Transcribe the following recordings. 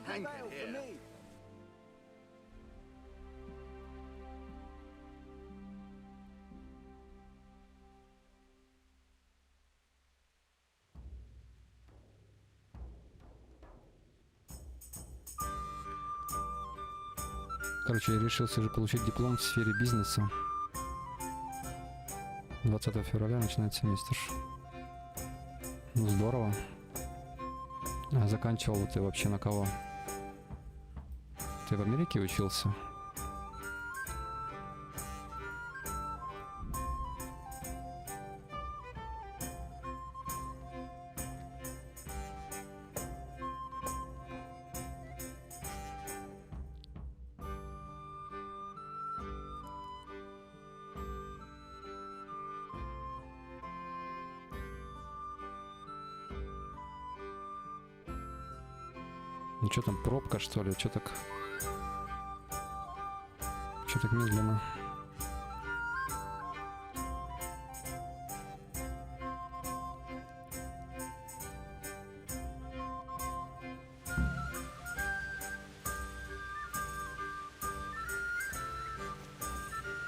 prevail for me. Короче, я решил все же получить диплом в сфере бизнеса. 20 февраля начинается семестр. Ну, здорово. А заканчивал ты вообще на кого? Ты в Америке учился? Ну что там, пробка что ли? Что так? Что так медленно?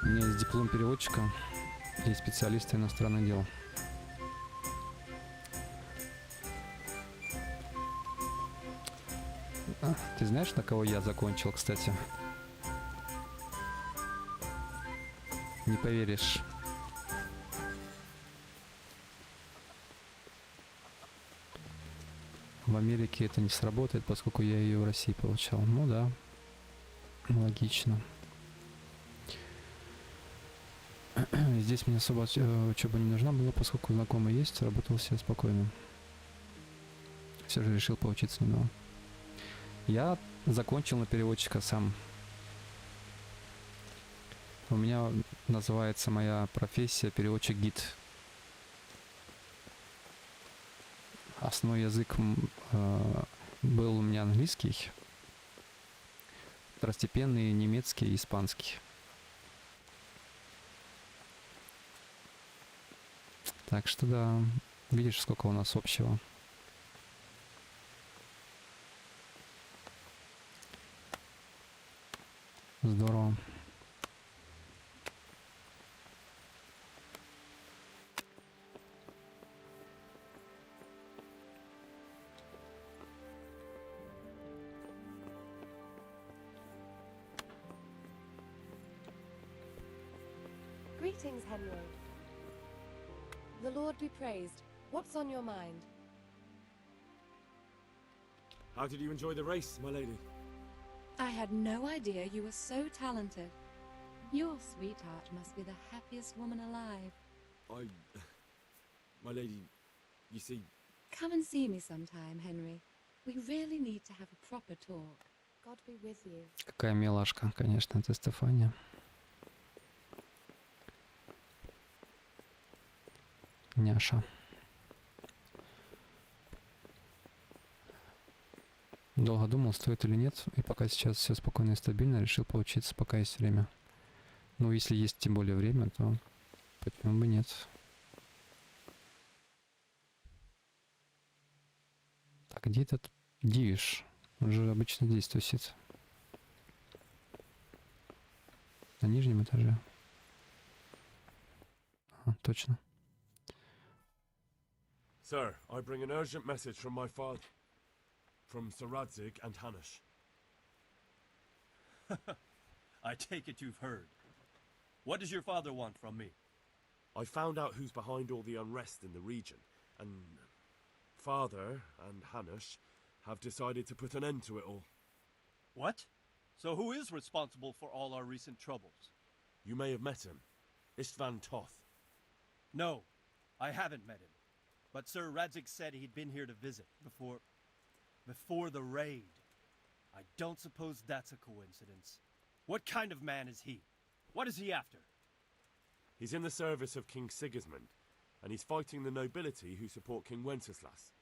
У меня есть диплом переводчика и специалиста иностранных дел. Ты знаешь, на кого я закончил, кстати? Не поверишь. В Америке это не сработает, поскольку я ее в России получал. Ну да, логично. Здесь мне особо учеба не нужна была, поскольку знакомый есть, работал все спокойно. Все же решил поучиться немного. Я закончил на переводчика сам. У меня называется моя профессия переводчик-гид. Основной язык был у меня английский, второстепенный немецкий и испанский. Так что да, видишь, сколько у нас общего. Здорово. Greetings, Henry. The Lord be praised. What's on your mind? How did you enjoy the race, my lady? I had no idea you were so talented. Your sweetheart must be the happiest woman alive. My lady, you see... Come and see me sometime, Henry. We really need to have a proper talk. God be with you. Какая милашка, конечно, это Стефания. Няша. Долго думал, стоит или нет, и пока сейчас все спокойно и стабильно, решил поучиться, пока есть время. Ну, если есть тем более время, то почему бы нет. Так, где этот Дивиш? Он же обычно здесь тусит. На нижнем этаже. А, точно. Sir, I bring an urgent message from my father. From Sir Radzig and Hanush. I take it you've heard. What does your father want from me? I found out who's behind all the unrest in the region, and Father and Hanush have decided to put an end to it all. What? So who is responsible for all our recent troubles? You may have met him. Istvan Toth. No, I haven't met him. But Sir Radzig said he'd been here to visit before the raid. I don't suppose that's a coincidence. What kind of man is he? What is he after? He's in the service of King Sigismund, and he's fighting the nobility who support King Wenceslas.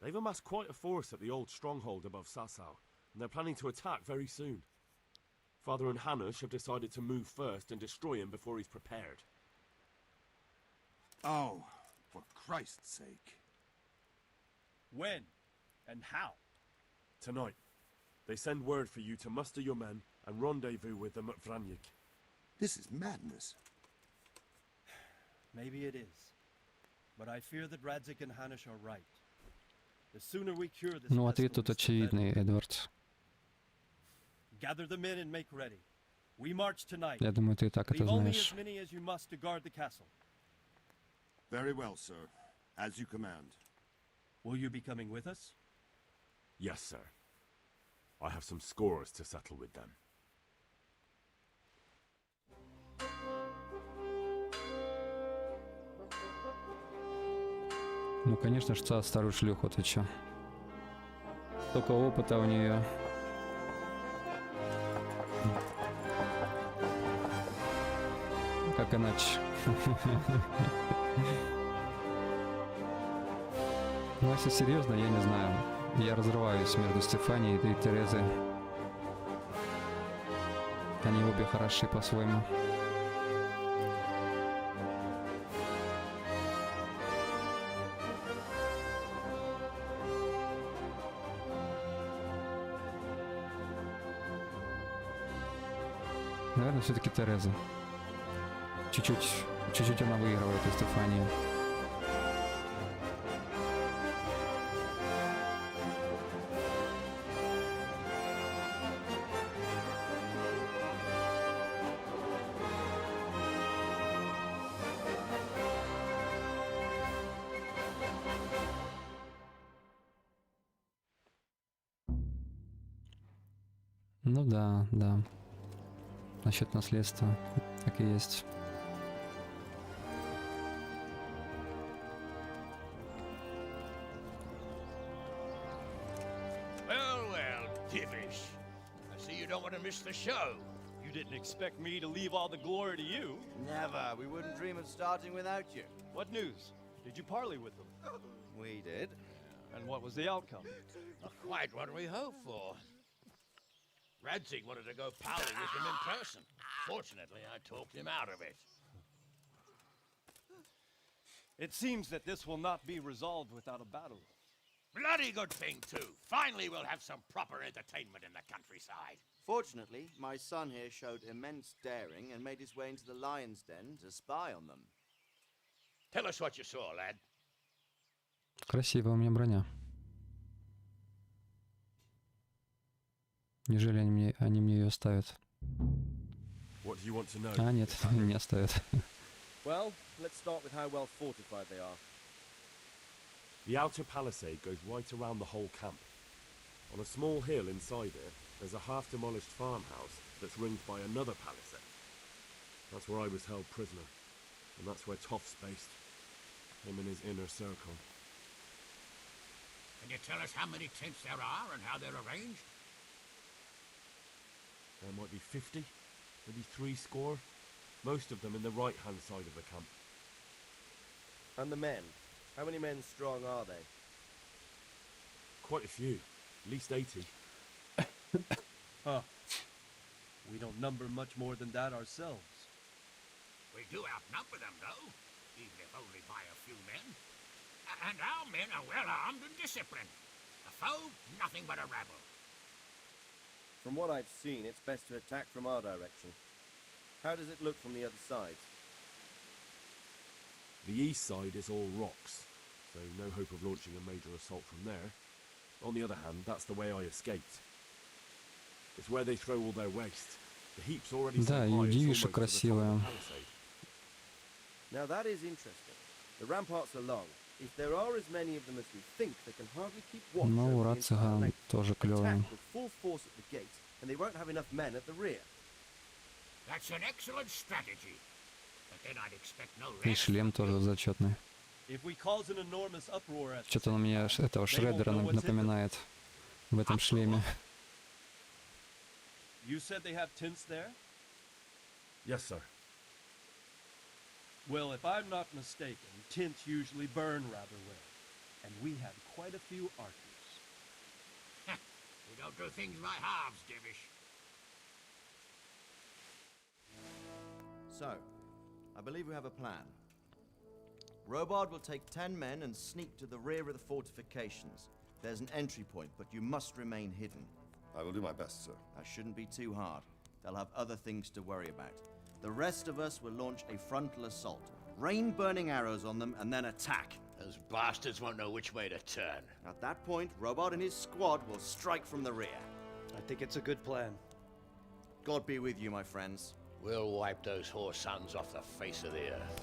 They've amassed quite a force at the old stronghold above Sasau, and they're planning to attack very soon. Father and Hanush have decided to move first and destroy him before he's prepared. Oh, for Christ's sake. When? And how? Tonight, They send word for you to muster your men and rendezvous with them at Vranyik. This is madness. Maybe it is. But I fear that Radzik and Hanish are right. The sooner we cure this Ну, ответ тут pestilence, the очевидный, better. Эдвард. Gather the men and make ready. We march tonight. Я думаю, ты и так это Leave only знаешь. as many as you must to guard the castle. Very well, sir. As you command. Will you be coming with us? Yes, sir. I have some scores to settle with them. Ну, конечно же, старую шлюху, ты чё? Столько опыта у нее. Как иначе? Ну, если серьезно, я не знаю. Я разрываюсь между Стефанией и Терезой. Они обе хороши по-своему. Наверное, все-таки Тереза. Чуть-чуть она выигрывает у Стефании. Ну да, да. Насчет наследства, так и есть. Well, Divish. I see you don't want to miss the show. You didn't expect me to leave all the glory to you. Never. We wouldn't dream of starting without you. What news? Did you parley with them? We did. And what was the outcome? Not quite what we hoped for. Radzik wanted to go pally with him in person. Fortunately, I talked him out of it. It seems that this will not be resolved without a battle. Bloody good thing, too. Finally, we'll have some proper entertainment in the countryside. Fortunately, my son here showed immense daring and made his way into the lion's den to spy on them. Tell us what you saw, lad. Красивая у меня броня. Неужели они мне ее оставят? What do you want to know? А, нет, не оставят. Well, let's start with how well fortified they are. The outer palisade goes right around the whole camp. On a small hill inside it, there's a half-demolished farmhouse that's ringed by another palisade. That's where I was held prisoner, and that's where Toff's based. Him and his inner circle. Can you tell us how many tents there are and how they're arranged? There might be 50, maybe 60. Most of them in the right-hand side of the camp. And the men? How many men strong are they? Quite a few, at least 80. Huh. We don't number much more than that ourselves. We do outnumber them, though, even if only by a few men. And our men are well armed and disciplined. The foe, nothing but a rabble. From what I've seen, it's best to attack from our direction. How does it look from the other side? The east side is all rocks, so no hope of launching a major assault from there. On the other hand, that's the way I escaped. It's where they throw all their waste. The heap's already so Да, и high, it's девиша almost to the top of the красивая. palisade. Now that is interesting. The ramparts are long. If there are as many of them as we think, they can hardly keep watch Ну, over ура, the entire цыган length. тоже клевый. Attack with full force at the gate, and they won't have enough men at the rear. That's an excellent strategy. But then I'd expect no И less. шлем тоже зачетный. If we cause an enormous uproar at Что-то он мне этого they won't Шреддера know what's in them. напоминает в этом шлеме. You said they have tents there? Yes, sir. Well, if I'm not mistaken, tents usually burn rather well. And we have quite a few archers. We don't do things by halves, Divish. So, I believe we have a plan. Robard will take 10 men and sneak to the rear of the fortifications. There's an entry point, but you must remain hidden. I will do my best, sir. That shouldn't be too hard. They'll have other things to worry about. The rest of us will launch a frontal assault. Rain burning arrows on them and then attack. Those bastards won't know which way to turn. At that point, Robot and his squad will strike from the rear. I think it's a good plan. God be with you, my friends. We'll wipe those whore sons off the face of the earth.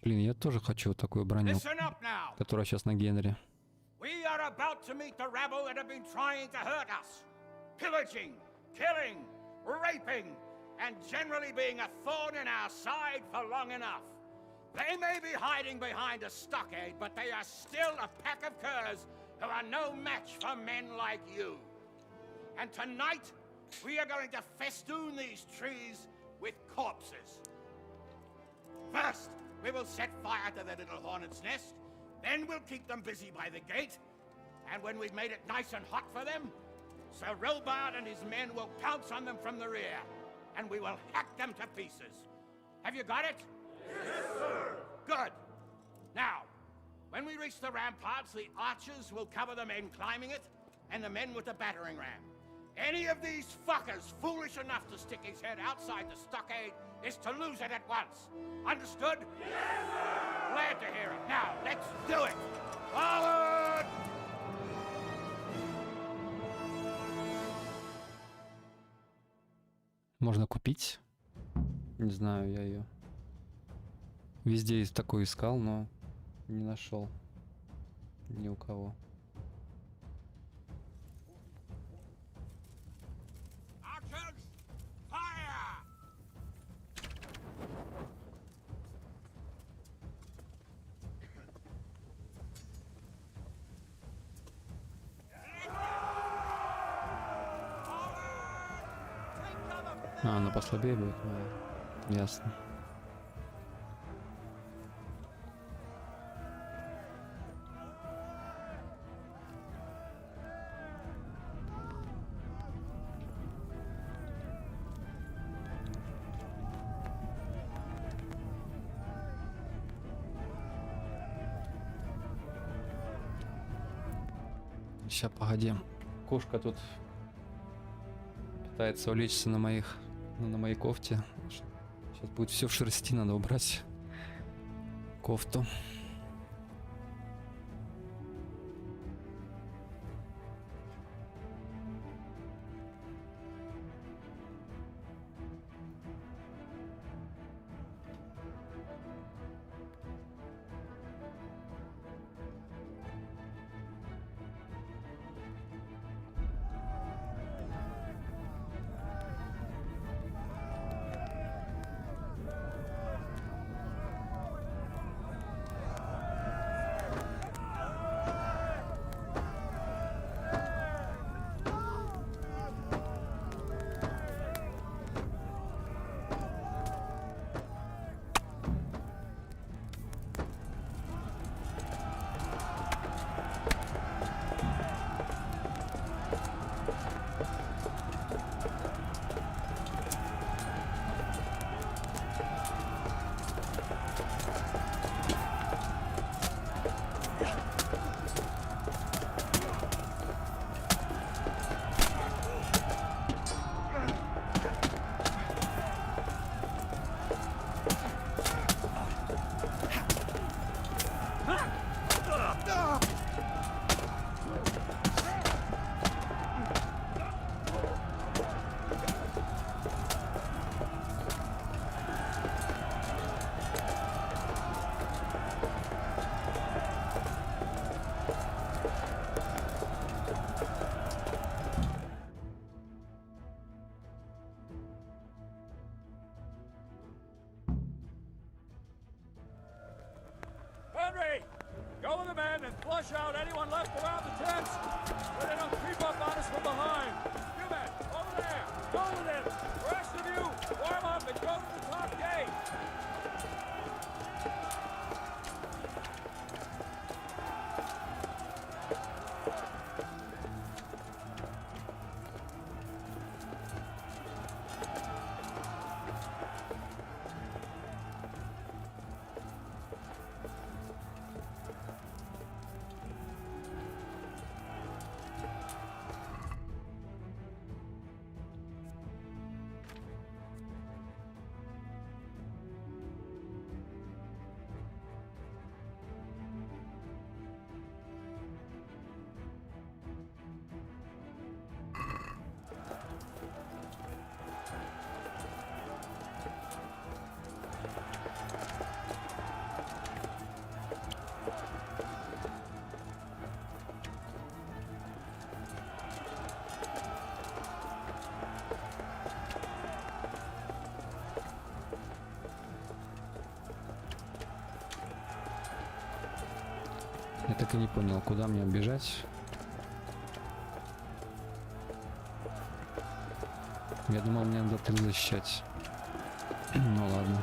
Блин, я тоже хочу вот такую броню, Listen up now. которая сейчас на Генри. We are about to meet the rabble that have been trying to hurt us. Pillaging, killing, raping, and generally being a thorn in our side for long enough. They may be hiding behind a stockade, but they are still a pack of curs who are no match for men like you. And tonight, we are going to festoon these trees with corpses. First, we will set fire to their little hornet's nest. Then we'll keep them busy by the gate. And when we've made it nice and hot for them, Sir Robard and his men will pounce on them from the rear. And we will hack them to pieces. Have you got it? Yes, sir! Good. Now, when we reach the ramparts, the archers will cover the men climbing it, and the men with the battering ram. Any of these fuckers foolish enough to stick his head outside the stockade is to lose it at once. Understood? Yes, sir! Glad to hear it. Now, let's do it! Forward! Можно купить? Не знаю, я ее везде такой искал, но не нашел ни у кого. Archers, fire! А, она послабее будет? Ясно. Сейчас, погоди. Кошка тут пытается улечься на моей кофте. Сейчас будет все в шерсти, надо убрать кофту. Henry, go with the men and flush out anyone left around the tents so they don't creep up on us from behind. You men, over there, go with it. The rest of you, warm up and так и не понял, куда мне бежать. Я думал, мне надо тыл защищать. Ну ладно.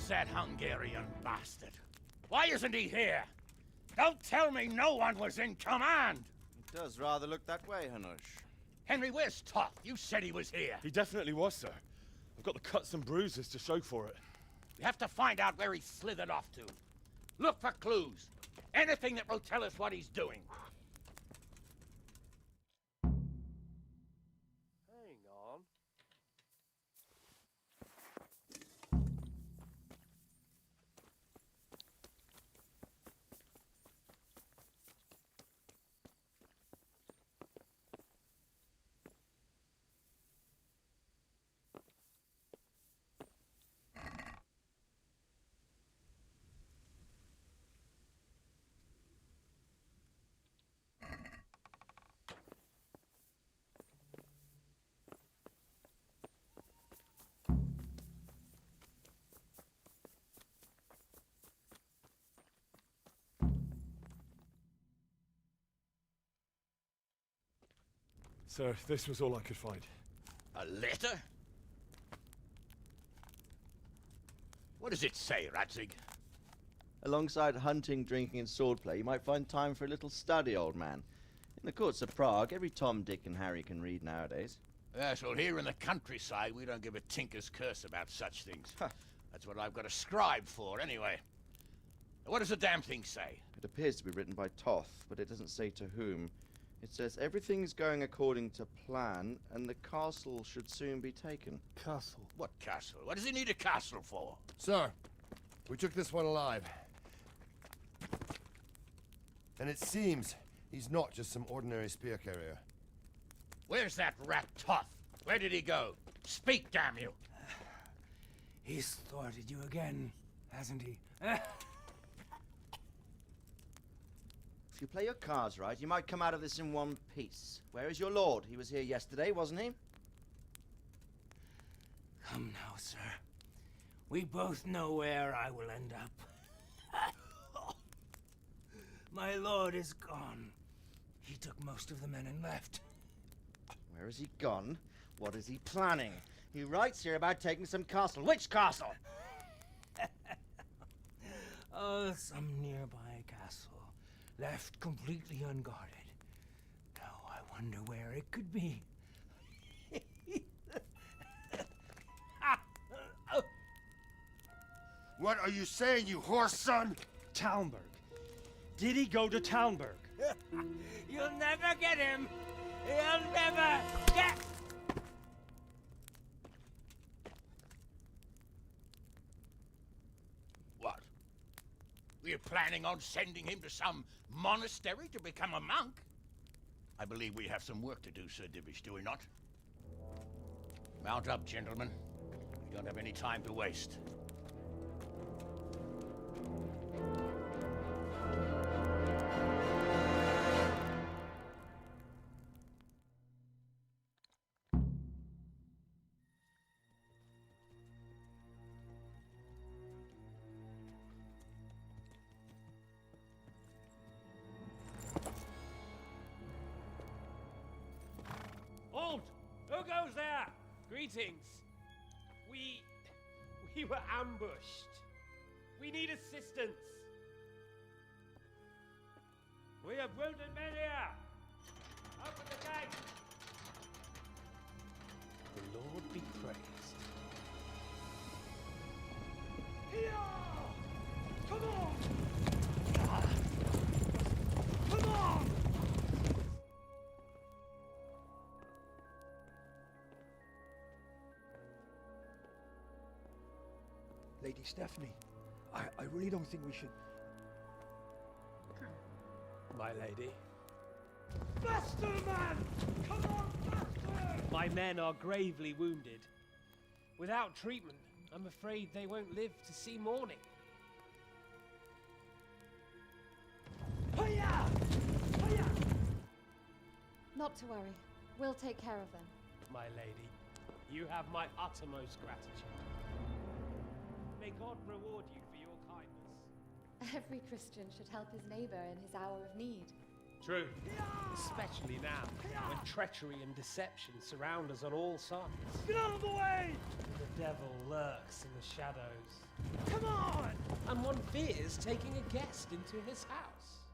that Hungarian bastard? Why isn't he here? Don't tell me no one was in command! It does rather look that way, Hanush. Henry, where's Toth? You said he was here. He definitely was, sir. I've got the cuts and bruises to show for it. We have to find out where he slithered off to. Look for clues. Anything that will tell us what he's doing. Hang on. Sir, this was all I could find. A letter? What does it say, Radzig? Alongside hunting, drinking, and swordplay, you might find time for a little study, old man. In the courts of Prague, every Tom, Dick, and Harry can read nowadays. Yes, well, here in the countryside, we don't give a tinker's curse about such things. That's what I've got a scribe for, anyway. What does the damn thing say? It appears to be written by Toth, but it doesn't say to whom. It says everything's going according to plan, and the castle should soon be taken. Castle. What castle? What does he need a castle for? Sir, we took this one alive. And it seems he's not just some ordinary spear carrier. Where's that rat Toth? Where did he go? Speak, damn you! He's thwarted you again, hasn't he? If you play your cards right, you might come out of this in one piece. Where is your lord? He was here yesterday, wasn't he? Come now, sir. We both know where I will end up. My lord is gone. He took most of the men and left. Where has he gone? What is he planning? He writes here about taking some castle. Which castle? Oh, some nearby castle, left completely unguarded. Now I wonder where it could be. What are you saying, you horse son? Talmberg. Did he go to Talmberg? You'll never get him. You'll never get... What? We're planning on sending him to some monastery to become a monk? I believe we have some work to do, Sir Divish, do we not? Mount up, gentlemen. We don't have any time to waste. Halt! Who goes there? Greetings. We were ambushed. We need assistance. We have wounded men here. Open the gate. The Lord be praised. Here! Come on! Come on! Lady Stephanie, I really don't think we should... My lady. Faster, man! Come on, faster! My men are gravely wounded. Without treatment, I'm afraid they won't live to see morning. Hiya! Hiya! Not to worry. We'll take care of them. My lady, you have my uttermost gratitude. May God reward you for your kindness. Every Christian should help his neighbor in his hour of need. True. Especially now, when treachery and deception surround us on all sides. Get out of the way! The devil lurks in the shadows. Come on! And one fears taking a guest into his house.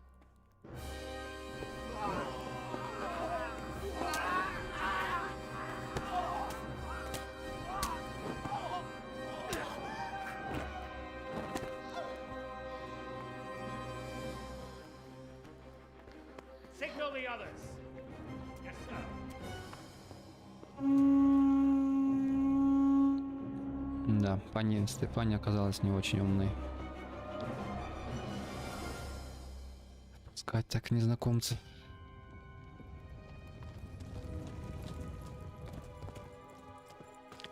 Signal the others. Yes, sir. Да, пани Стефани оказалась не очень умной. Пускать так незнакомцев.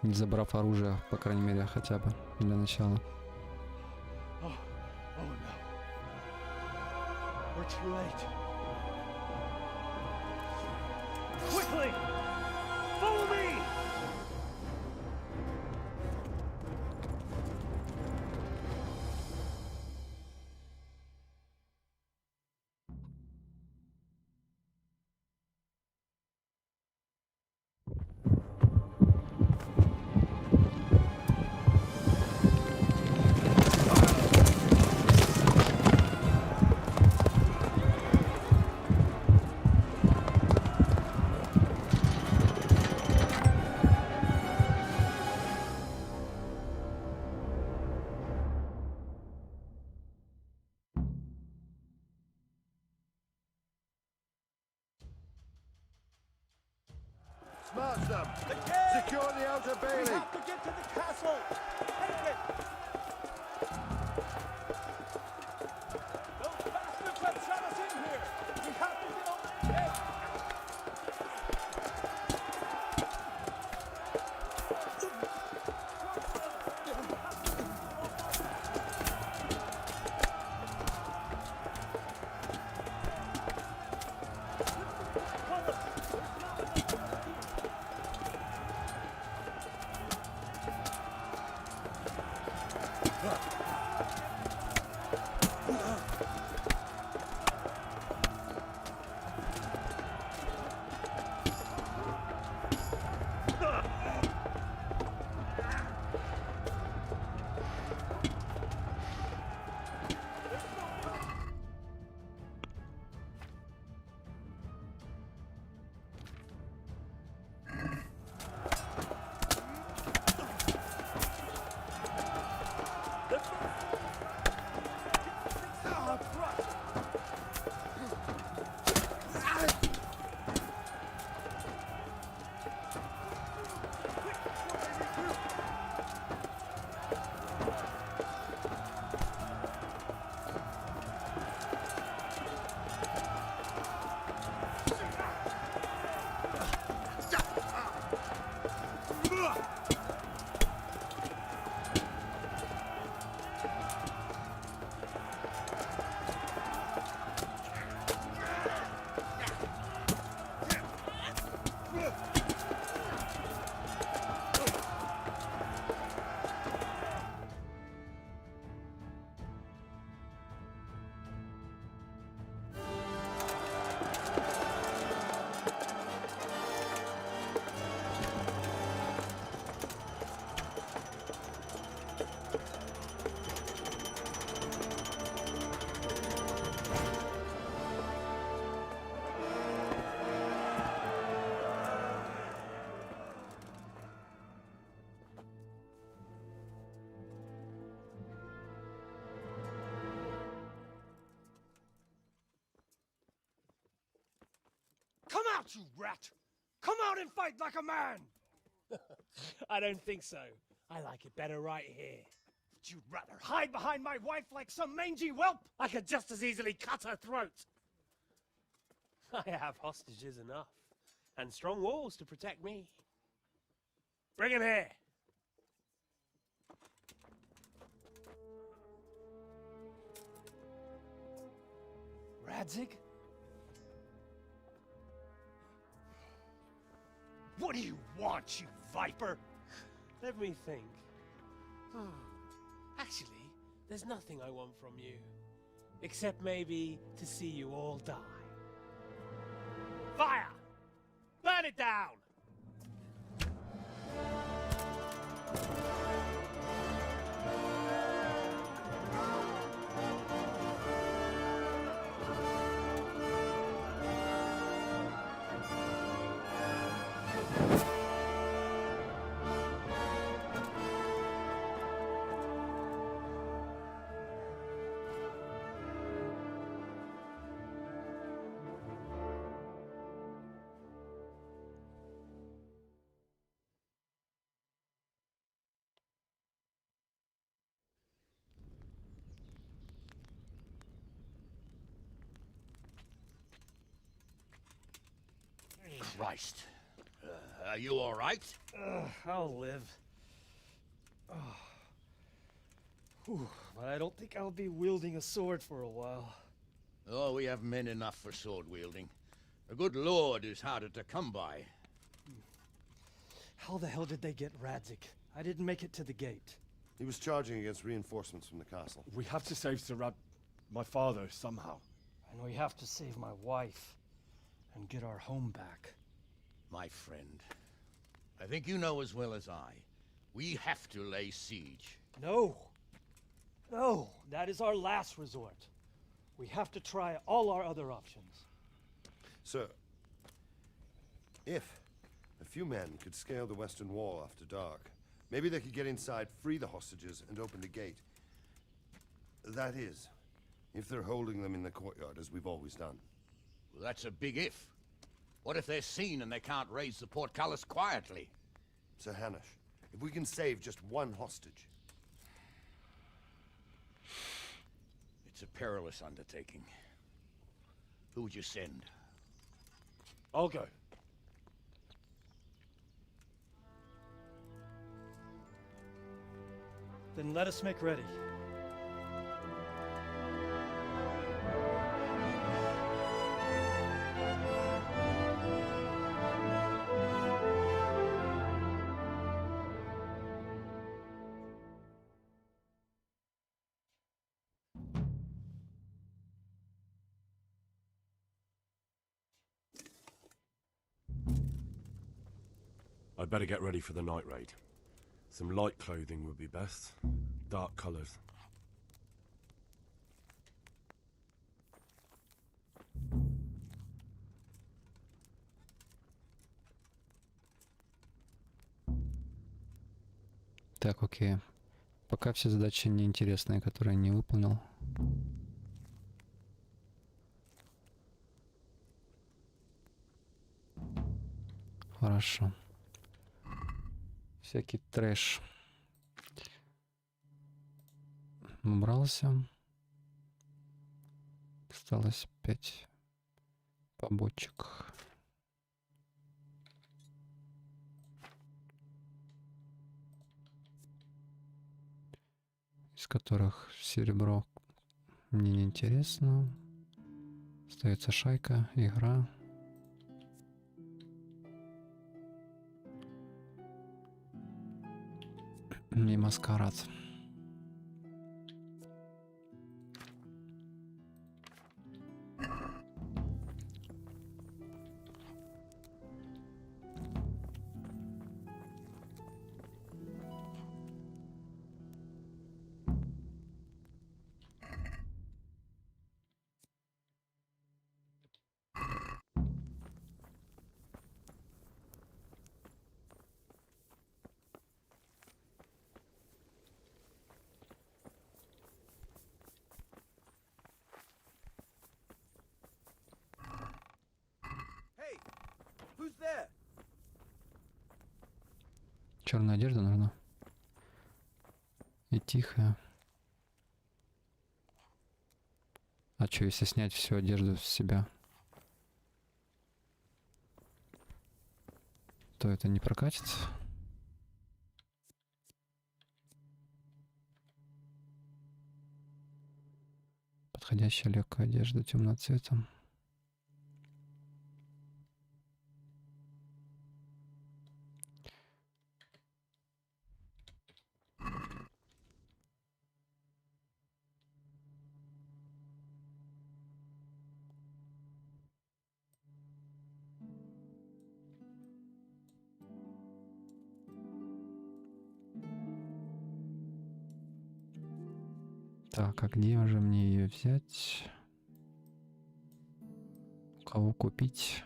Не забрав оружие, по крайней мере, хотя бы для начала. Oh no. We're too late. Quickly! Follow me! Smash them! The cage! Secure the outer We bailey! have to get to the castle! Take it! Those bastards have shut us in here! We have to get over the edge! Come out, you rat! Come out and fight like a man! I don't think so. I like it better right here. Would you rather hide behind my wife like some mangy whelp? I could just as easily cut her throat. I have hostages enough, and strong walls to protect me. Bring him here. Radzig? What do you want, you viper? Let me think. Actually, there's nothing I want from you. Except maybe to see you all die. Fire! Burn it down! Christ. Are you all right? I'll live. Whew, but I don't think I'll be wielding a sword for a while. Oh, we have men enough for sword wielding. A good lord is harder to come by. How the hell did they get Radzik? I didn't make it to the gate. He was charging against reinforcements from the castle. We have to save my father, somehow. And we have to save my wife and get our home back. My friend, I think you know as well as I. We have to lay siege. No. No, that is our last resort. We have to try all our other options. Sir, if a few men could scale the western wall after dark, maybe they could get inside, free the hostages, and open the gate. That is, if they're holding them in the courtyard, as we've always done. Well, that's a big if. What if they're seen and they can't raise the portcullis quietly? Sir Hanush, if we can save just one hostage. It's a perilous undertaking. Who would you send? I'll go. Then let us make ready. I'd better get ready for the night raid. Some light clothing would be best. Dark colours. Так, окей. Пока все задачи неинтересные, которые не выполнил. Хорошо. Всякий трэш. Убрался. Осталось 5 побочек. Из которых серебро мне не интересно. Остается шайка, игра. И маскарад. Who's there? Черная одежда нужна. И тихая. А что, если снять всю одежду с себя, то это не прокатится? Подходящая легкая одежда темного цвета. Так, а где же мне ее взять? У кого купить?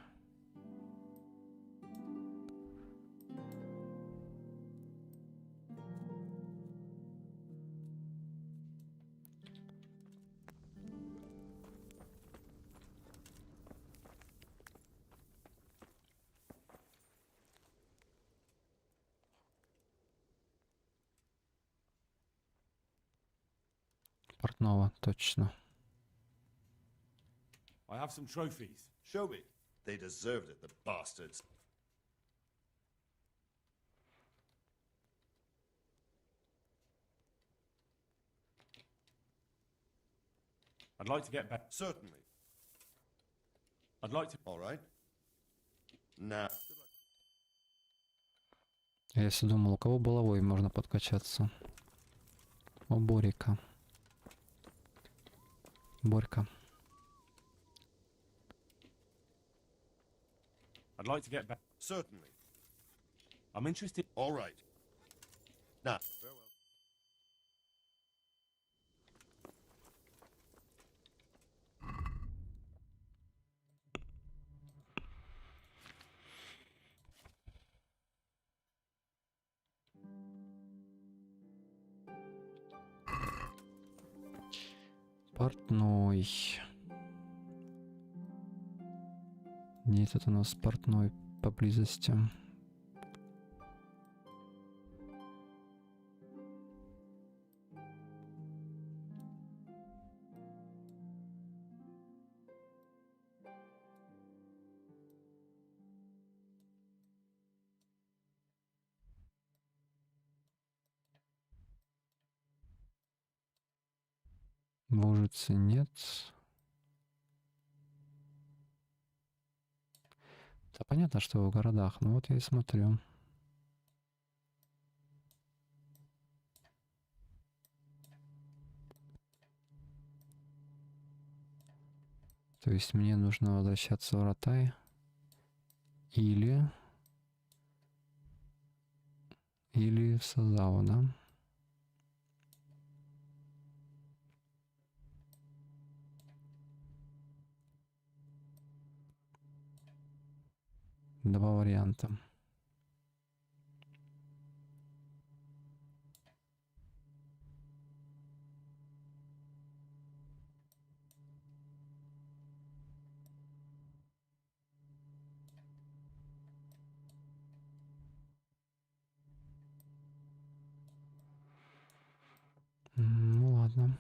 Портного, точно. I have some trophies. Show me. They deserved it, the bastards. I'd like to get back. Certainly. I'd like to. All right. Now. Я если думал, у кого булавой можно подкачаться. У Борика. Борька. I'd like to get back. Certainly. I'm interested. All right. Now. Farewell. Портной. Нет, это у нас портной поблизости. Вожицы нет. Да понятно, что в городах, но вот я и смотрю. То есть мне нужно возвращаться в Ротай или в Сазау, да? Два варианта. Ну ладно.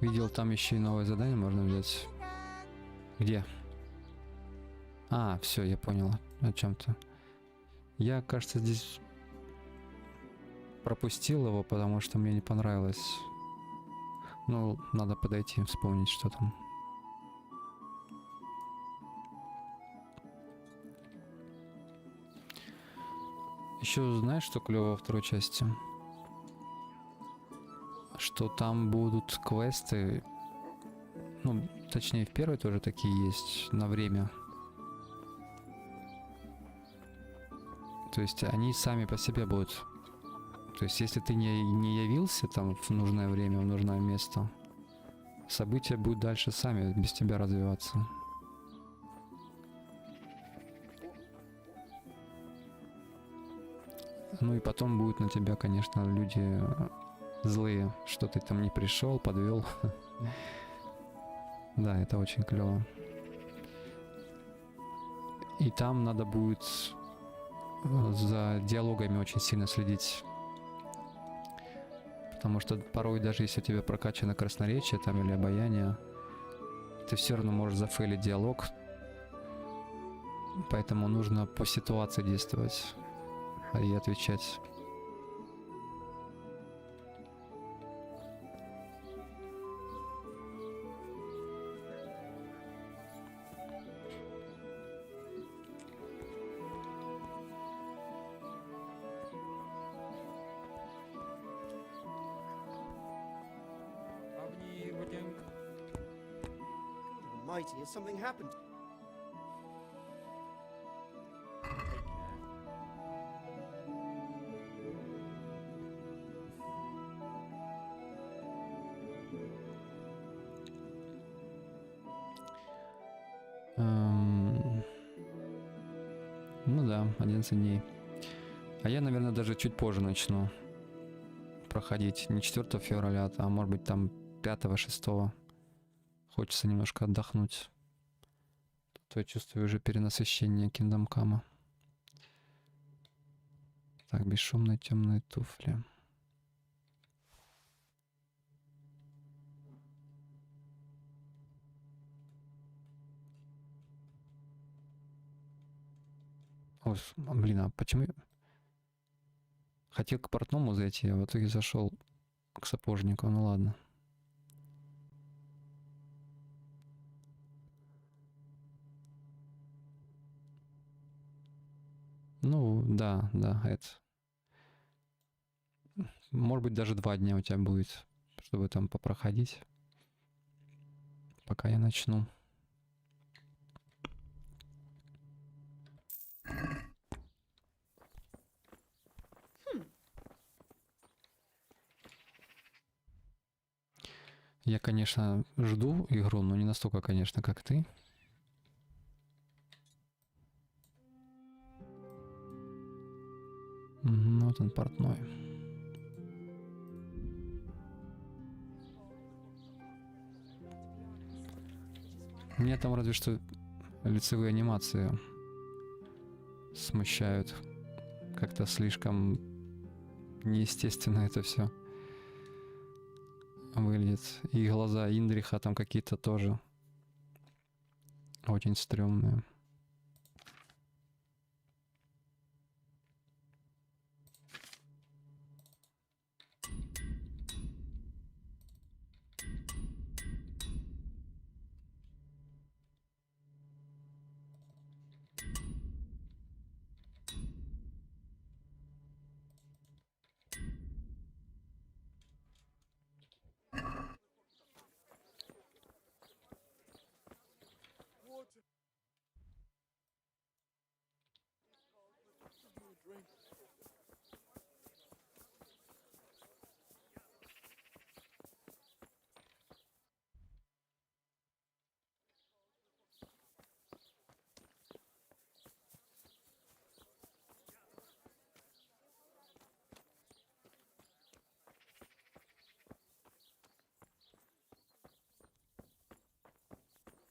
Видел, там еще и новое задание можно взять. Где? А, все, я понял о чем-то. Я, кажется, здесь пропустил его, потому что мне не понравилось. Ну, надо подойти, вспомнить, что там. Еще знаешь, что клево во второй части? Что там будут квесты, ну, точнее, в первой тоже такие есть, на время. То есть они сами по себе будут. То есть если ты не явился там в нужное время, в нужное место, события будут дальше сами, без тебя развиваться. Ну и потом будут на тебя, конечно, люди злые, что ты там не пришел, подвел. Да, это очень клево. И там надо будет за диалогами очень сильно следить. Потому что порой, даже если у тебя прокачано красноречие там или обаяние, ты все равно можешь зафейлить диалог. Поэтому нужно по ситуации действовать и отвечать. almighty, has something happened? Take care. Ну да, 11 дней. А я, наверное, даже чуть позже начну проходить. Не 4 февраля, а может быть там 5-6. Хочется немножко отдохнуть. То я чувствую уже перенасыщение Kingdom Come. Так, бесшумные темные туфли. Ой, блин, а почему я... Хотел к портному зайти, а в итоге зашел к сапожнику. Ну ладно. Ну, да, это. Может быть, даже 2 дня у тебя будет, чтобы там попроходить. Пока я начну. Я, конечно, жду игру, но не настолько, конечно, как ты. Вот он, портной. Меня там разве что лицевые анимации смущают. Как-то слишком неестественно это все выглядит. И глаза Индриха там какие-то тоже очень стрёмные.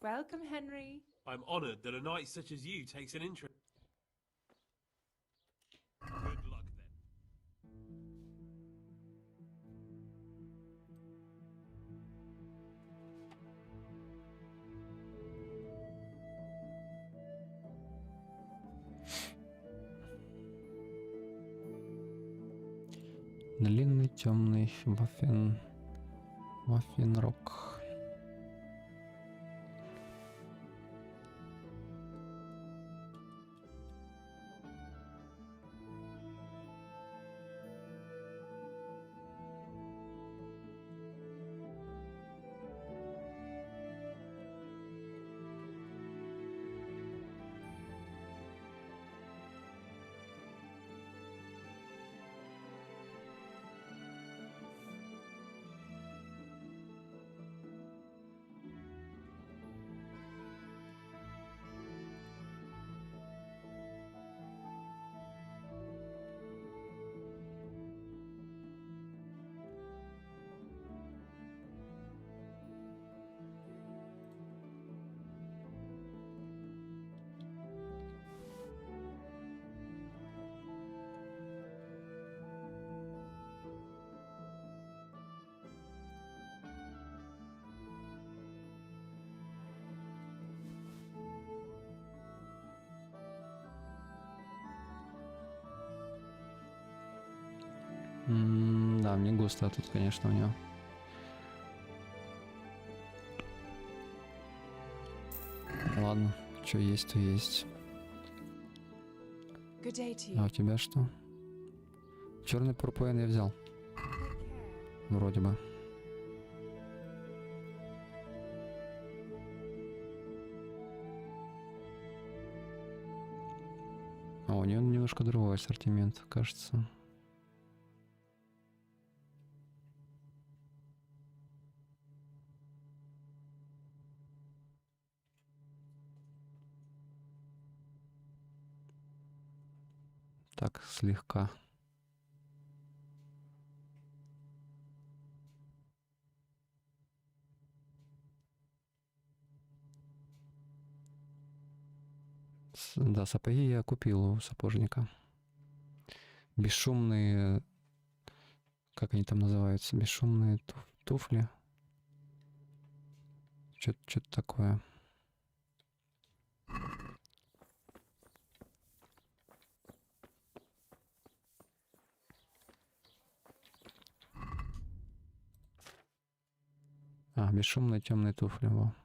Welcome, Henry. I'm honored that a knight such as you takes an interest. Good luck then. Длинный темный ваффенрок. Да, мне густо тут, конечно, у него. Ладно, что есть, то есть. А у тебя что? Черный пурпуэн я взял. Вроде бы. О, у нее немножко другой ассортимент, кажется. Так, слегка. Да, сапоги я купил у сапожника. Бесшумные, как они там называются, бесшумные туфли. Что-то такое. А, бесшумные темные туфли. Во.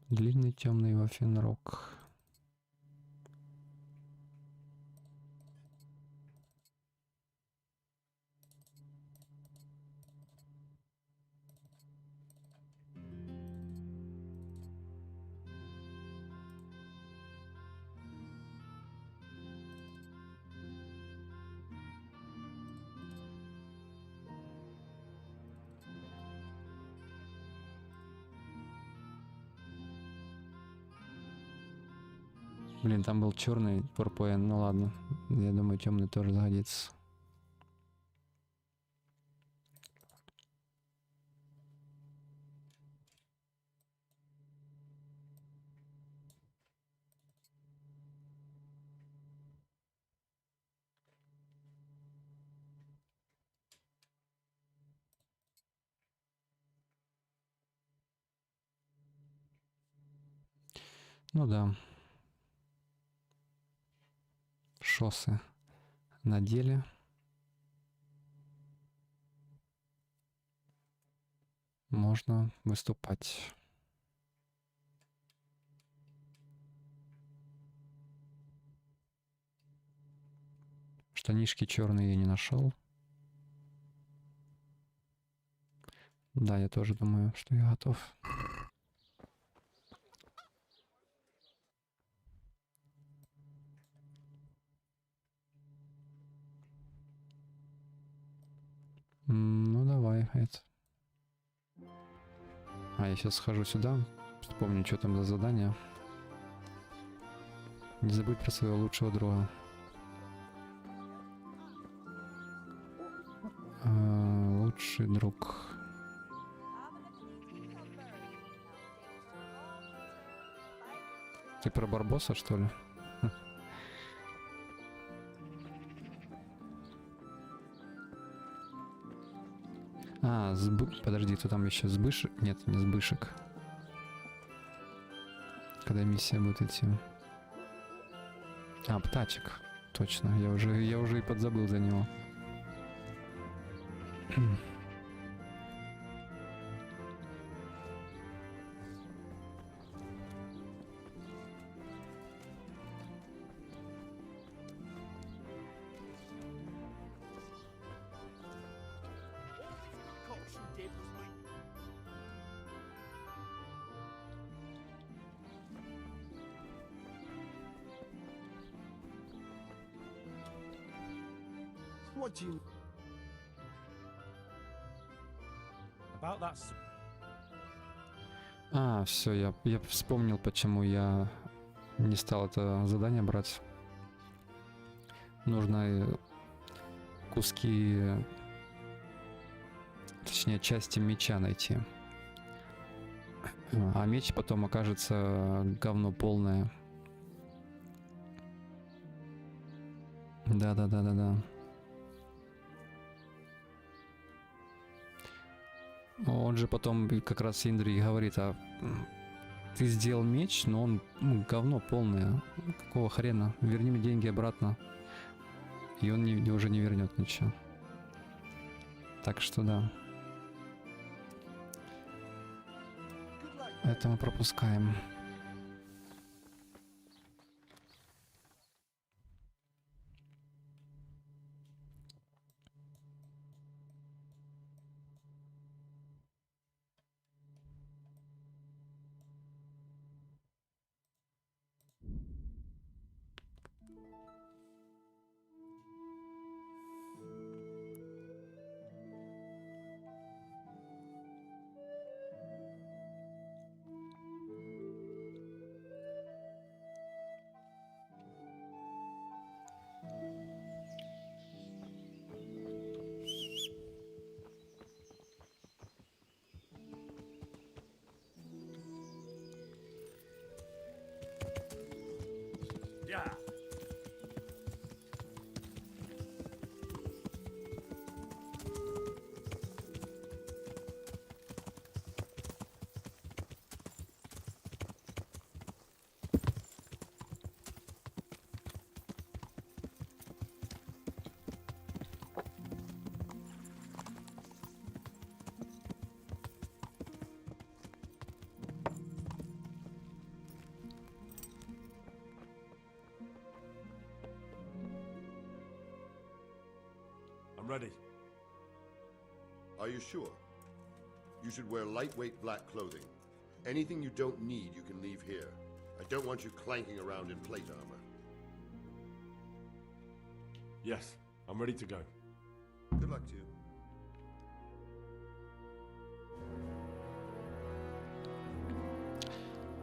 Длинный темный вафенрог. Блин, там был черный пурпуэн, ну ладно. Я думаю, темный тоже сгодится. Ну да. Шоссы надели. Можно выступать. Штанишки черные я не нашел. Да, я тоже думаю, что я готов. Ну давай, это. А, я сейчас схожу сюда, вспомню, что там за задание. Не забудь про своего лучшего друга. Лучший друг. Ты про Барбоса, что ли? А, подожди, кто там еще? Сбышек? Нет, не Сбышек. Когда миссия будет идти. А, Птачек. Точно, я уже и подзабыл за него. What do you... About that. А, все, я вспомнил, почему я не стал это задание брать. Нужно куски, точнее, части меча найти. А меч потом окажется говно полное. Да. Он же потом как раз Андрей говорит, а ты сделал меч, но он говно полное. Какого хрена? Верни мне деньги обратно. И он уже не вернет ничего. Так что да. Это мы пропускаем. Yeah. I'm ready. Are you sure? You should wear lightweight black clothing. Anything you don't need, you can leave here. I don't want you clanking around in plate armor. Yes, I'm ready to go. Good luck to you.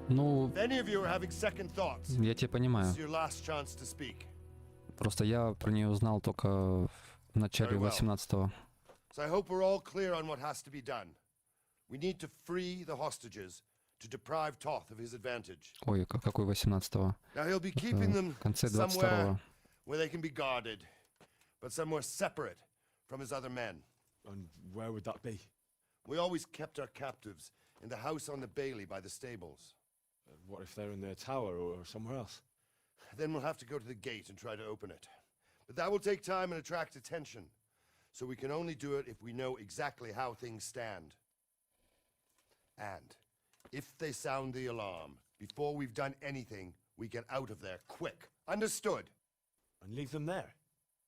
Ну, If any of you are having second thoughts, я тебя понимаю. this is your last chance to speak. Просто я про нее узнал только в начале 18-го. So I hope we're all clear on what has to be done. We need to free the hostages to deprive Toth of his advantage. Ой, какой 18-го? Now he'll be keeping them В конце somewhere 22-го. where they can be guarded, but somewhere separate from his other men. And where would that be? We always kept our captives in the house on the Bailey by the stables. What if they're in their tower or somewhere else? Then we'll have to go to the gate and try to open it. But that will take time and attract attention. So we can only do it if we know exactly how things stand. And if they sound the alarm, before we've done anything, we get out of there quick. Understood? And leave them there?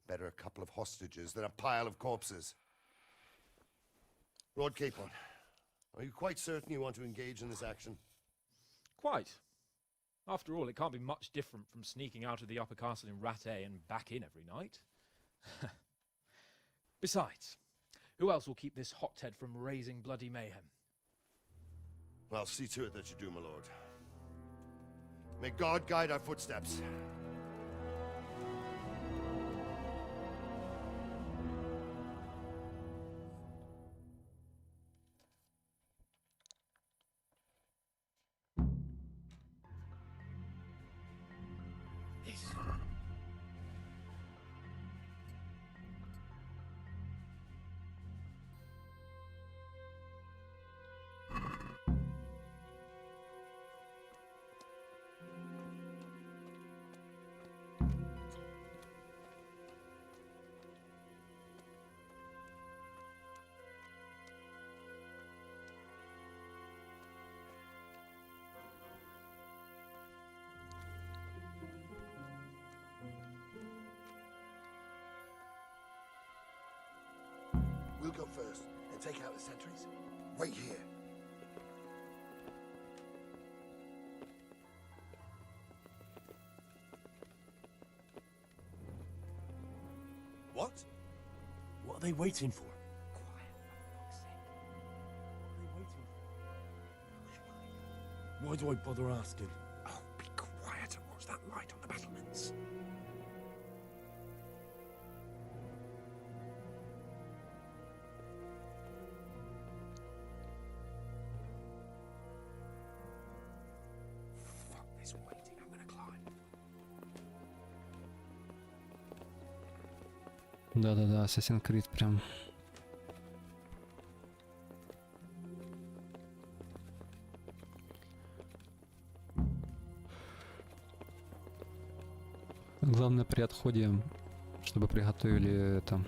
Better a couple of hostages than a pile of corpses. Lord Capon, are you quite certain you want to engage in this action? Quite. After all, it can't be much different from sneaking out of the upper castle in Rattay and back in every night. Besides, who else will keep this hothead from raising bloody mayhem? Well, see to it that you do, my lord. May God guide our footsteps. We'll go first and take out the sentries. Wait here. What? What are they waiting for? Why do I bother asking? Oh, be quiet and watch that light on the battlements. Fuck this waiting, I'm gonna climb. Да-да-да, Assassin's Creed прям. Главное при отходе, чтобы приготовили это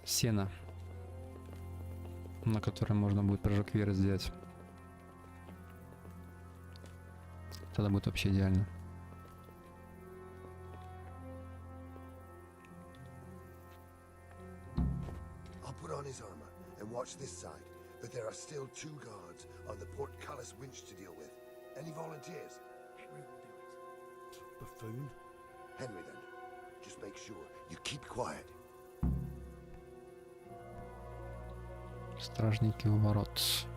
сено, на которое можно будет прыжок веры сделать. Тогда будет вообще идеально. I'll put on his armor and watch this side, but there are still 2 guards on the portcullis winch to deal with. Any volunteers? Henry will do it. Buffoon? Henry, then. Just make sure you keep quiet. Стражники у ворот.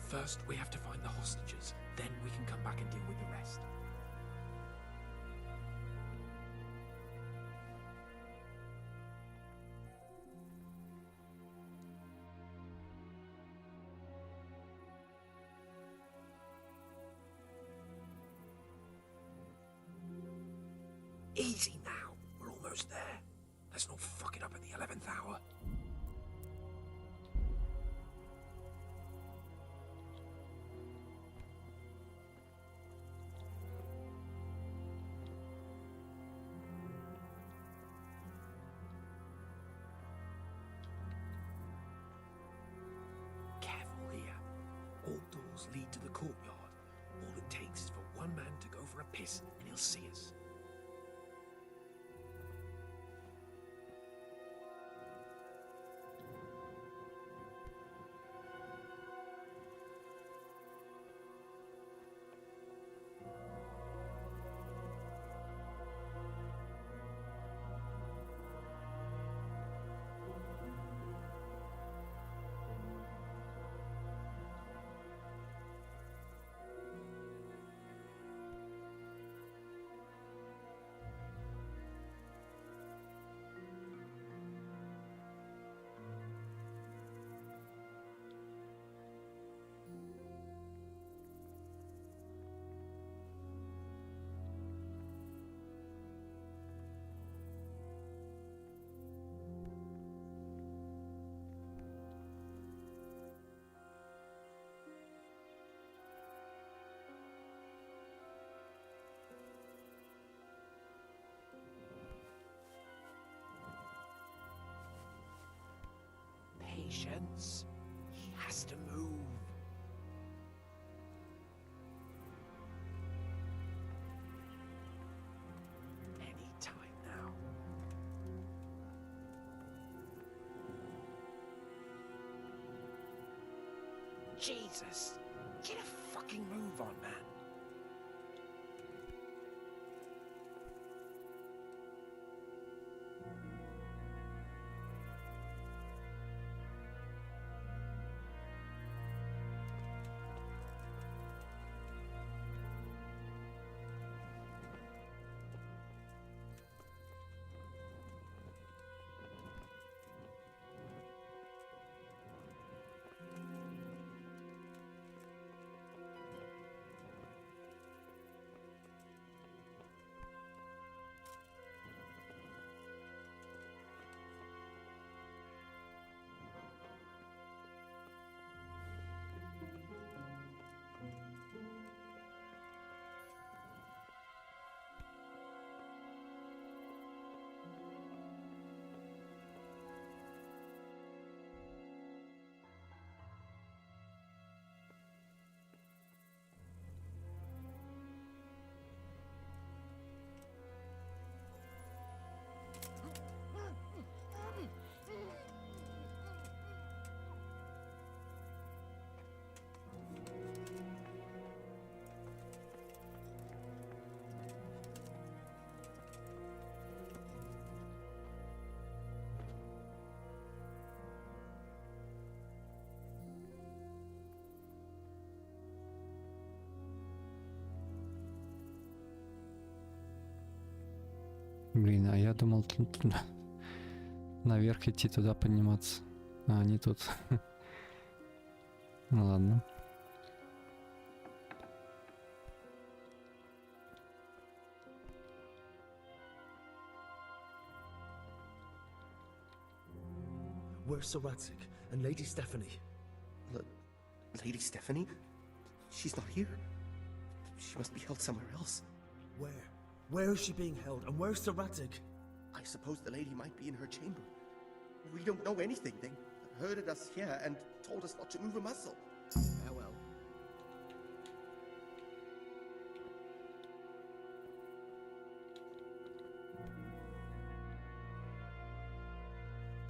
First, we have to find the hostages. Then we can come back and deal with the rest. Easy now. We're almost there. Let's not fuck it up at the 11th hour. Careful here. All doors lead to the courtyard. All it takes is for one man to go for a piss and he'll see us. Patience. He has to move. Any time now. Jesus! Get a fucking move on, man. Блин, а я думал наверх идти, туда подниматься. А они тут. Ну ладно. Where's Sir Radzik and Lady Stephanie? Lady Stephanie? She's not here. She must be held somewhere else. Where? Where is she being held? And where's Sir Radzik? I suppose the lady might be in her chamber. We don't know anything. They herded us here and told us not to move a muscle. Farewell.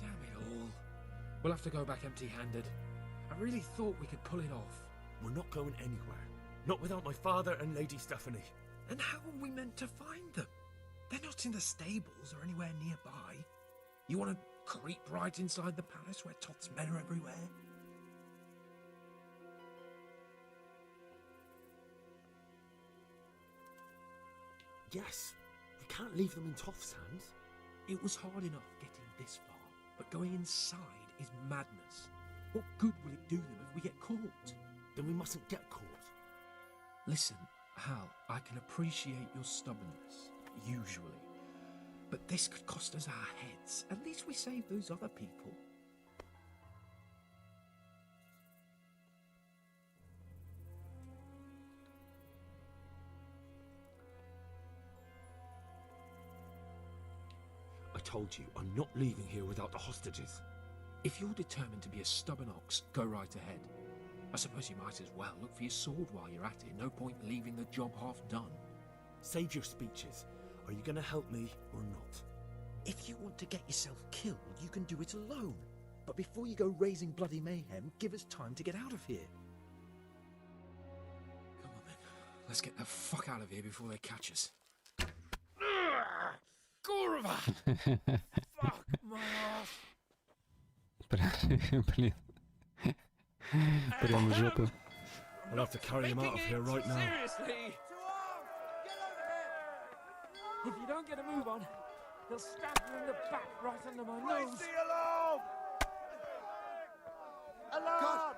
Damn it all. We'll have to go back empty-handed. I really thought we could pull it off. We're not going anywhere. Not without my father and Lady Stephanie. And how are we meant to find them? They're not in the stables or anywhere nearby. You want to creep right inside the palace where Toth's men are everywhere? guess. We can't leave them in Toff's hands. It was hard enough getting this far, but going inside is madness. What good will it do them if we get caught? Then we mustn't get caught. Listen, Hal, I can appreciate your stubbornness, usually. But this could cost us our heads. At least we save those other people. I told you, I'm not leaving here without the hostages. If you're determined to be a stubborn ox, go right ahead. I suppose you might as well look for your sword while you're at it. No point leaving the job half done. Save your speeches. Are you going to help me or not? If you want to get yourself killed, you can do it alone. But before you go raising bloody mayhem, give us time to get out of here. Come on then. Let's get the fuck out of here before they catch us. Kurva! Fuck my ass! Блин. Прям в жопу. I'll have to carry him out of here right now. Seriously! If you don't get a move on, they'll stab you in the back right under my nose. Alarm!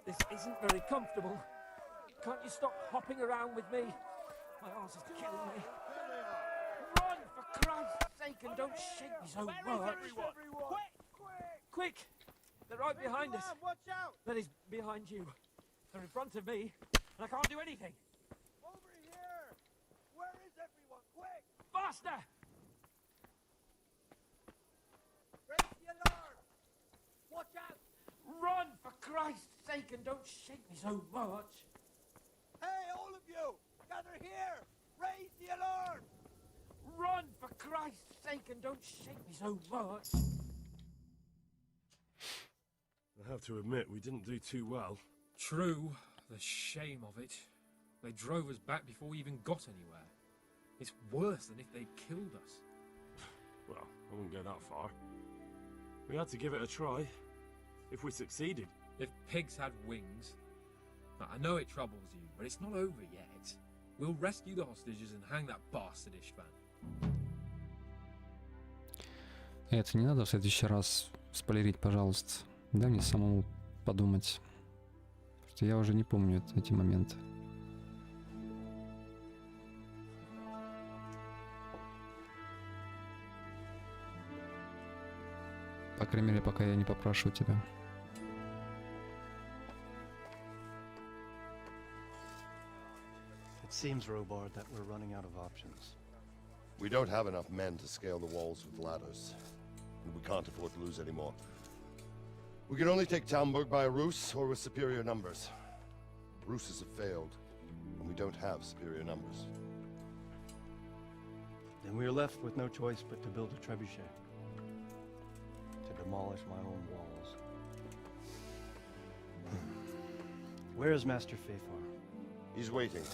This isn't very comfortable. Can't you stop hopping around with me? My arse is killing me. Run, for Christ's sake, and don't shake me so much. Quick! They're right behind us. Watch out! That is, behind you. They're in front of me, and I can't do anything. Over here! Where is everyone? Quick! Faster! Raise the alarm! Watch out! Run, for Christ's sake, and don't shake me so much. Hey, all of you! Gather here! Raise the alarm! Run, for Christ's sake, and don't shake me so much. I have to admit, we didn't do too well. True. The shame of it. They drove us back before we even got anywhere. It's worse than if they'd killed us. Well, I wouldn't go that far. We had to give it a try. If we succeeded. If pigs had wings. Now, I know it troubles you, but it's not over yet. We'll rescue the hostages and hang that bastard Ishvan. Это не надо в следующий раз спойлерить, пожалуйста. Дай мне самому подумать. Потому что я уже не помню эти моменты. По крайней мере, пока я не попрошу тебя. It seems, Robard, that we're running out of options. We don't have enough men to scale the walls with ladders. And we can't afford to lose any more. We can only take Talmberg by a ruse or with superior numbers. Ruses have failed, and we don't have superior numbers. Then we're left with no choice but to build a trebuchet. To demolish my own walls. Where is Master Fafar? He's waiting.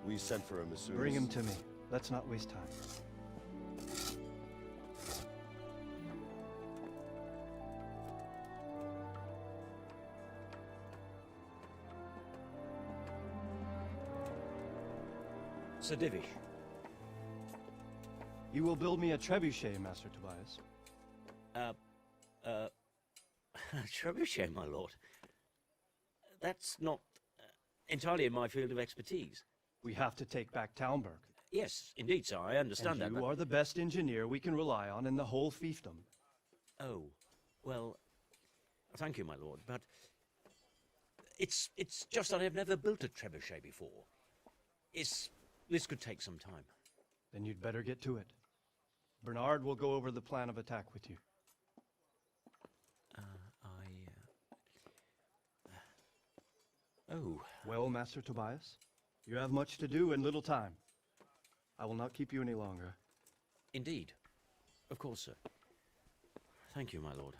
We sent for him as soon as... Bring him to me. Let's not waste time. Sir Divish. You will build me a trebuchet, Master Tobias. Trebuchet, my lord. That's not entirely in my field of expertise. We have to take back Talmberg. Yes, indeed, sir, I understand that. You are the best engineer we can rely on in the whole fiefdom. Oh, well, thank you, my lord, but it's just that I've never built a trebuchet before. This could take some time. Then you'd better get to it. Bernard will go over the plan of attack with you. Oh. Well, Master Tobias, you have much to do and little time. I will not keep you any longer. Indeed. Of course, sir. Thank you, my lord.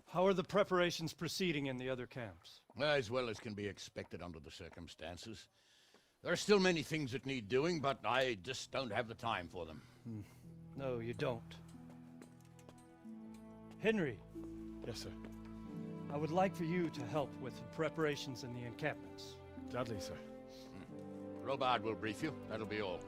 How are the preparations proceeding in the other camps? As well as can be expected under the circumstances. There are still many things that need doing, but I just don't have the time for them. No, you don't. Henry. Yes, sir. I would like for you to help with the preparations in the encampments. Gladly, sir. Robard will brief you. That'll be all.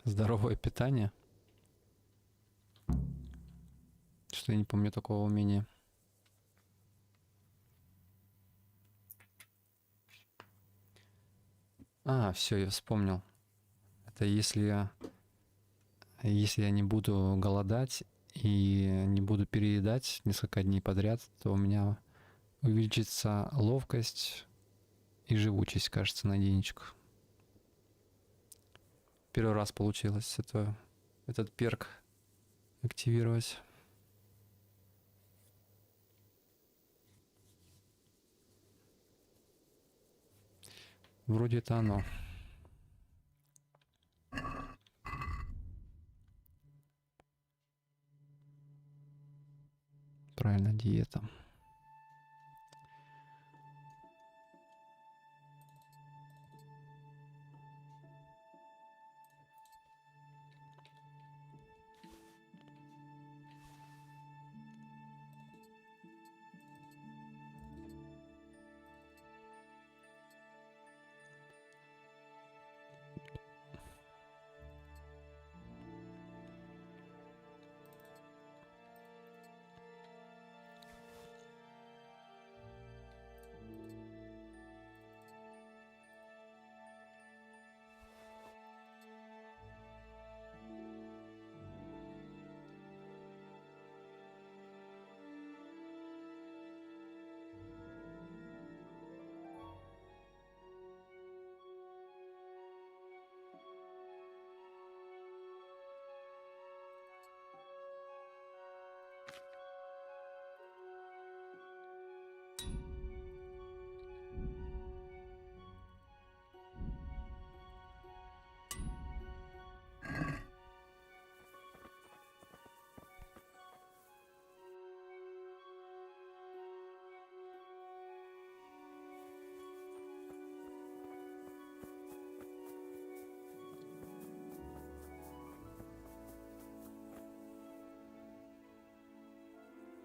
Здоровое питание. Что я не помню такого умения. А, все, я вспомнил. Это если я не буду голодать и не буду переедать несколько дней подряд, то у меня увеличится ловкость и живучесть, кажется, на денечку. Первый раз получилось этот перк активировать. Вроде это оно. Правильно, диета.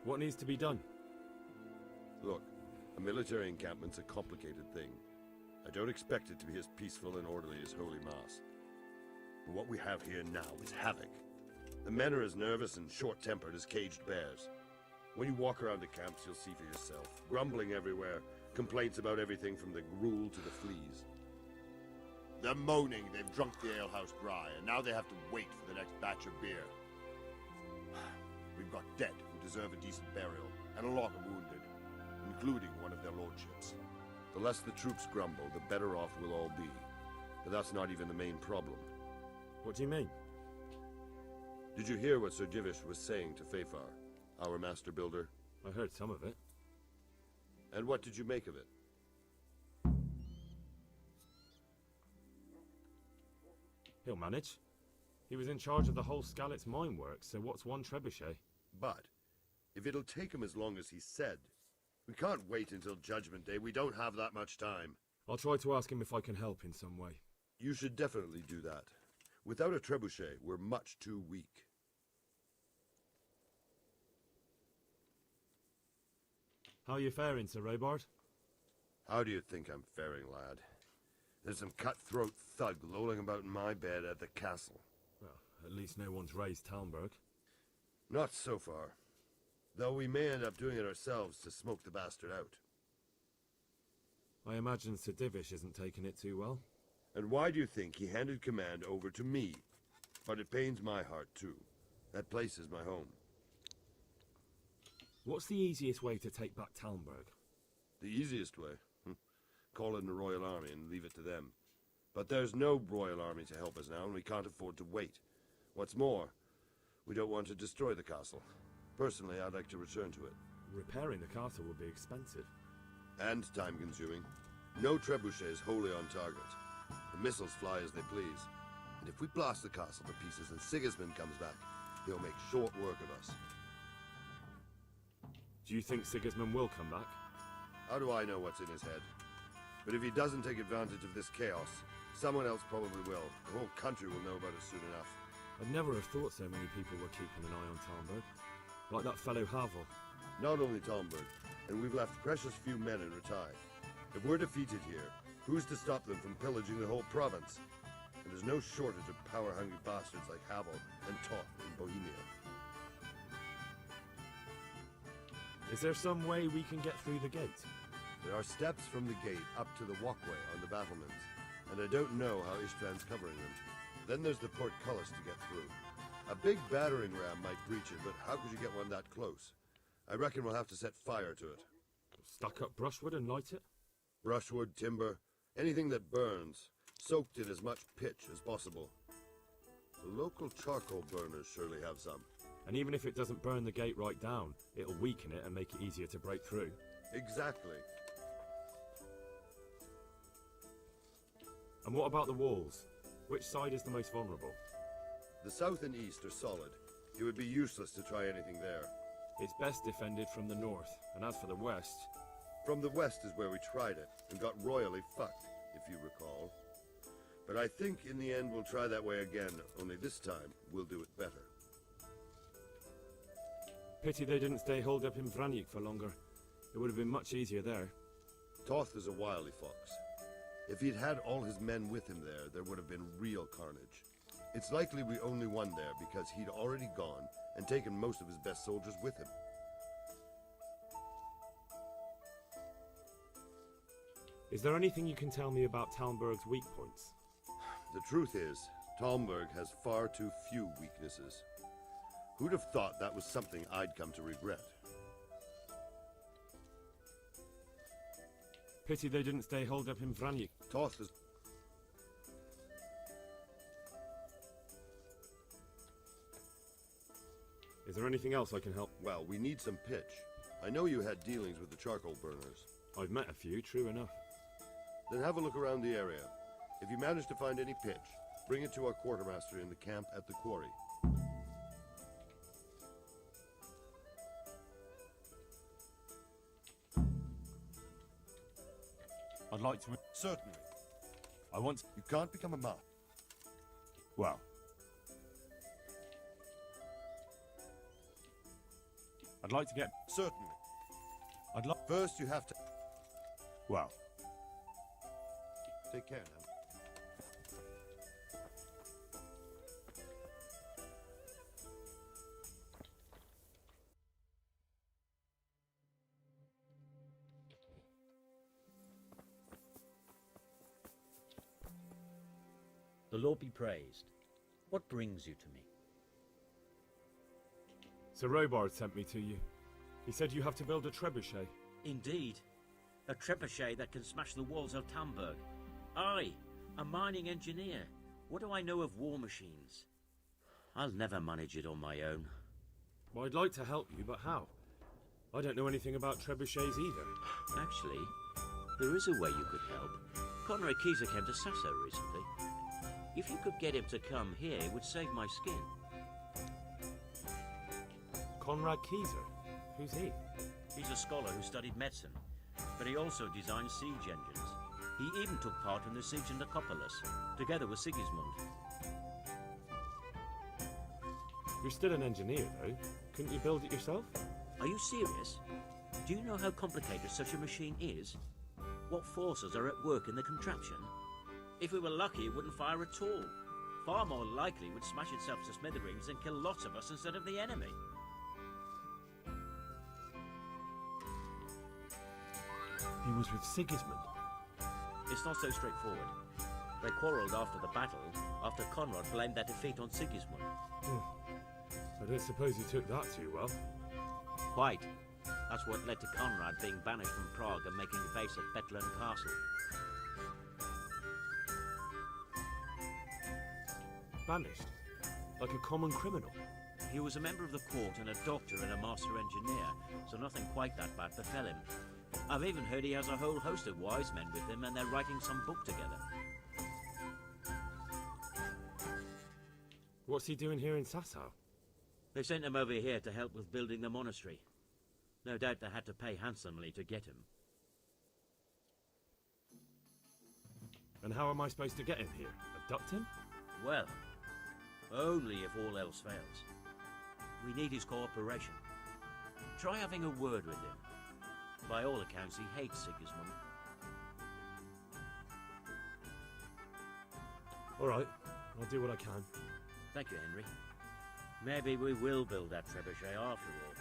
What needs to be done? Look, a military encampment's a complicated thing. I don't expect it to be as peaceful and orderly as Holy Mass. But what we have here now is havoc. The men are as nervous and short-tempered as caged bears. When you walk around the camps, you'll see for yourself. Grumbling everywhere, complaints about everything from the gruel to the fleas. They're moaning they've drunk the alehouse dry, and now they have to wait for the next batch of beer. We've got dead who deserve a decent burial, and a lot of wounded, including one of their lordships. The less the troops grumble, the better off we'll all be. But that's not even the main problem. What do you mean? Did you hear what Sir Divish was saying to Fafar, our master builder? I heard some of it. And what did you make of it? He'll manage. He was in charge of the whole Skalitz mine works, so what's one trebuchet? But, if it'll take him as long as he said, we can't wait until Judgment Day. We don't have that much time. I'll try to ask him if I can help in some way. You should definitely do that. Without a trebuchet, we're much too weak. How are you faring, Sir Robard? How do you think I'm faring, lad? There's some cutthroat thug lolling about in my bed at the castle. Well, at least no one's raised Talmberg. Not so far. Though we may end up doing it ourselves to smoke the bastard out. I imagine Sir Divish isn't taking it too well. And why do you think he handed command over to me? But it pains my heart too. That place is my home. What's the easiest way to take back Talmberg? The easiest way? Call in the Royal Army and leave it to them. But there's no Royal Army to help us now, and we can't afford to wait. What's more, we don't want to destroy the castle. Personally, I'd like to return to it. Repairing the castle would be expensive. And time-consuming. No trebuchet is wholly on target. The missiles fly as they please. And if we blast the castle to pieces and Sigismund comes back, he'll make short work of us. Do you think Sigismund will come back? How do I know what's in his head? But if he doesn't take advantage of this chaos, someone else probably will. The whole country will know about it soon enough. I'd never have thought so many people were keeping an eye on Talmberg. Like that fellow Havel. Not only Talmberg, and we've left precious few men in Ratai. If we're defeated here, who's to stop them from pillaging the whole province? And there's no shortage of power-hungry bastards like Havel and Toth in Bohemia. Is there some way we can get through the gate? There are steps from the gate up to the walkway on the battlements, and I don't know how Ishtvan's covering them. Then there's the portcullis to get through. A big battering ram might breach it, but how could you get one that close? I reckon we'll have to set fire to it. Stuck up brushwood and light it? Brushwood, timber, anything that burns, soaked in as much pitch as possible. The local charcoal burners surely have some. And even if it doesn't burn the gate right down, it'll weaken it and make it easier to break through. Exactly. And what about the walls? Which side is the most vulnerable? The south and east are solid. It would be useless to try anything there. It's best defended from the north, and as for the west... From the west is where we tried it, and got royally fucked, if you recall. But I think in the end we'll try that way again, only this time we'll do it better. Pity they didn't stay holed up in Vranjik for longer. It would have been much easier there. Toth is a wily fox. If he'd had all his men with him there would have been real carnage. It's likely we only won there because he'd already gone and taken most of his best soldiers with him. Is there anything you can tell me about Talmberg's weak points? The truth is, Talmberg has far too few weaknesses. Who'd have thought that was something I'd come to regret? Pity they didn't stay holed up in Vranjik. Toth is... Is there anything else I can help? Well, we need some pitch. I know you had dealings with the charcoal burners. I've met a few, true enough. Then have a look around the area. If you manage to find any pitch, bring it to our quartermaster in the camp at the quarry. I'd like to... Certainly. I want to... You can't become a master. Well... I'd like to get... Certainly. I'd like... First you have to... Well... Take care now. The Lord be praised. What brings you to me? Sir Robard sent me to you. He said you have to build a trebuchet. Indeed. A trebuchet that can smash the walls of Talmberg. I, a mining engineer. What do I know of war machines? I'll never manage it on my own. Well, I'd like to help you, but how? I don't know anything about trebuchets either. Actually, there is a way you could help. Conrad Kieser came to Sasso recently. If you could get him to come here, it would save my skin. Conrad Kieser? Who's he? He's a scholar who studied medicine, but he also designed siege engines. He even took part in the siege in Nicopolis, together with Sigismund. You're still an engineer, though. Couldn't you build it yourself? Are you serious? Do you know how complicated such a machine is? What forces are at work in the contraption? If we were lucky, it wouldn't fire at all. Far more likely, it would smash itself to smithereens and kill lots of us instead of the enemy. He was with Sigismund. It's not so straightforward. They quarrelled after the battle, after Conrad blamed their defeat on Sigismund. I don't suppose he took that too well. Quite. That's what led to Conrad being banished from Prague and making a base at Bethlem Castle. Banished? Like a common criminal? He was a member of the court and a doctor and a master engineer, so nothing quite that bad befell him. I've even heard he has a whole host of wise men with him and they're writing some book together. What's he doing here in Sassau? They sent him over here to help with building the monastery. No doubt they had to pay handsomely to get him. And how am I supposed to get him here? Abduct him? Well, only if all else fails. We need his cooperation. Try having a word with him. By all accounts, he hates Sigismund. All right, I'll do what I can. Thank you, Henry. Maybe we will build that trebuchet after all.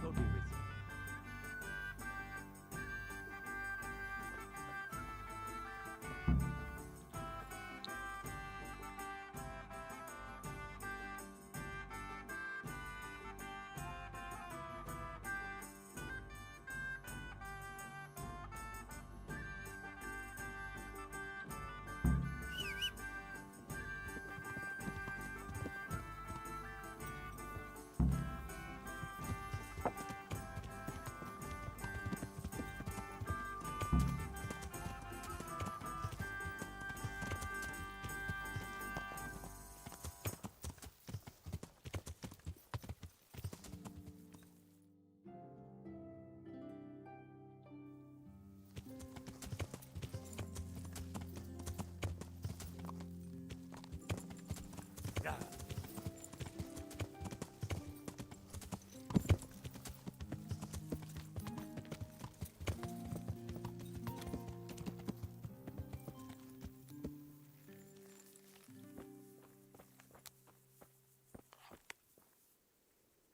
God be with you.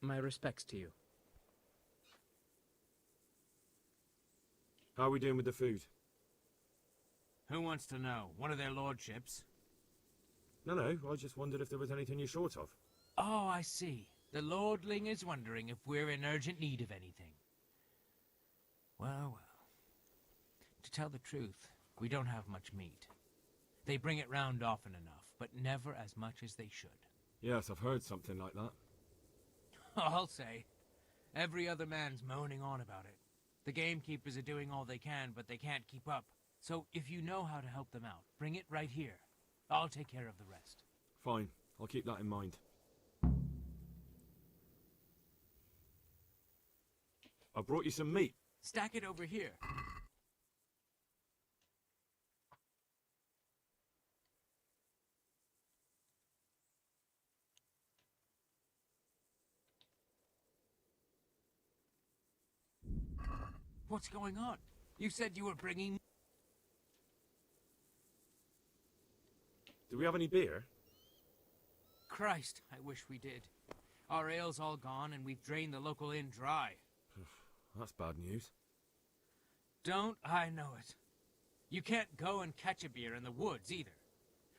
My respects to you. How are we doing with the food? Who wants to know? One of their lordships? No, I just wondered if there was anything you're short of. Oh, I see. The lordling is wondering if we're in urgent need of anything. Well, well. To tell the truth, we don't have much meat. They bring it round often enough, but never as much as they should. Yes, I've heard something like that. I'll say. Every other man's moaning on about it. The gamekeepers are doing all they can, but they can't keep up. So if you know how to help them out, bring it right here. I'll take care of the rest. Fine, I'll keep that in mind. I brought you some meat. Stack it over here. What's going on? You said you were bringing... Do we have any beer? Christ, I wish we did. Our ale's all gone and we've drained the local inn dry. That's bad news. Don't I know it? You can't go and catch a beer in the woods either.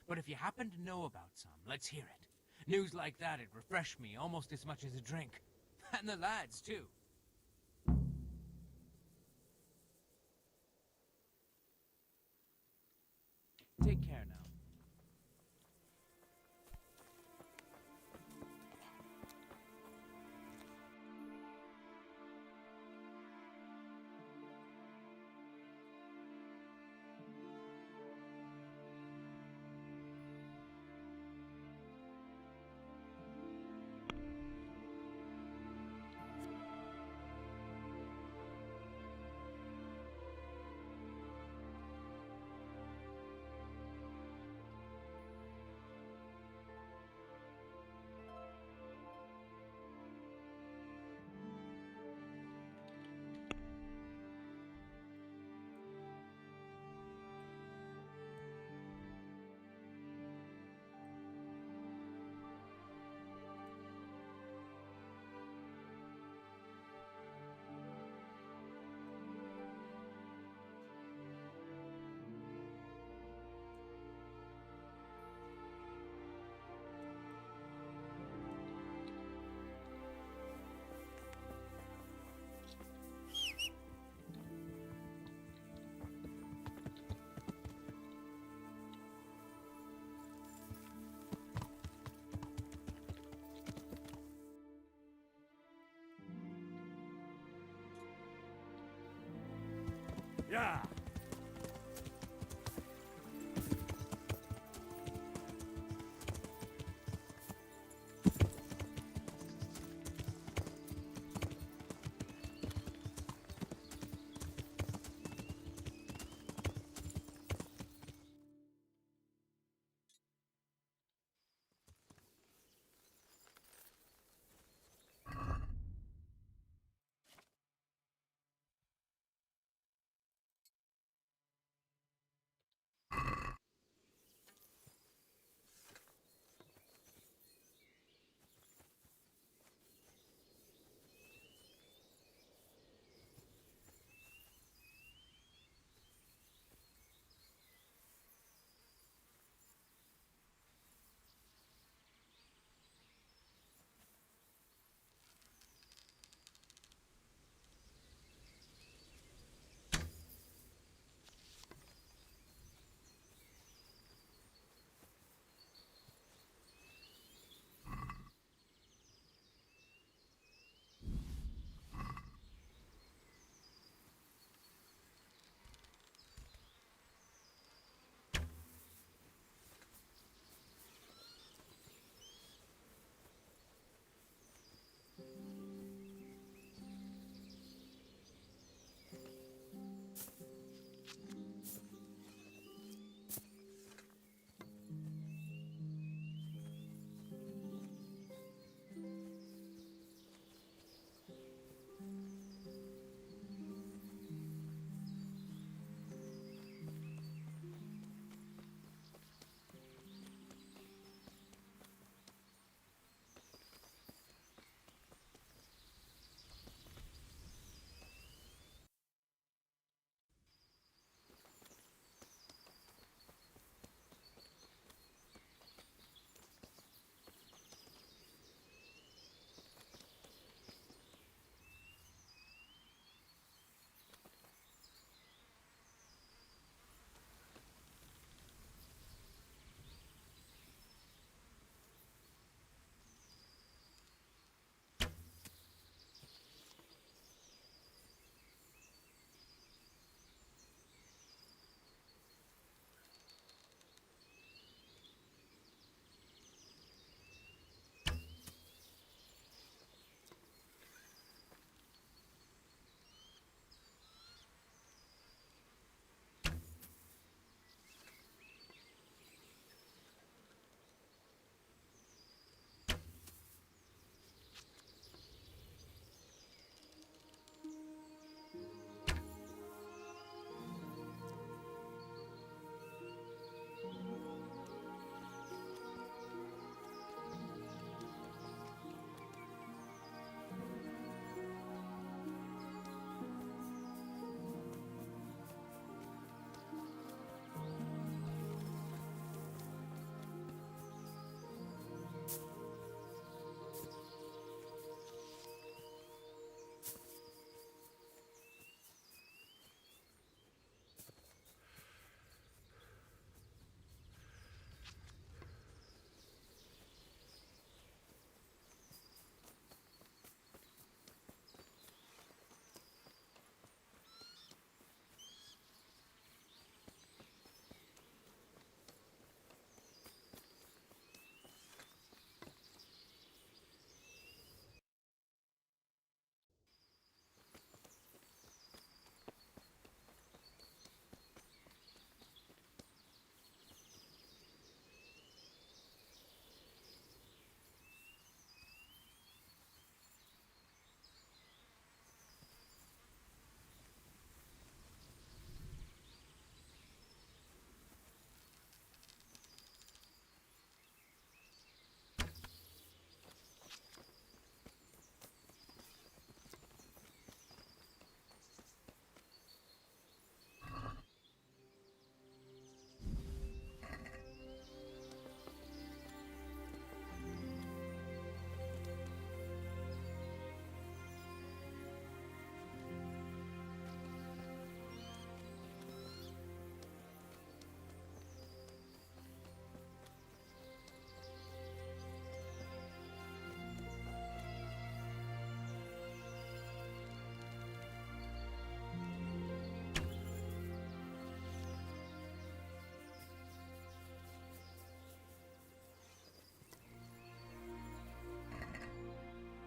But if you happen to know about some, let's hear it. News like that'd refresh me almost as much as a drink. And the lads, too. Take care now. Yeah!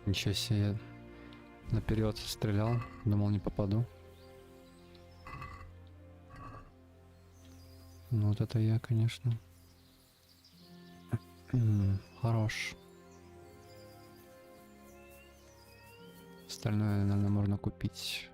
Ничего себе, я наперед стрелял, думал не попаду. Ну вот это я, конечно. Хорош. Остальное, наверное, можно купить.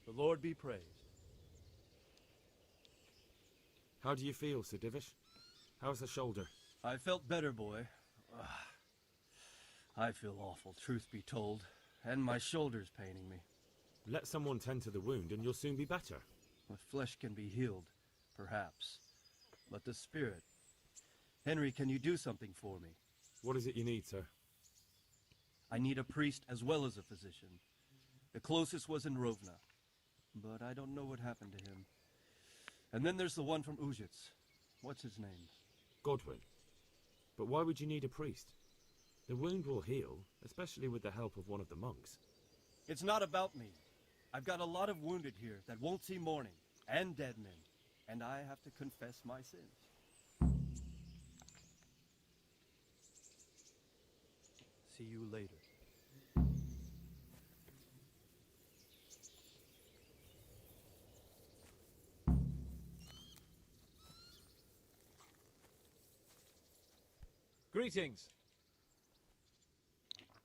The Lord be praised. How do you feel, Sir Divish? How's the shoulder? I felt better, boy. I feel awful, truth be told, and my shoulder's paining me. Let someone tend to the wound and you'll soon be better. The flesh can be healed, perhaps, but the spirit... Henry, can you do something for me? What is it you need, sir? I need a priest as well as a physician. The closest was in Rovna, but I don't know what happened to him. And then there's the one from Ujits. What's his name? Godwin. But why would you need a priest? The wound will heal, especially with the help of one of the monks. It's not about me. I've got a lot of wounded here that won't see morning, and dead men, and I have to confess my sins. See you later. Greetings.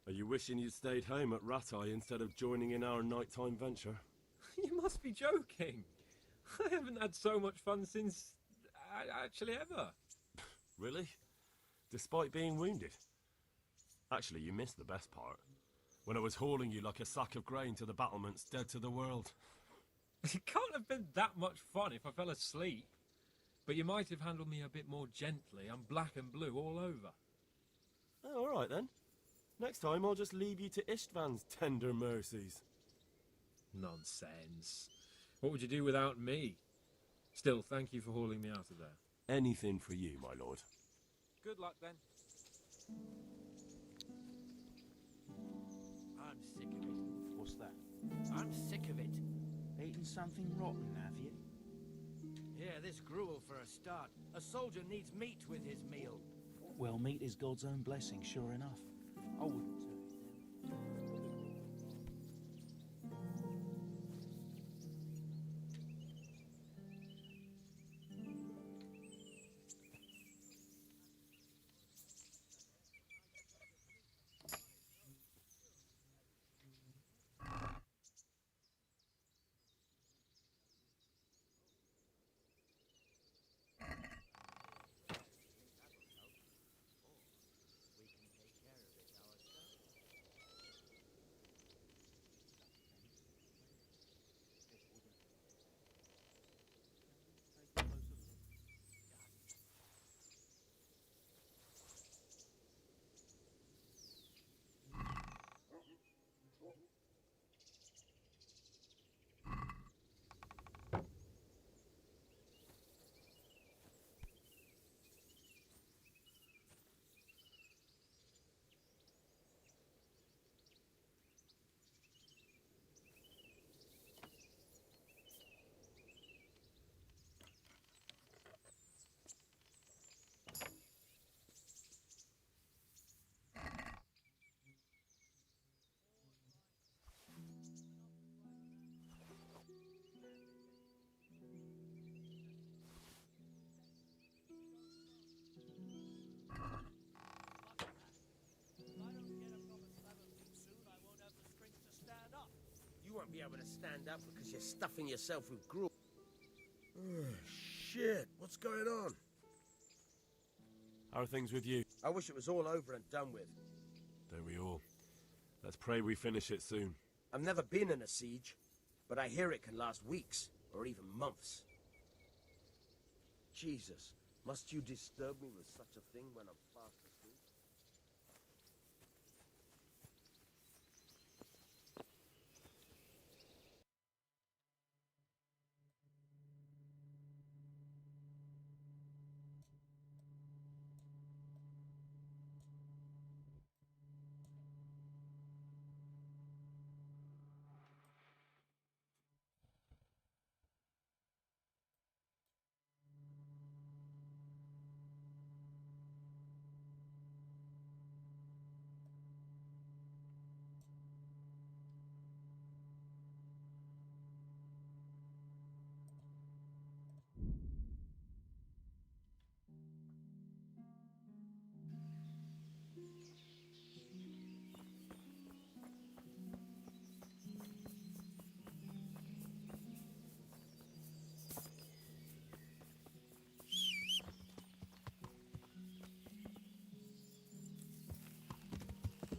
Are you wishing you'd stayed home at Ratai instead of joining in our nighttime venture? You must be joking. I haven't had so much fun since... actually ever. Really? Despite being wounded? Actually, you missed the best part. When I was hauling you like a sack of grain to the battlements, dead to the world. It can't have been that much fun if I fell asleep. But you might have handled me a bit more gently. I'm black and blue all over. Oh, all right then. Next time I'll just leave you to Istvan's tender mercies. Nonsense. What would you do without me? Still, thank you for hauling me out of there. Anything for you, my lord. Good luck then. I'm sick of it. What's that? I'm sick of it. Eating something rotten, have you? Yeah, this gruel for a start. A soldier needs meat with his meal. Well, meat is God's own blessing, sure enough. I wouldn't turn it down. be able to stand up because you're stuffing yourself with gruel. Shit, what's going on? How are things with you? I wish it was all over and done with. Don't we all? Let's pray we finish it soon. I've never been in a siege, but I hear it can last weeks, or even months. Jesus, must you disturb me with such a thing when I'm fast asleep?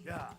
Yeah.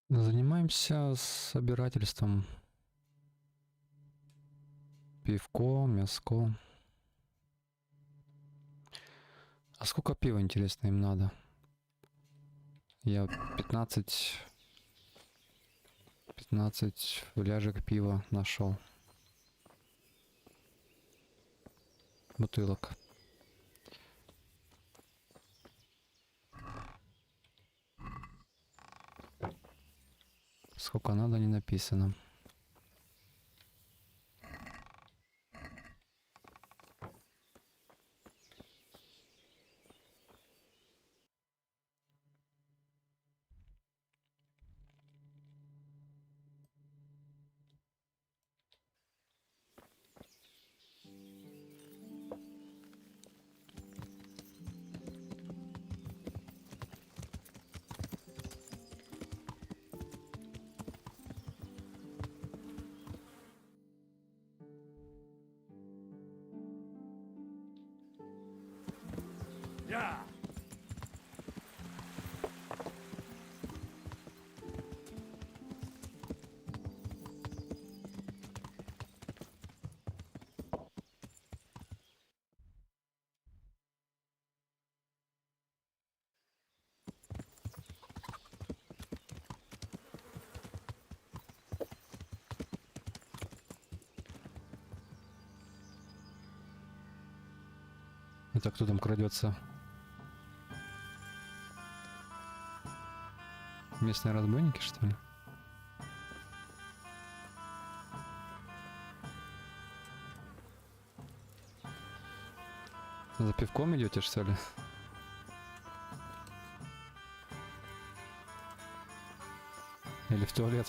Занимаемся собирательством. Пивко, мяско. А сколько пива, интересно, им надо? Я 15 фляжек пива нашел. Бутылок. Сколько надо, не написано. Yeah. Это кто там крадется? Местные разбойники, что ли? За пивком идете, что ли? Или в туалет?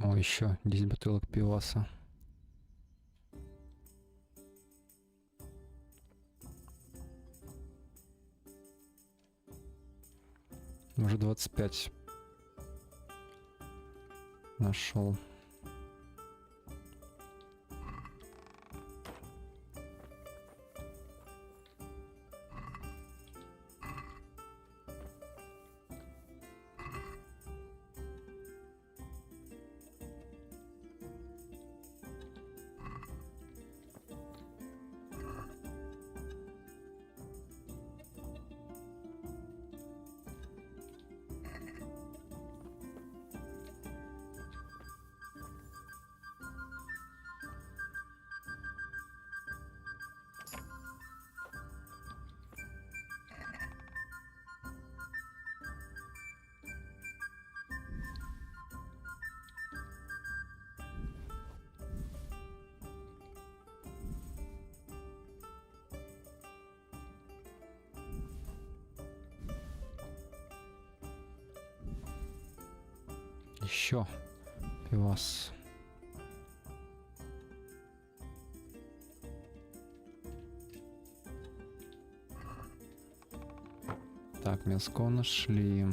О, еще 10 бутылок пиваса. Уже 25 нашел. Еще пивас. Так, мяско нашли.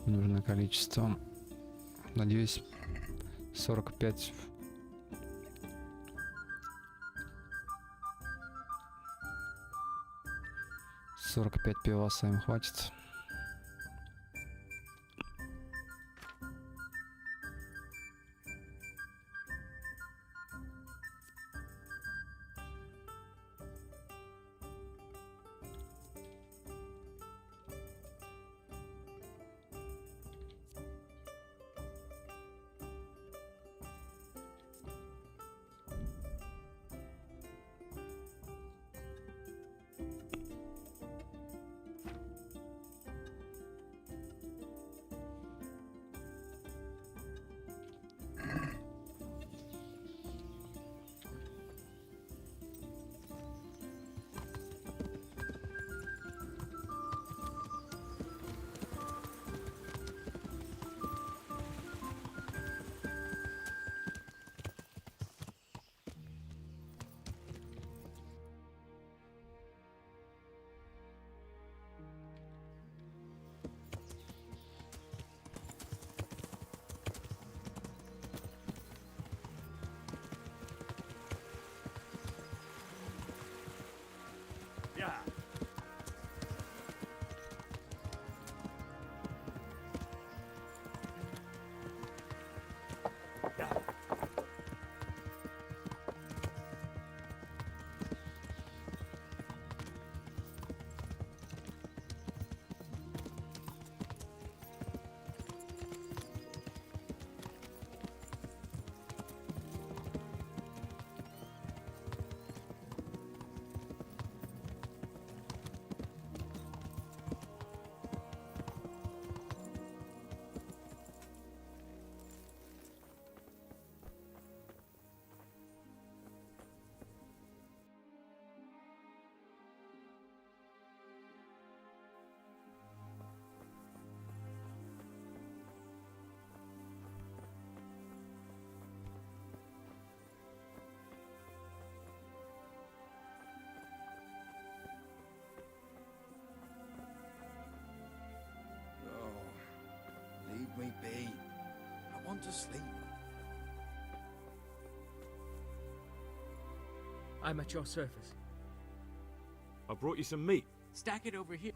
Нужное количество. Надеюсь, 45. Пиваса им хватит. to sleep. I'm at your service. I brought you some meat. Stack it over here.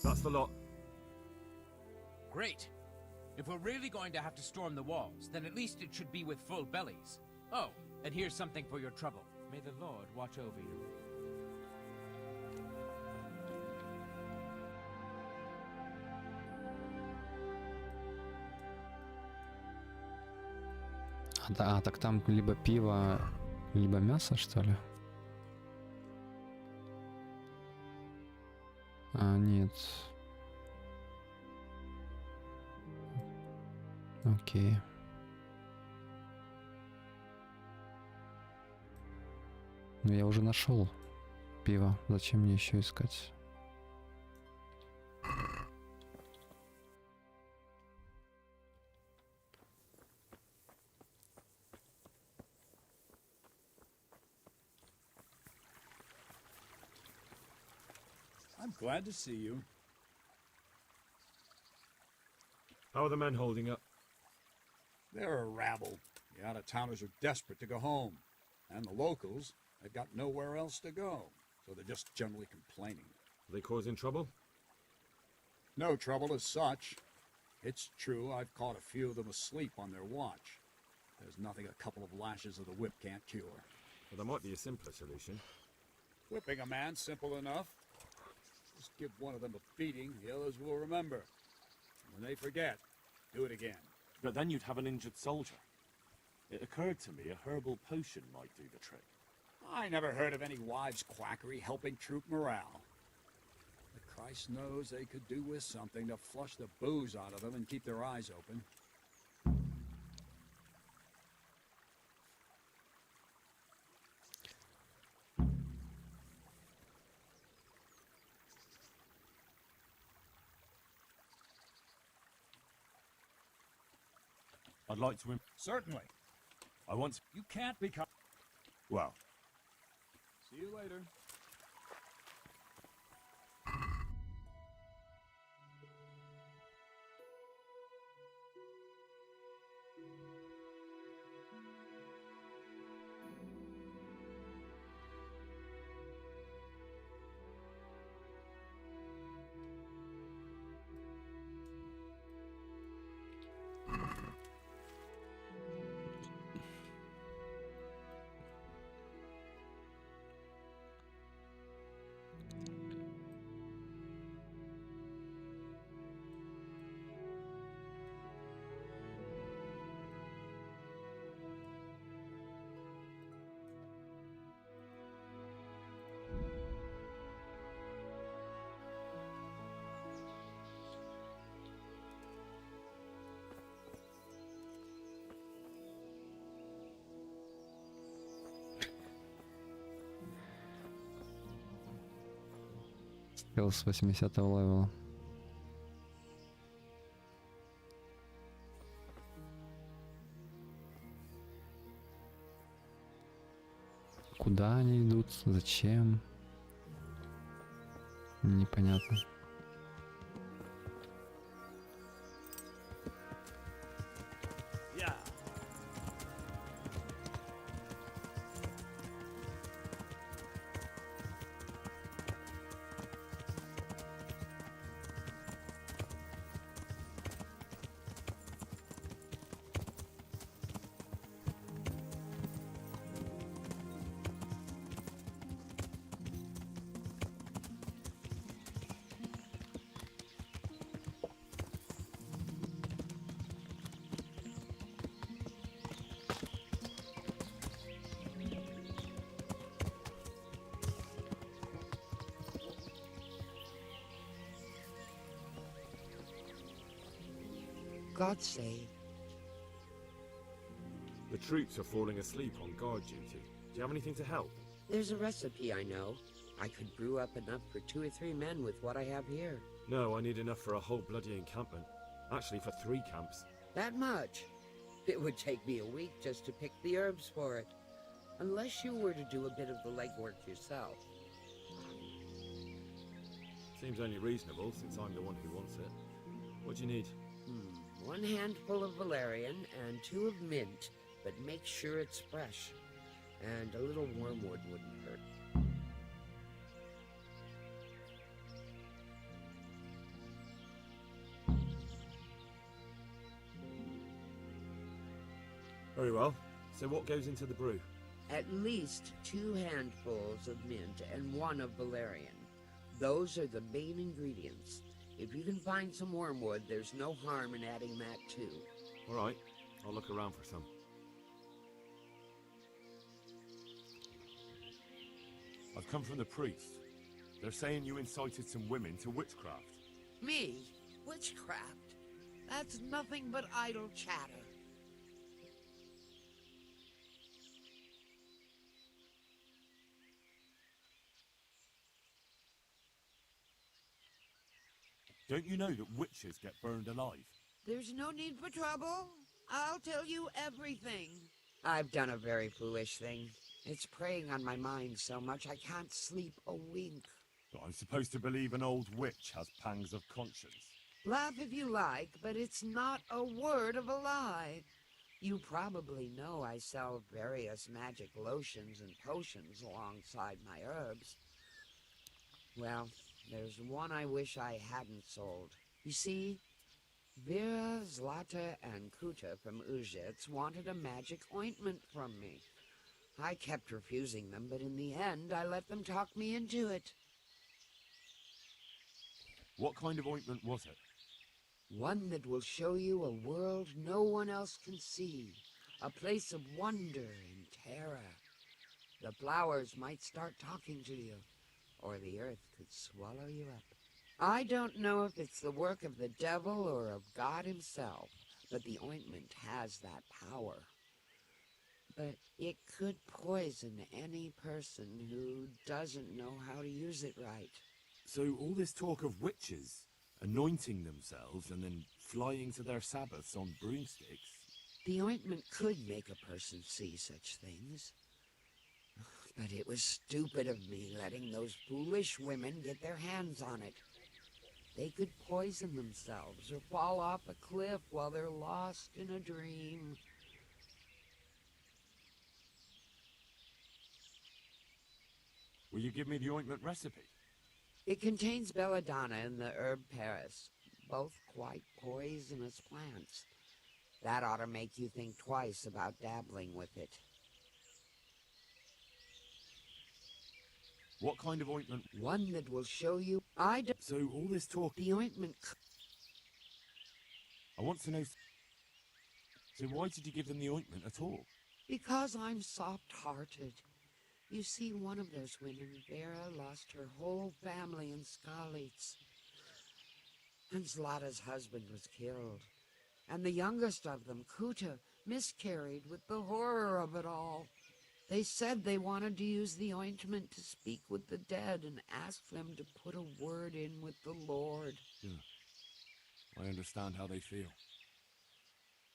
That's the lot. Great. If we're really going to have to storm the walls, then at least it should be with full bellies. Oh, and here's something for your trouble. May the Lord watch over you. Так там либо пиво, либо мясо, что ли? Нет. Окей. Ну я уже нашел пиво. Зачем мне еще искать? I'm glad to see you. How are the men holding up? They're a rabble. The out-of-towners are desperate to go home. And the locals, they've got nowhere else to go. So they're just generally complaining. Are they causing trouble? No trouble as such. It's true, I've caught a few of them asleep on their watch. There's nothing a couple of lashes of the whip can't cure. Well, there might be a simpler solution. Whipping a man, simple enough. Just give one of them a beating, the others will remember. When they forget, do it again. But then you'd have an injured soldier. It occurred to me a herbal potion might do the trick. I never heard of any wives' quackery helping troop morale. But Christ knows they could do with something to flush the booze out of them and keep their eyes open. I'd like to... Certainly. I want to... You can't become... Well, See you later. Скилл с 80-го левела. Куда они идут? Зачем? Непонятно. God save. The troops are falling asleep on guard duty. Do you have anything to help? There's a recipe I know. I could brew up enough for 2 or 3 men with what I have here. No, I need enough for a whole bloody encampment. Actually, for 3 camps. That much? It would take me a week just to pick the herbs for it. Unless you were to do a bit of the legwork yourself. Seems only reasonable, since I'm the one who wants it. What do you need? 1 handful of valerian and 2 of mint, but make sure it's fresh. And a little wormwood wouldn't hurt. Very well. So what goes into the brew? At least 2 handfuls of mint and 1 of valerian. Those are the main ingredients. If you can find some wormwood, there's no harm in adding that too. All right. I'll look around for some. I've come from the priest. They're saying you incited some women to witchcraft. Me? Witchcraft? That's nothing but idle chatter. Don't you know that witches get burned alive? There's no need for trouble. I'll tell you everything. I've done a very foolish thing. It's preying on my mind so much I can't sleep a wink. But I'm supposed to believe an old witch has pangs of conscience. Laugh if you like, but it's not a word of a lie. You probably know I sell various magic lotions and potions alongside my herbs. Well, there's one I wish I hadn't sold. You see, Vera, Zlata, and Kuta from Uzhitz wanted a magic ointment from me. I kept refusing them, but in the end, I let them talk me into it. What kind of ointment was it? One that will show you a world no one else can see. A place of wonder and terror. The flowers might start talking to you, or the earth could swallow you up. I don't know if it's the work of the devil or of God himself, but the ointment has that power. But it could poison any person who doesn't know how to use it right. So all this talk of witches anointing themselves and then flying to their sabbaths on broomsticks. The ointment could make a person see such things. But it was stupid of me letting those foolish women get their hands on it. They could poison themselves or fall off a cliff while they're lost in a dream. Will you give me the ointment recipe? It contains belladonna and the herb Paris, both quite poisonous plants. That ought to make you think twice about dabbling with it. What kind of ointment? One that will show you So all this talk... The ointment... I want to know... So why did you give them the ointment at all? Because I'm soft-hearted. You see, one of those women, Vera, lost her whole family in Skalitz. And Zlata's husband was killed. And the youngest of them, Kuta, miscarried with the horror of it all. They said they wanted to use the ointment to speak with the dead and ask them to put a word in with the Lord. Yeah. I understand how they feel.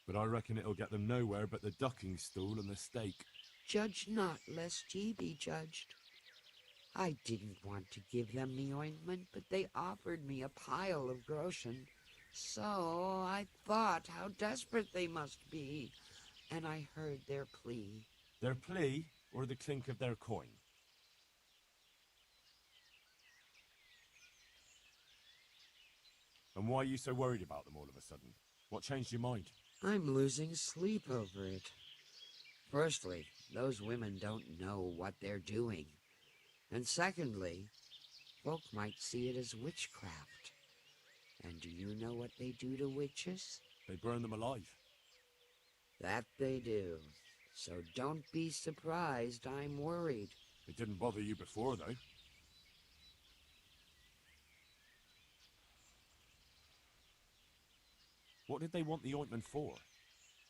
But I reckon it'll get them nowhere but the ducking stool and the stake. Judge not, lest ye be judged. I didn't want to give them the ointment, but they offered me a pile of groschen. So I thought how desperate they must be, and I heard their plea. Their plea, or the clink of their coin? And why are you so worried about them all of a sudden? What changed your mind? I'm losing sleep over it. Firstly, those women don't know what they're doing. And secondly, folk might see it as witchcraft. And do you know what they do to witches? They burn them alive. That they do. So don't be surprised I'm worried. It didn't bother you before, though. What did they want the ointment for?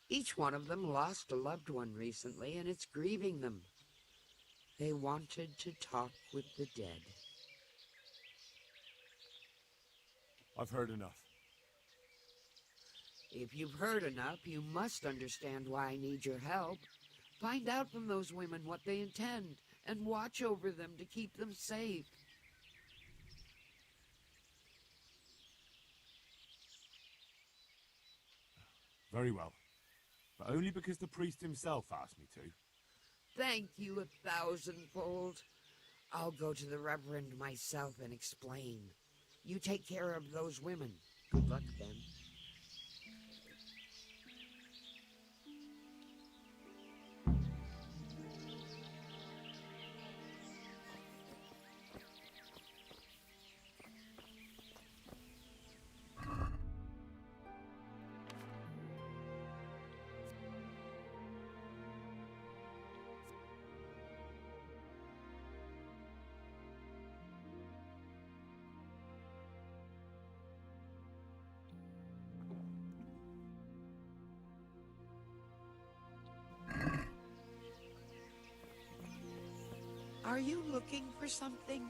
Each one of them lost a loved one recently, and it's grieving them. They wanted to talk with the dead. I've heard enough. If you've heard enough, you must understand why I need your help. Find out from those women what they intend, and watch over them to keep them safe. Very well. But only because the priest himself asked me to. Thank you 1,000-fold. I'll go to the Reverend myself and explain. You take care of those women. Good luck, then. Are you looking for something?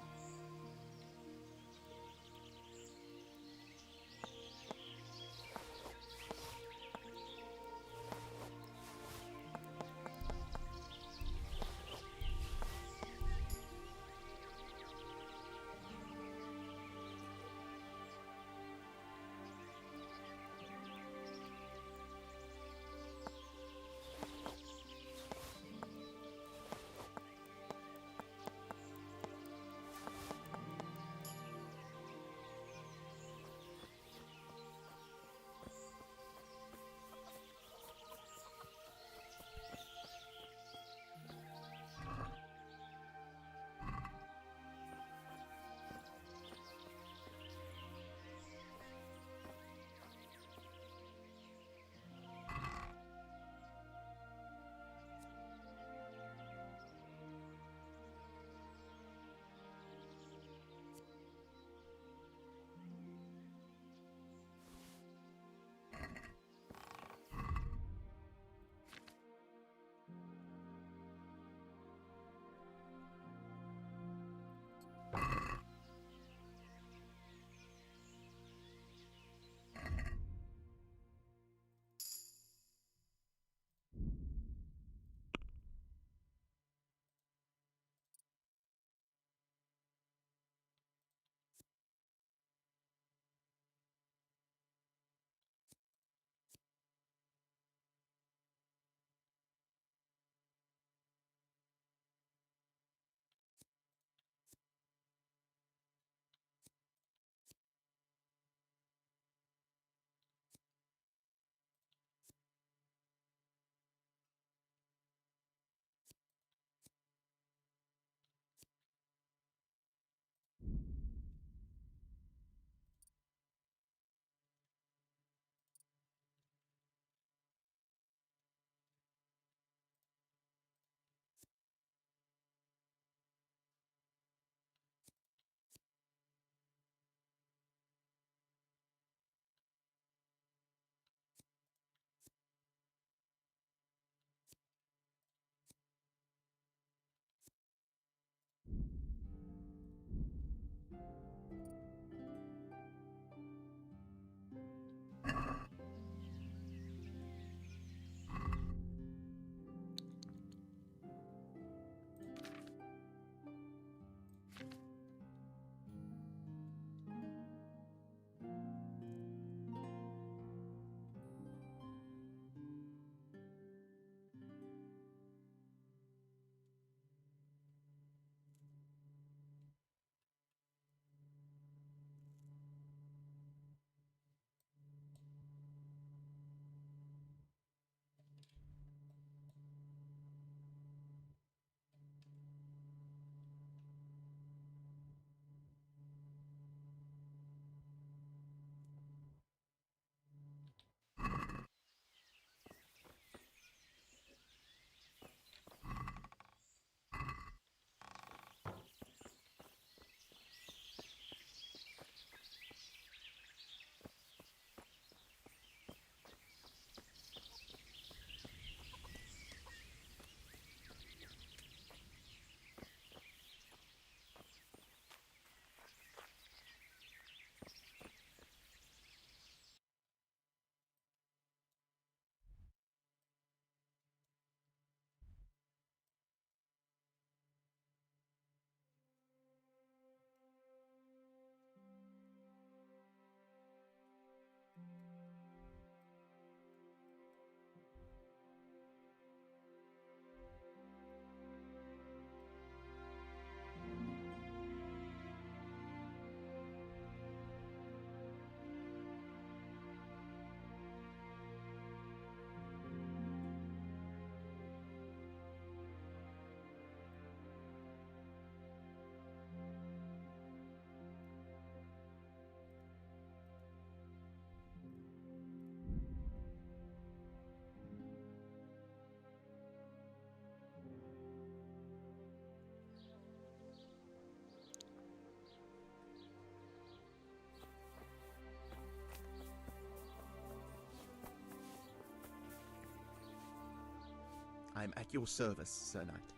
I'm at your service, Sir Knight.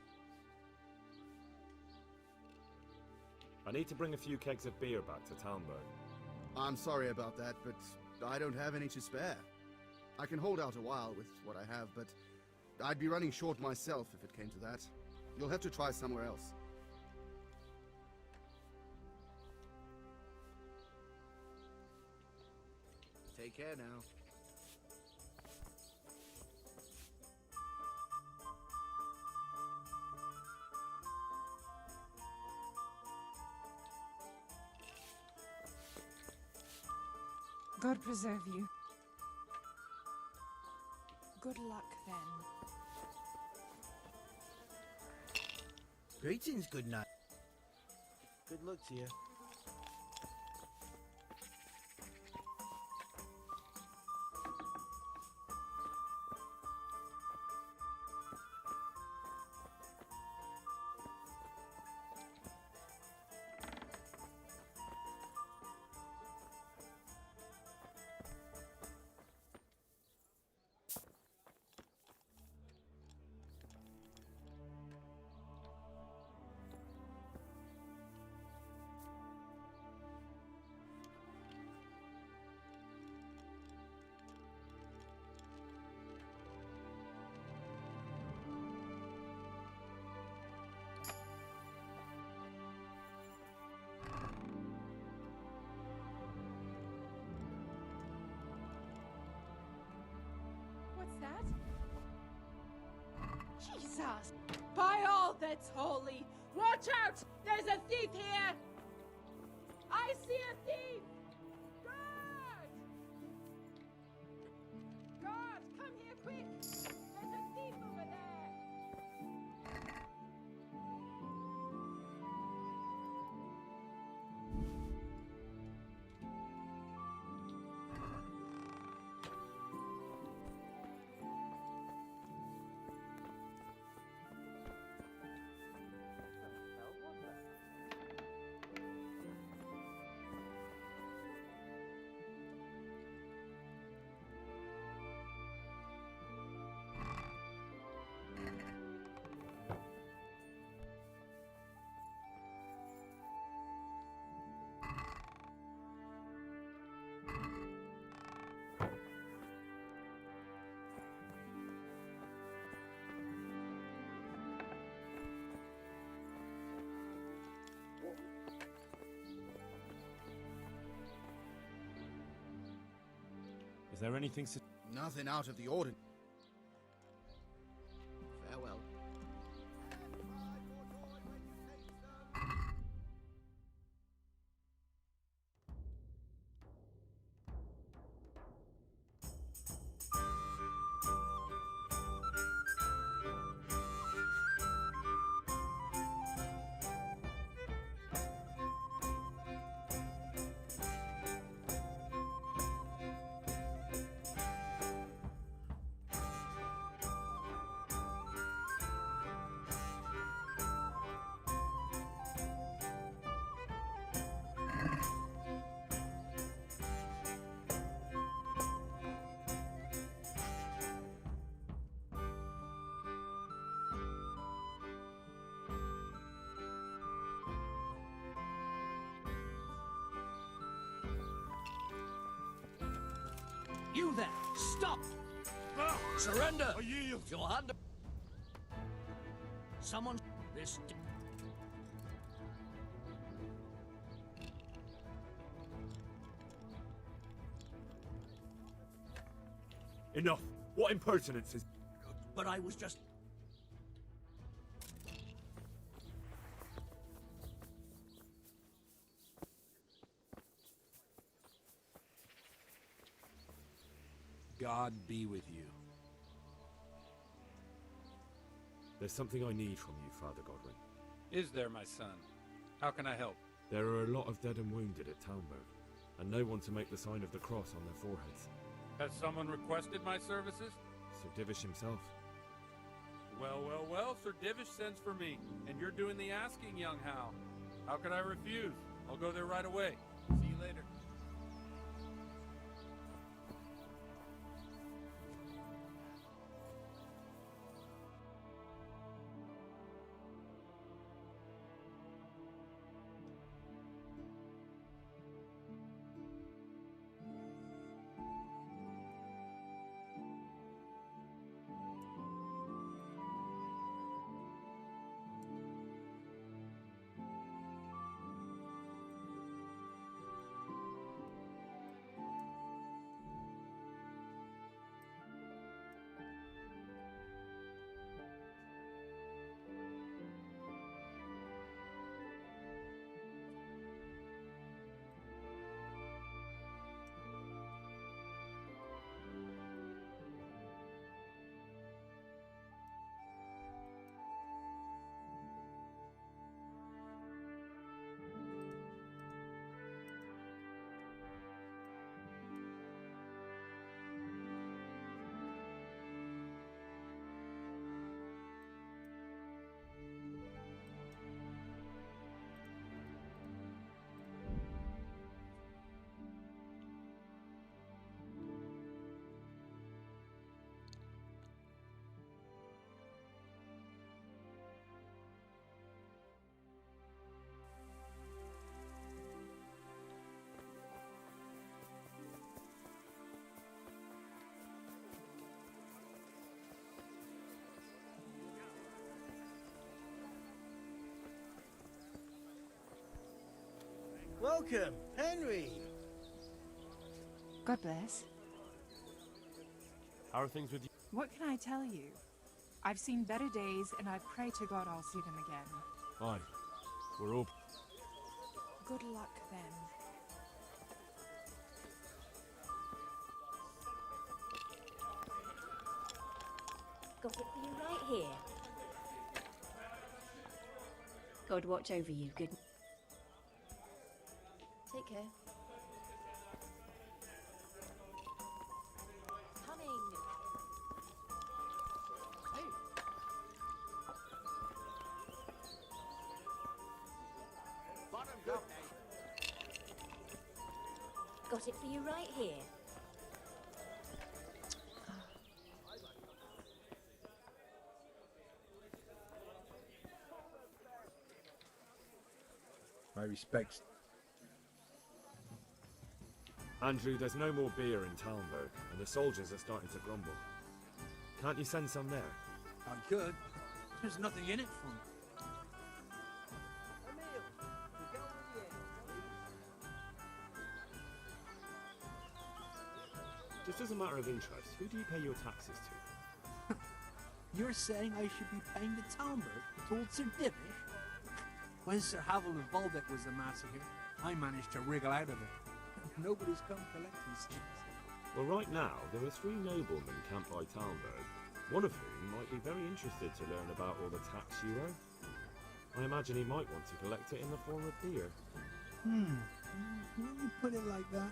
I need to bring a few kegs of beer back to Talmberg. I'm sorry about that, but I don't have any to spare. I can hold out a while with what I have, but I'd be running short myself if it came to that. You'll have to try somewhere else. Take care now. God preserve you. Good luck, then. Greetings, good night. Good luck to you. What's that? Jesus! By all that's holy, watch out! There's a thief here! I see a thief! Guard! Guard, come here quick! There's a thief over there! Is there anything... Nothing out of the ordinary. Farewell. You there! Stop! Surrender! I yield! Your hand... Someone... This... Enough! What impertinence is... But I was just... God be with you. There's something I need from you, Father Godwin. Is there, my son? How can I help? There are a lot of dead and wounded at Talmberg, and no one to make the sign of the cross on their foreheads. Has someone requested my services? Sir Divish himself. Well, well, well, Sir Divish sends for me, and you're doing the asking, young Hal. How could I refuse? I'll go there right away. See you later. Welcome, Henry. God bless. How are things with you? What can I tell you? I've seen better days, and I pray to God I'll see them again. Aye. We're all... Good luck, then. Got it for you right here. God watch over you, good... Take care. Coming. Got it for you right here. My respects. Andrew, there's no more beer in Talmberg, and the soldiers are starting to grumble. Can't you send some there? I could. There's nothing in it for me. Just as a matter of interest, who do you pay your taxes to? You're saying I should be paying the Talmberg to old Sir Divish? When Sir Havel of Volbeck was the master here, I managed to wriggle out of it. Nobody's come collecting since. Well, right now, there are 3 noblemen camped by Talmberg, one of whom might be very interested to learn about all the tax you owe. I imagine he might want to collect it in the form of beer. When you put it like that,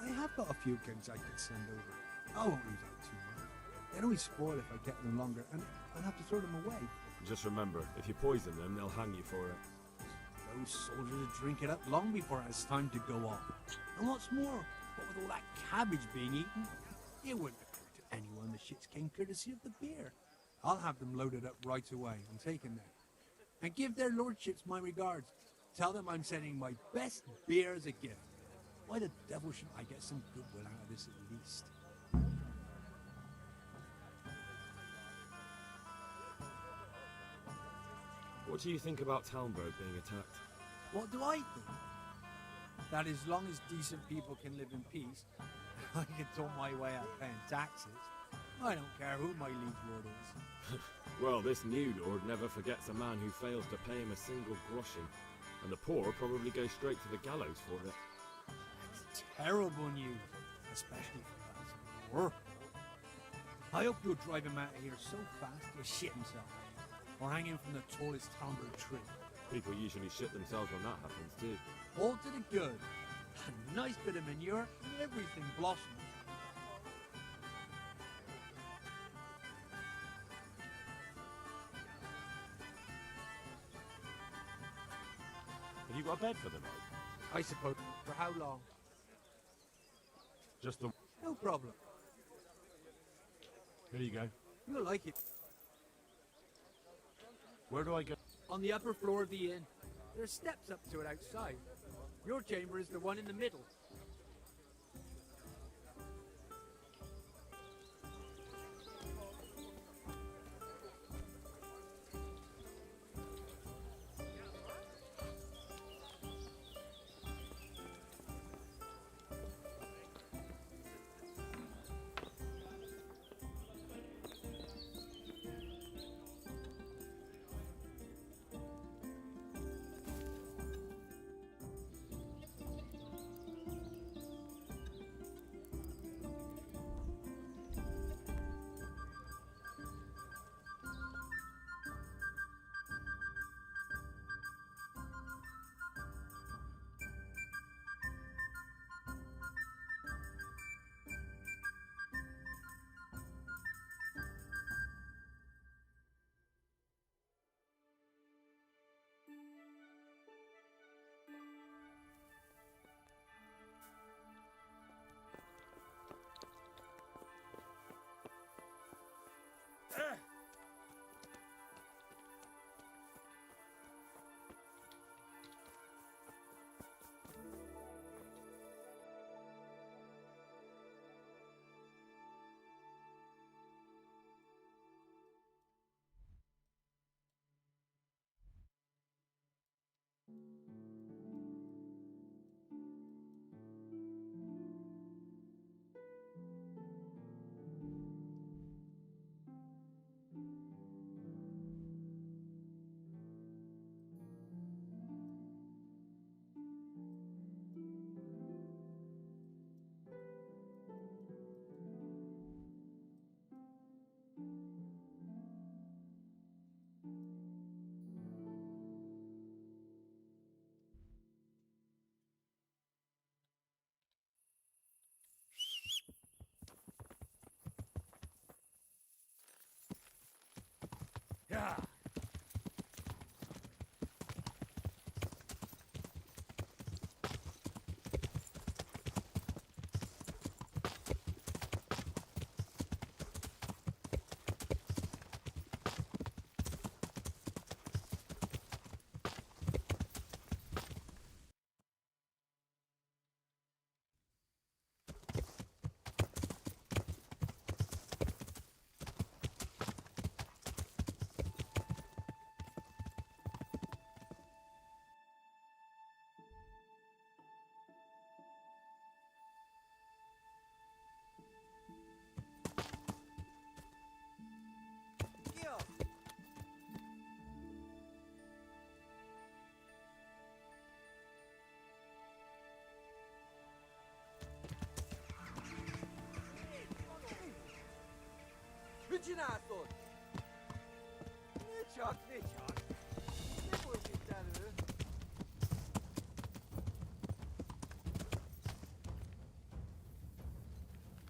I have got a few kegs I could send over. I won't lose out too much. They'd only spoil if I kept them longer, and I'd have to throw them away. Just remember, if you poison them, they'll hang you for it. Those soldiers would drink it up long before it has time to go off. And what's more, what with all that cabbage being eaten, it wouldn't occur to anyone the shits came courtesy of the beer. I'll have them loaded up right away and taken there. And give their lordships my regards. Tell them I'm sending my best beer as a gift. Why the devil should I get some goodwill out of this at least? What do you think about Talmberg being attacked? What do I think? That as long as decent people can live in peace, I can talk my way out paying taxes. I don't care who my liege lord is. Well, this new lord never forgets a man who fails to pay him a single groschen, and the poor probably go straight to the gallows for it. That's terrible news, especially for us poor. I hope you'll drive him out of here so fast he'll shit himself, or hang him from the tallest Talmberg tree. People usually shit themselves when that happens too. All to the good. A nice bit of manure, and everything blossoms. Have you got a bed for the night? I suppose. For how long? Just the... No problem. Here you go. You'll like it. Where do I go? On the upper floor of the inn. There are steps up to it outside. Your chamber is the one in the middle. csináltad? Ne csak. Ne volt itt elő.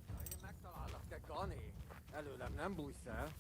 Ha én megtalállak, te Gani, előlem nem bújsz el.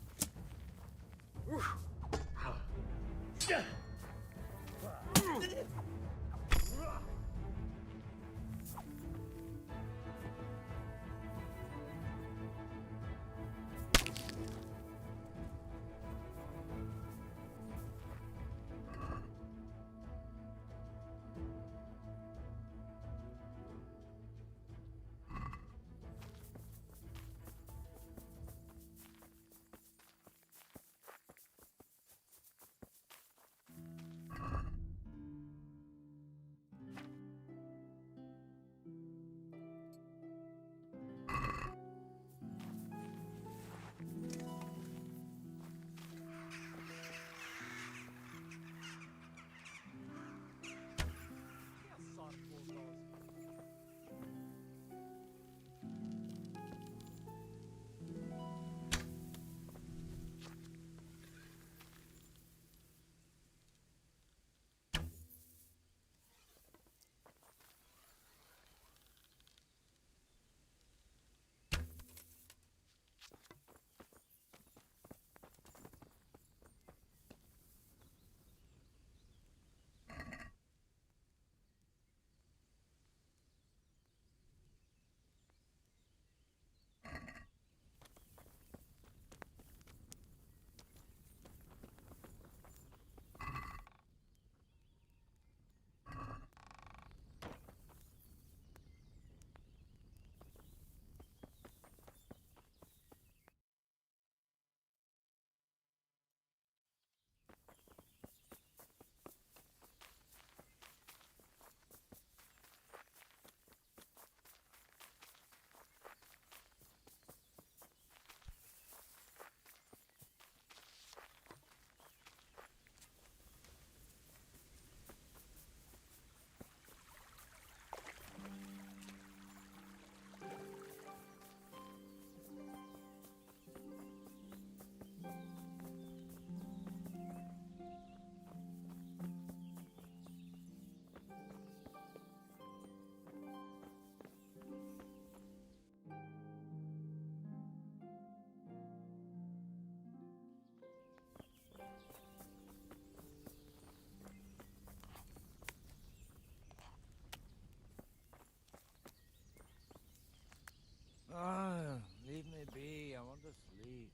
Leave me be. I want to sleep.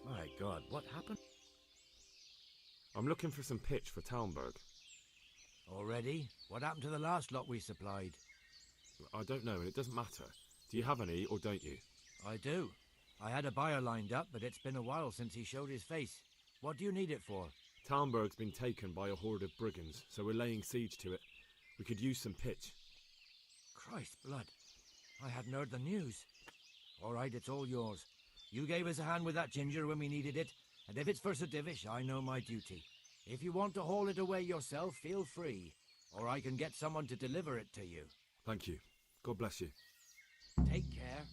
My God, what happened? I'm looking for some pitch for Talmberg. Already? What happened to the last lot we supplied? I don't know, and it doesn't matter. Do you have any, or don't you? I do. I had a buyer lined up, but it's been a while since he showed his face. What do you need it for? Talmberg's been taken by a horde of brigands, so we're laying siege to it. We could use some pitch. Christ blood. I hadn't heard the news. All right, it's all yours. You gave us a hand with that ginger when we needed it, and if it's for Sir Divish, I know my duty. If you want to haul it away yourself, feel free, or I can get someone to deliver it to you. Thank you. God bless you. Take care.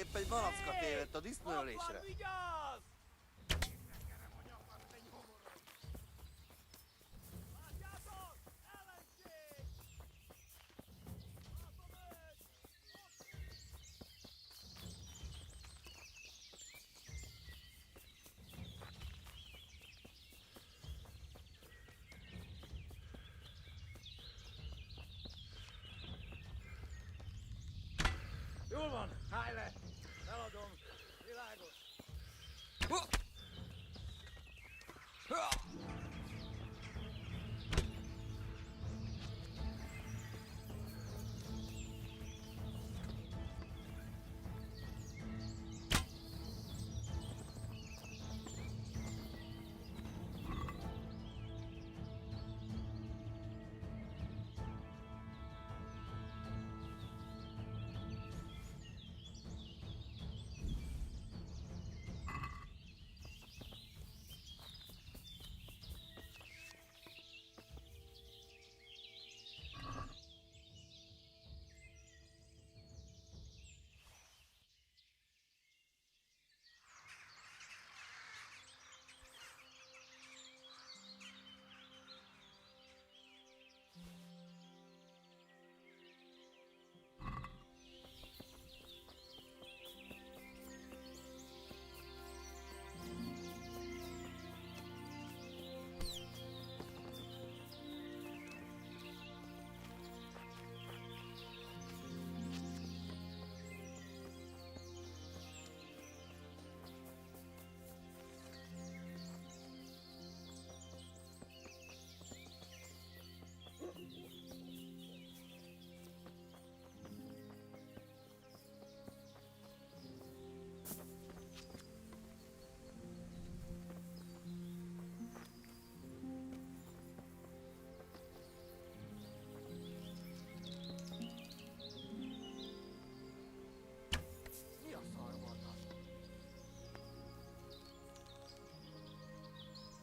Épp egy malacka tévedt a diszmölésre. Jól van, állj le! Feladom, világos!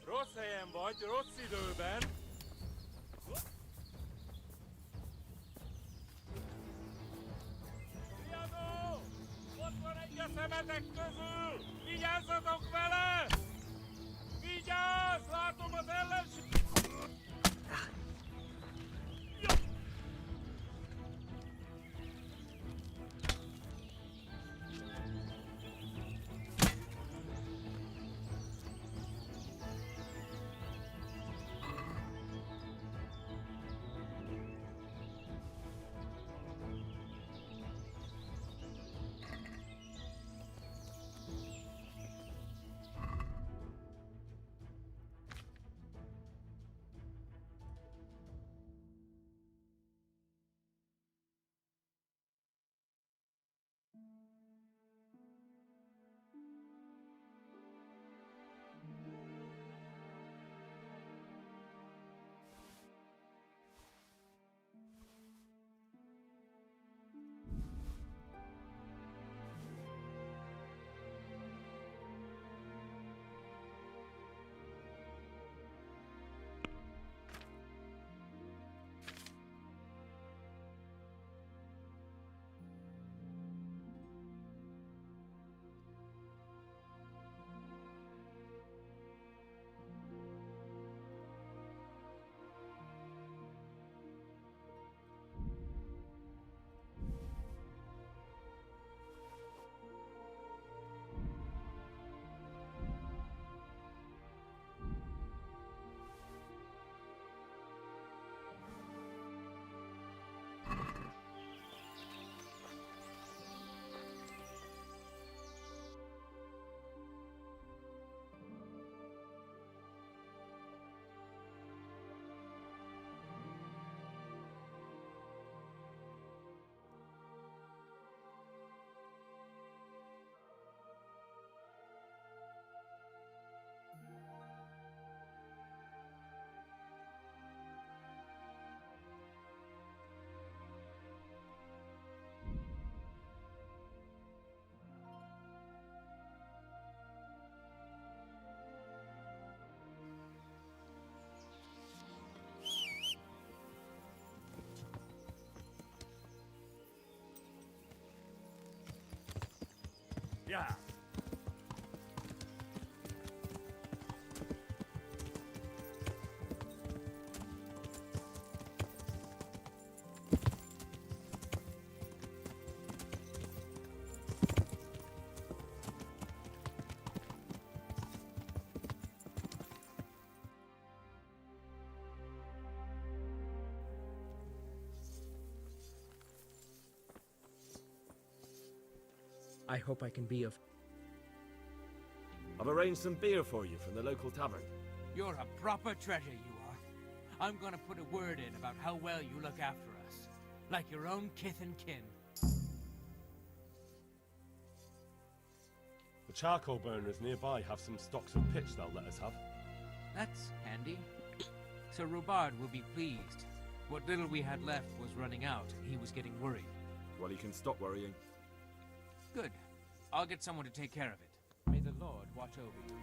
Rossz helyen vagy, rossz időben. Fiadó! Ott van egy a szemetek közül! Vigyázzatok vele! Vigyázz! Látom az ellenség! Yeah. I hope I can be of... I've arranged some beer for you from the local tavern. You're a proper treasure, you are. I'm gonna put a word in about how well you look after us. Like your own kith and kin. The charcoal burners nearby have some stocks of pitch they'll let us have. That's handy. Sir Robard will be pleased. What little we had left was running out, and he was getting worried. Well, he can stop worrying. Good. I'll get someone to take care of it. May the Lord watch over you.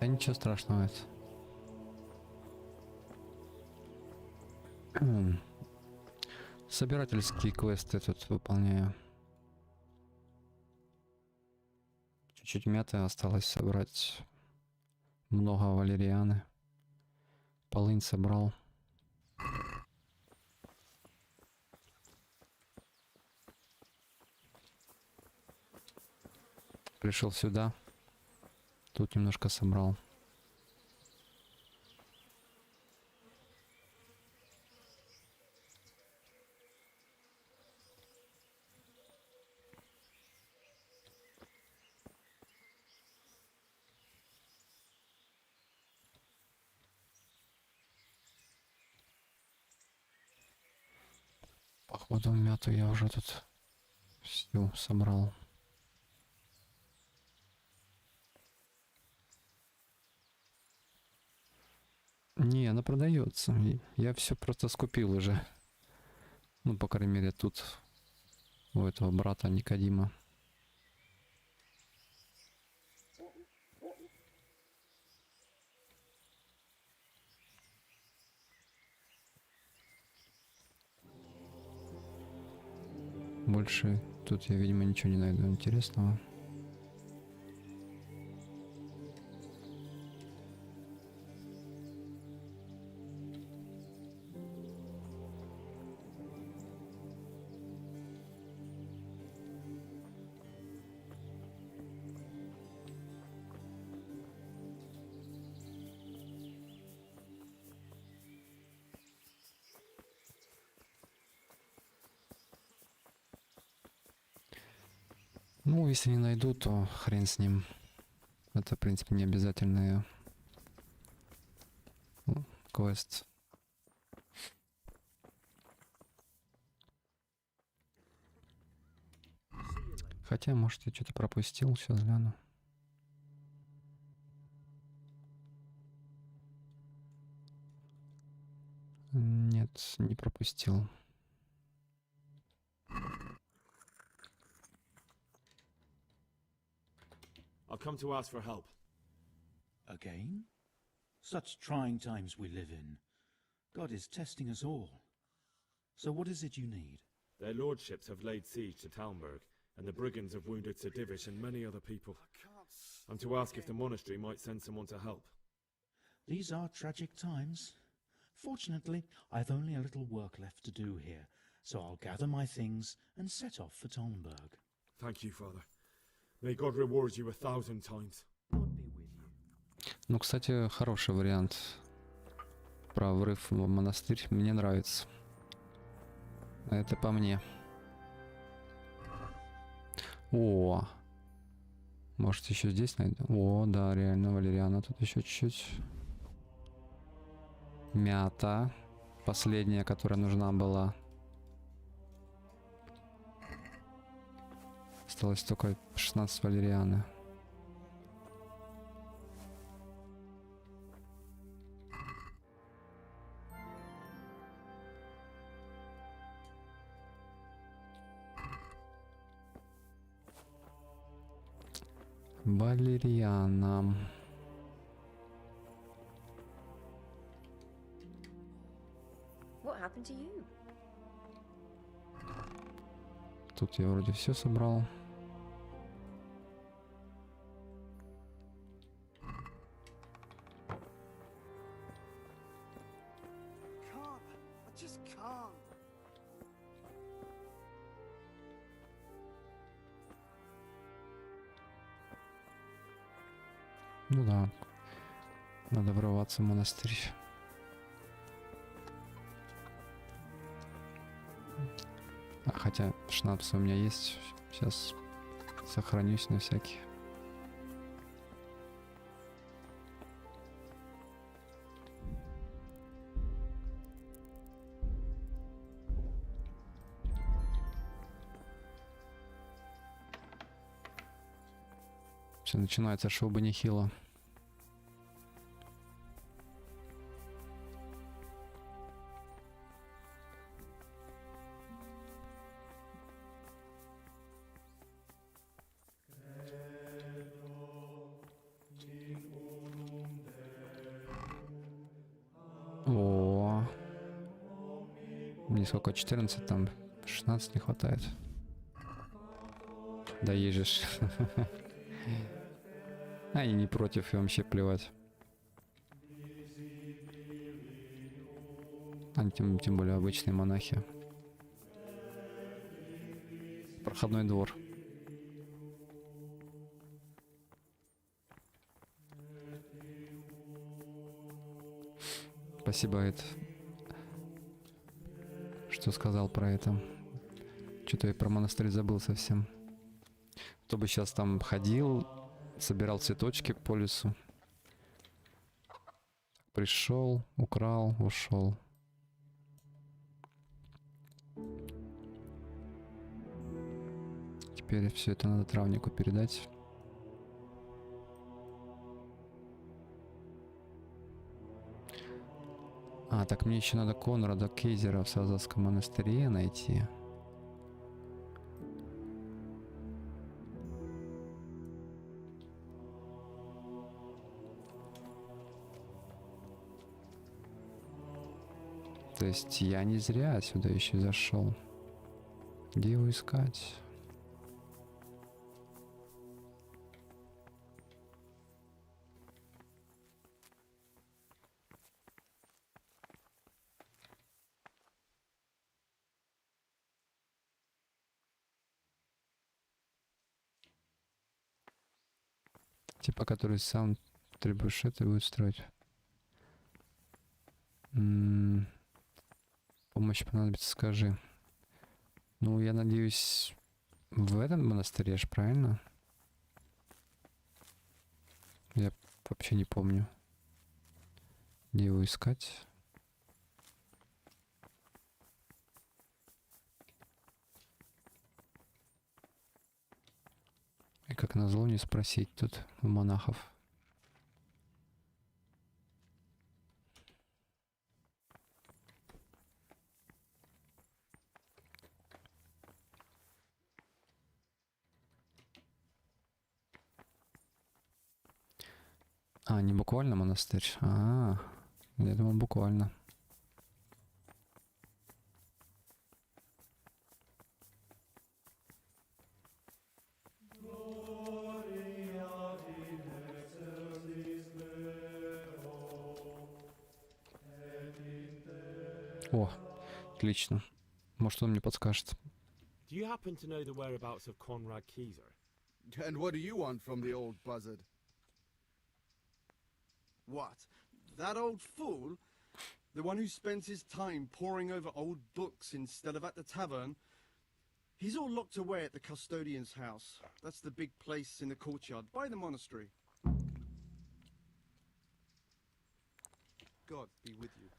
Да ничего страшного это. Собирательские квесты тут выполняю. Чуть-чуть мяты осталось собрать. Много валерианы. Полынь собрал. Пришел сюда. Тут немножко собрал. Походу мяту я уже тут всю собрал. Не, она продается. Я все просто скупил уже. Ну, по крайней мере, тут у этого брата Никодима. Больше тут я, видимо, ничего не найду интересного. Ну, если не найду, то хрен с ним. Это, в принципе, не обязательный квест. Хотя, может, я что-то пропустил. Сейчас гляну. Нет, не пропустил. I've come to ask for help. Again? Such trying times we live in. God is testing us all. So what is it you need? Their lordships have laid siege to Talmberg, and the brigands have wounded Sir Divish and many other people. I'm to ask if the monastery might send someone to help. These are tragic times. Fortunately, I've only a little work left to do here, so I'll gather my things and set off for Talmberg. Thank you, Father. May God reward you 1,000 times. Ну, кстати, хороший вариант про врыв в монастырь. Мне нравится. Это по мне. О! Может, еще здесь найду? О, да, реально, валериана. Тут еще чуть-чуть. Мята. Последняя, которая нужна была. Осталось только 16 валерианы. Валериана. What happened to you? Тут я вроде все собрал. Ну да, надо врываться в монастырь. Хотя шнапс у меня есть, сейчас сохранюсь на всякий. Все начинается, чтобы нехило. О, мне сколько, 14, там 16 не хватает. Да ежешь. Они не против, и вообще плевать. Они тем более обычные монахи. Проходной двор. Спасибо, Эд, что сказал про это. Что-то я про монастырь забыл совсем. Кто бы сейчас там ходил, собирал цветочки по лесу. Пришел, украл, ушел. Теперь все это надо травнику передать. А, так мне еще надо Конрада Кейзера в Сазовском монастыре найти. То есть я не зря сюда еще зашел. Где его искать? Типа, который сам требушеты будет строить. Помощь понадобится, скажи. Ну, я надеюсь, в этом монастыре ж, правильно? Я вообще не помню, где его искать. И как назло не спросить тут у монахов. А, не буквально монастырь. А, я думал буквально. О, отлично. Может, он мне подскажет. Do you happen to know the whereabouts of Conrad Keyser? And what do you want from the old buzzard? What? That old fool? The one who spends his time poring over old books instead of at the tavern? He's all locked away at the custodian's house. That's the big place in the courtyard by the monastery. God be with you.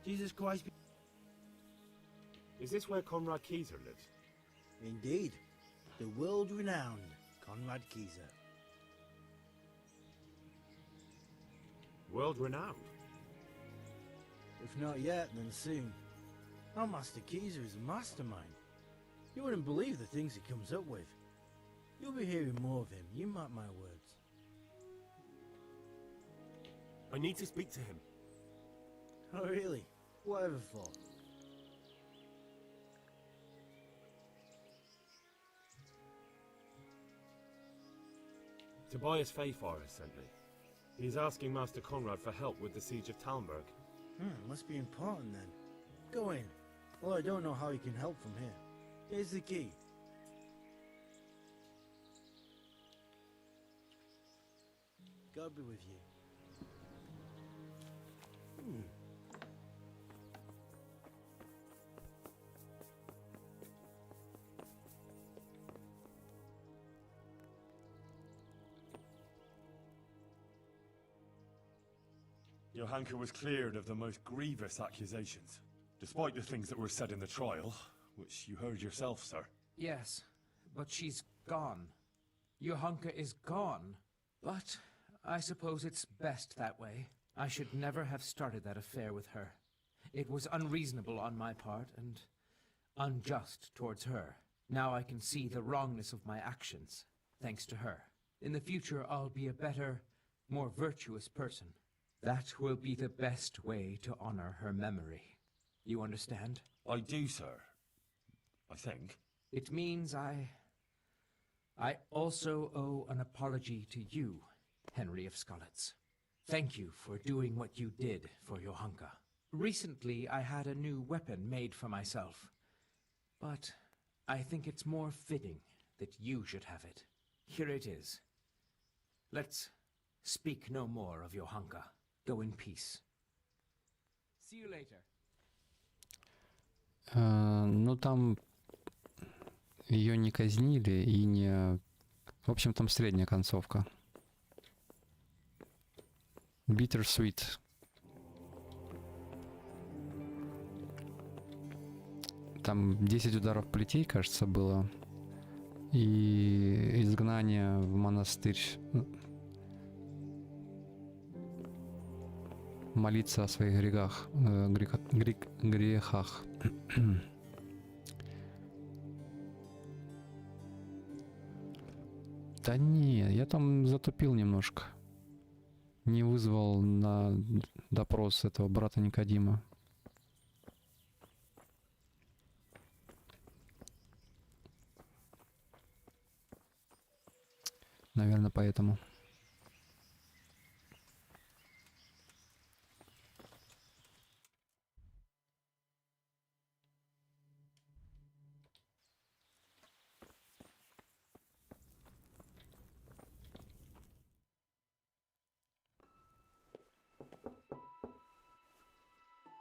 Jesus Christ. Is this where Conrad Keyser lives? Indeed. The world-renowned Conrad Keyser. World-renowned? If not yet, then soon. Our Master Keyser is a mastermind. You wouldn't believe the things he comes up with. You'll be hearing more of him, you mark my words. I need to speak to him. Oh, really? Whatever for? Tobias Fayfar has sent me. He's asking Master Conrad for help with the siege of Talmberg. Must be important then. Go in. Well, I don't know how you can help from here. Here's the key. God be with you. Johanka was cleared of the most grievous accusations, despite the things that were said in the trial, which you heard yourself, sir. Yes, but she's gone. Johanka is gone. But I suppose it's best that way. I should never have started that affair with her. It was unreasonable on my part and unjust towards her. Now I can see the wrongness of my actions, thanks to her. In the future, I'll be a better, more virtuous person. That will be the best way to honor her memory. You understand? I do, sir. I think. It means I also owe an apology to you, Henry of Skalitz. Thank you for doing what you did for Johanka. Recently, I had a new weapon made for myself, but I think it's more fitting that you should have it. Here it is. Let's speak no more of Johanka. Go in peace. See you later. Ну, там ее не казнили и не... В общем, там средняя концовка. Bittersweet. Там 10 ударов плетей, кажется, было. И изгнание в монастырь. Молиться о своих грехах. Грехах. Да не, я там затупил немножко. Не вызвал на допрос этого брата Никодима. Наверное, поэтому.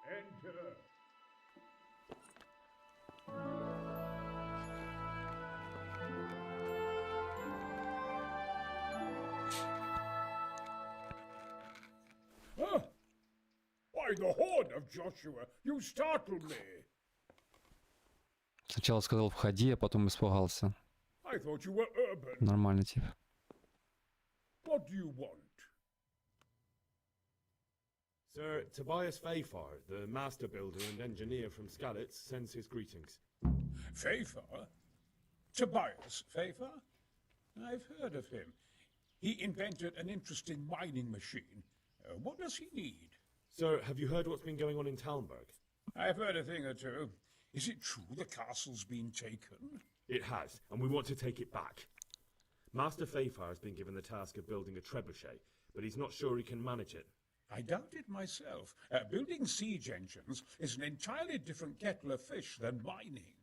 Enter. By the horn of Joshua, you startled me. Сначала сказал входи, а потом испугался. I thought you were urban. Нормальный тип. What do you want? Sir, Tobias Fafar, the master builder and engineer from Skalitz, sends his greetings. Fafar? Tobias Fafar? I've heard of him. He invented an interesting mining machine. What does he need? Sir, have you heard what's been going on in Talmberg? I've heard a thing or two. Is it true the castle's been taken? It has, and we want to take it back. Master Fafar has been given the task of building a trebuchet, but he's not sure he can manage it. I doubt it myself. Building siege engines is an entirely different kettle of fish than mining.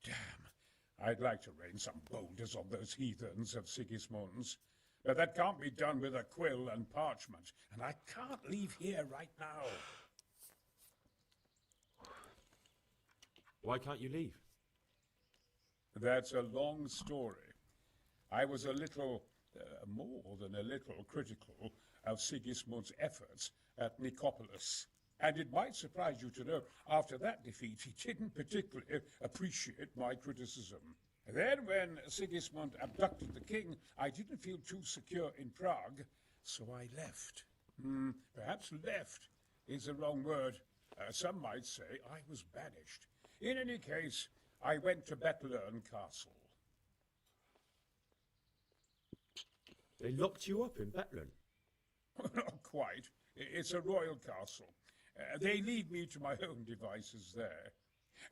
Damn, I'd like to rain some boulders on those heathens of Sigismund's. But that can't be done with a quill and parchment, and I can't leave here right now. Why can't you leave? That's a long story. I was a little, more than a little, critical of Sigismund's efforts at Nicopolis. And it might surprise you to know, after that defeat, he didn't particularly appreciate my criticism. Then, when Sigismund abducted the king, I didn't feel too secure in Prague, so I left. Perhaps left is the wrong word. Some might say I was banished. In any case, I went to Bethlern Castle. They locked you up in Bethlern? Not quite. It's a royal castle. They leave me to my own devices there.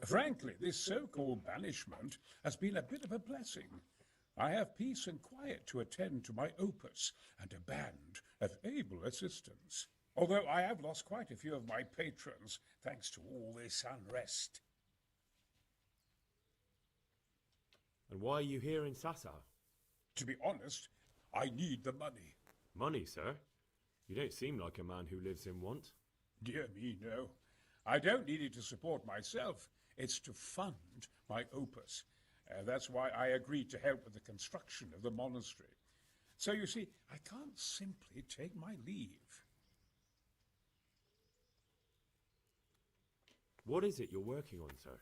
Frankly, this so-called banishment has been a bit of a blessing. I have peace and quiet to attend to my opus and a band of able assistants. Although I have lost quite a few of my patrons, thanks to all this unrest. And why are you here in Sasau? To be honest, I need the money. Money, sir? You don't seem like a man who lives in want. Dear me, no. I don't need it to support myself. It's to fund my opus. That's why I agreed to help with the construction of the monastery. So you see, I can't simply take my leave. What is it you're working on, sir?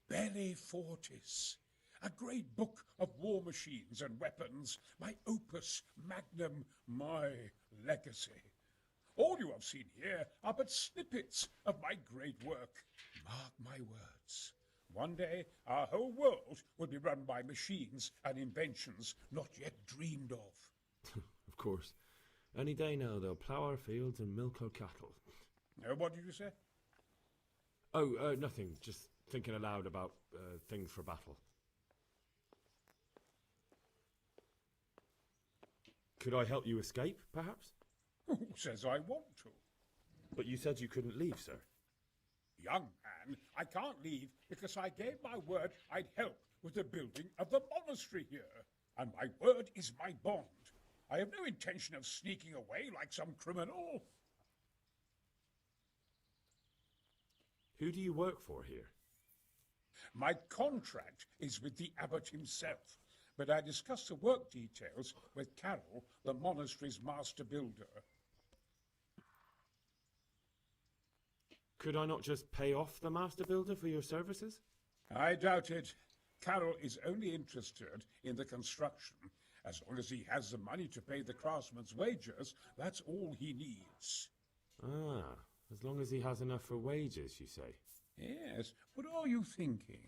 Belli Fortis. A great book of war machines and weapons. My opus magnum, my legacy. All you have seen here are but snippets of my great work. Mark my words. One day, our whole world will be run by machines and inventions not yet dreamed of. Of course. Any day now they'll plough our fields and milk our cattle. What did you say? Oh, nothing. Just thinking aloud about things for battle. Could I help you escape, perhaps? Who says I want to? But you said you couldn't leave, sir. Young man, I can't leave because I gave my word I'd help with the building of the monastery here. And my word is my bond. I have no intention of sneaking away like some criminal. Who do you work for here? My contract is with the abbot himself, but I discussed the work details with Carol, the monastery's master builder. Could I not just pay off the master builder for your services? I doubt it. Carol is only interested in the construction. As long as he has the money to pay the craftsman's wages, that's all he needs. Ah, as long as he has enough for wages, you say? Yes, what are you thinking?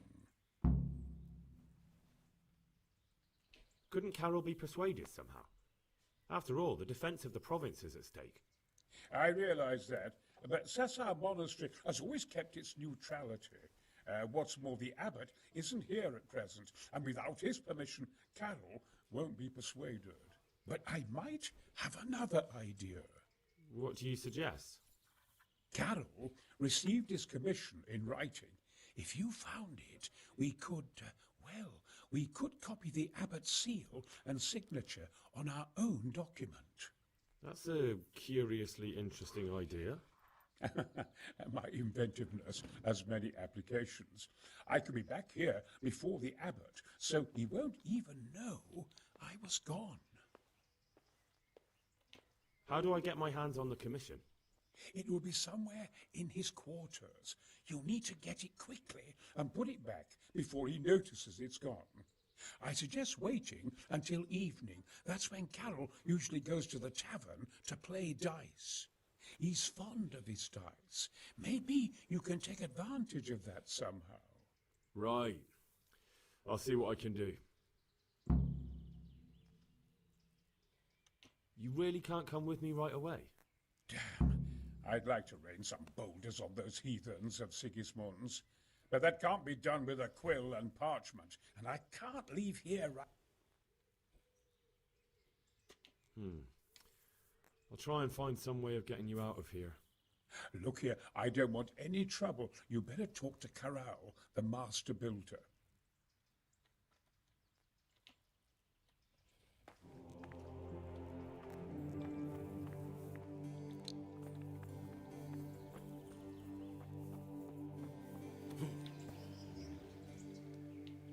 Couldn't Carol be persuaded somehow? After all, the defence of the province is at stake. I realize that, but Sasau Monastery has always kept its neutrality. What's more, the abbot isn't here at present, and without his permission, Carol won't be persuaded. But I might have another idea. What do you suggest? Carol received his commission in writing. If you found it, we could, we could copy the abbot's seal and signature on our own document. That's a curiously interesting idea. My inventiveness has many applications. I could be back here before the abbot, so he won't even know I was gone. How do I get my hands on the commission? It will be somewhere in his quarters. You'll need to get it quickly and put it back before he notices it's gone. I suggest waiting until evening. That's when Carol usually goes to the tavern to play dice. He's fond of his dice. Maybe you can take advantage of that somehow. Right. I'll see what I can do. You really can't come with me right away? Damn. I'd like to rain some boulders on those heathens of Sigismund's. But that can't be done with a quill and parchment. And I can't leave here right... I'll try and find some way of getting you out of here. Look here, I don't want any trouble. You better talk to Carol, the master builder.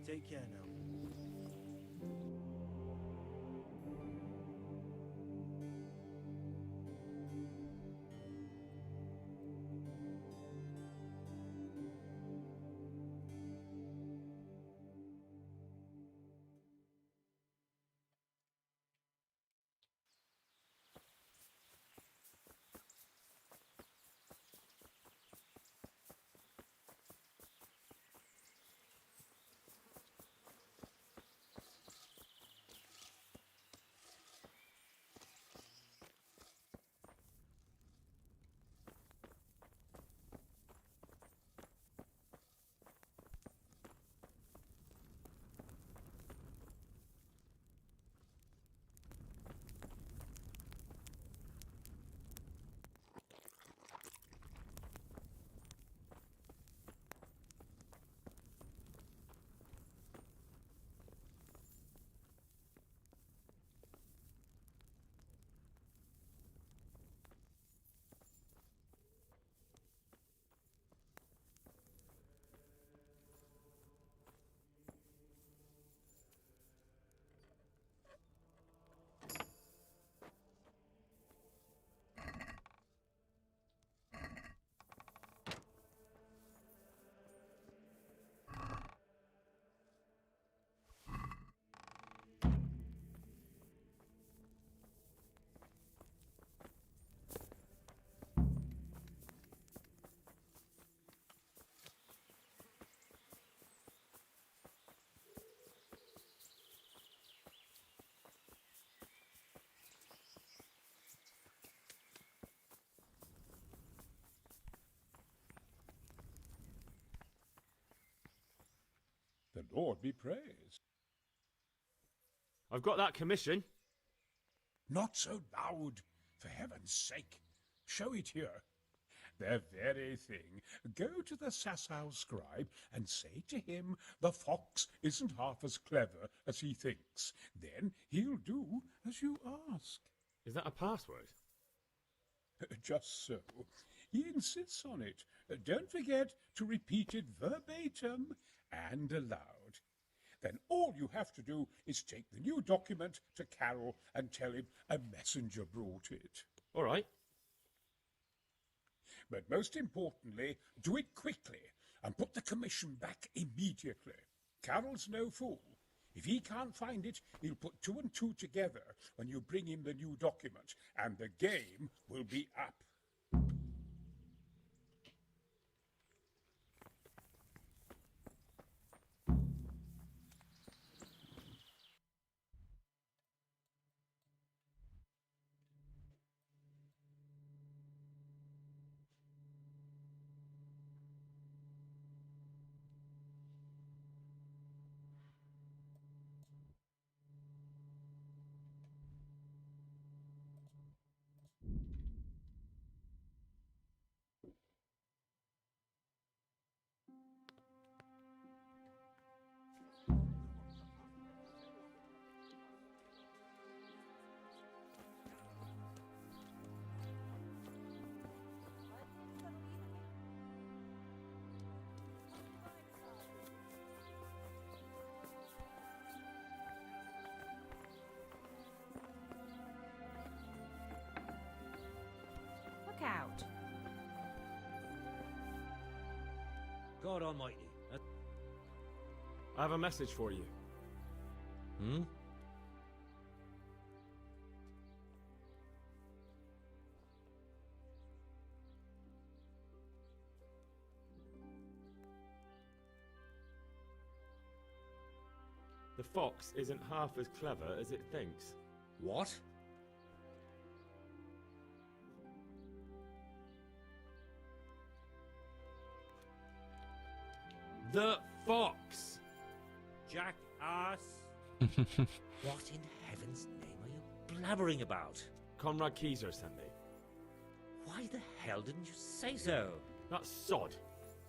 Take care now. The Lord be praised. I've got that commission. Not so loud, for heaven's sake. Show it here. The very thing. Go to the Sasau scribe and say to him the fox isn't half as clever as he thinks. Then he'll do as you ask. Is that a password? Just so. He insists on it. Don't forget to repeat it verbatim and aloud. Then all you have to do is take the new document to Carol and tell him a messenger brought it. All right. But most importantly, do it quickly and put the commission back immediately. Carol's no fool. If he can't find it, he'll put 2 and 2 together when you bring him the new document, and the game will be up. Look out. God almighty. I have a message for you. Hmm? The fox isn't half as clever as it thinks. What? The fox! Jackass! What in heaven's name are you blabbering about? Conrad Keyser sent me. Why the hell didn't you say so? That sod.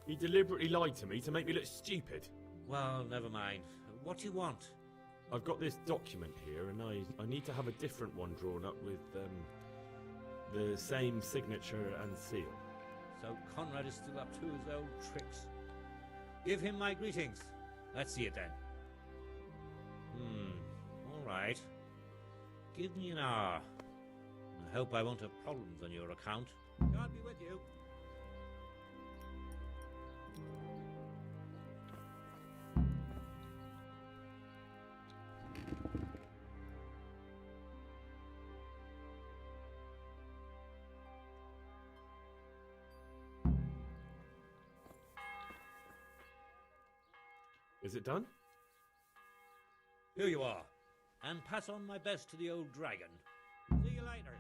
He deliberately lied to me to make me look stupid. Well, never mind. What do you want? I've got this document here, and I need to have a different one drawn up with the same signature and seal. So Conrad is still up to his old tricks. Give him my greetings. Let's see it then. All right. Give me an hour. I hope I won't have problems on your account. God be with you. Is it done? Here you are. And pass on my best to the old dragon. See you later.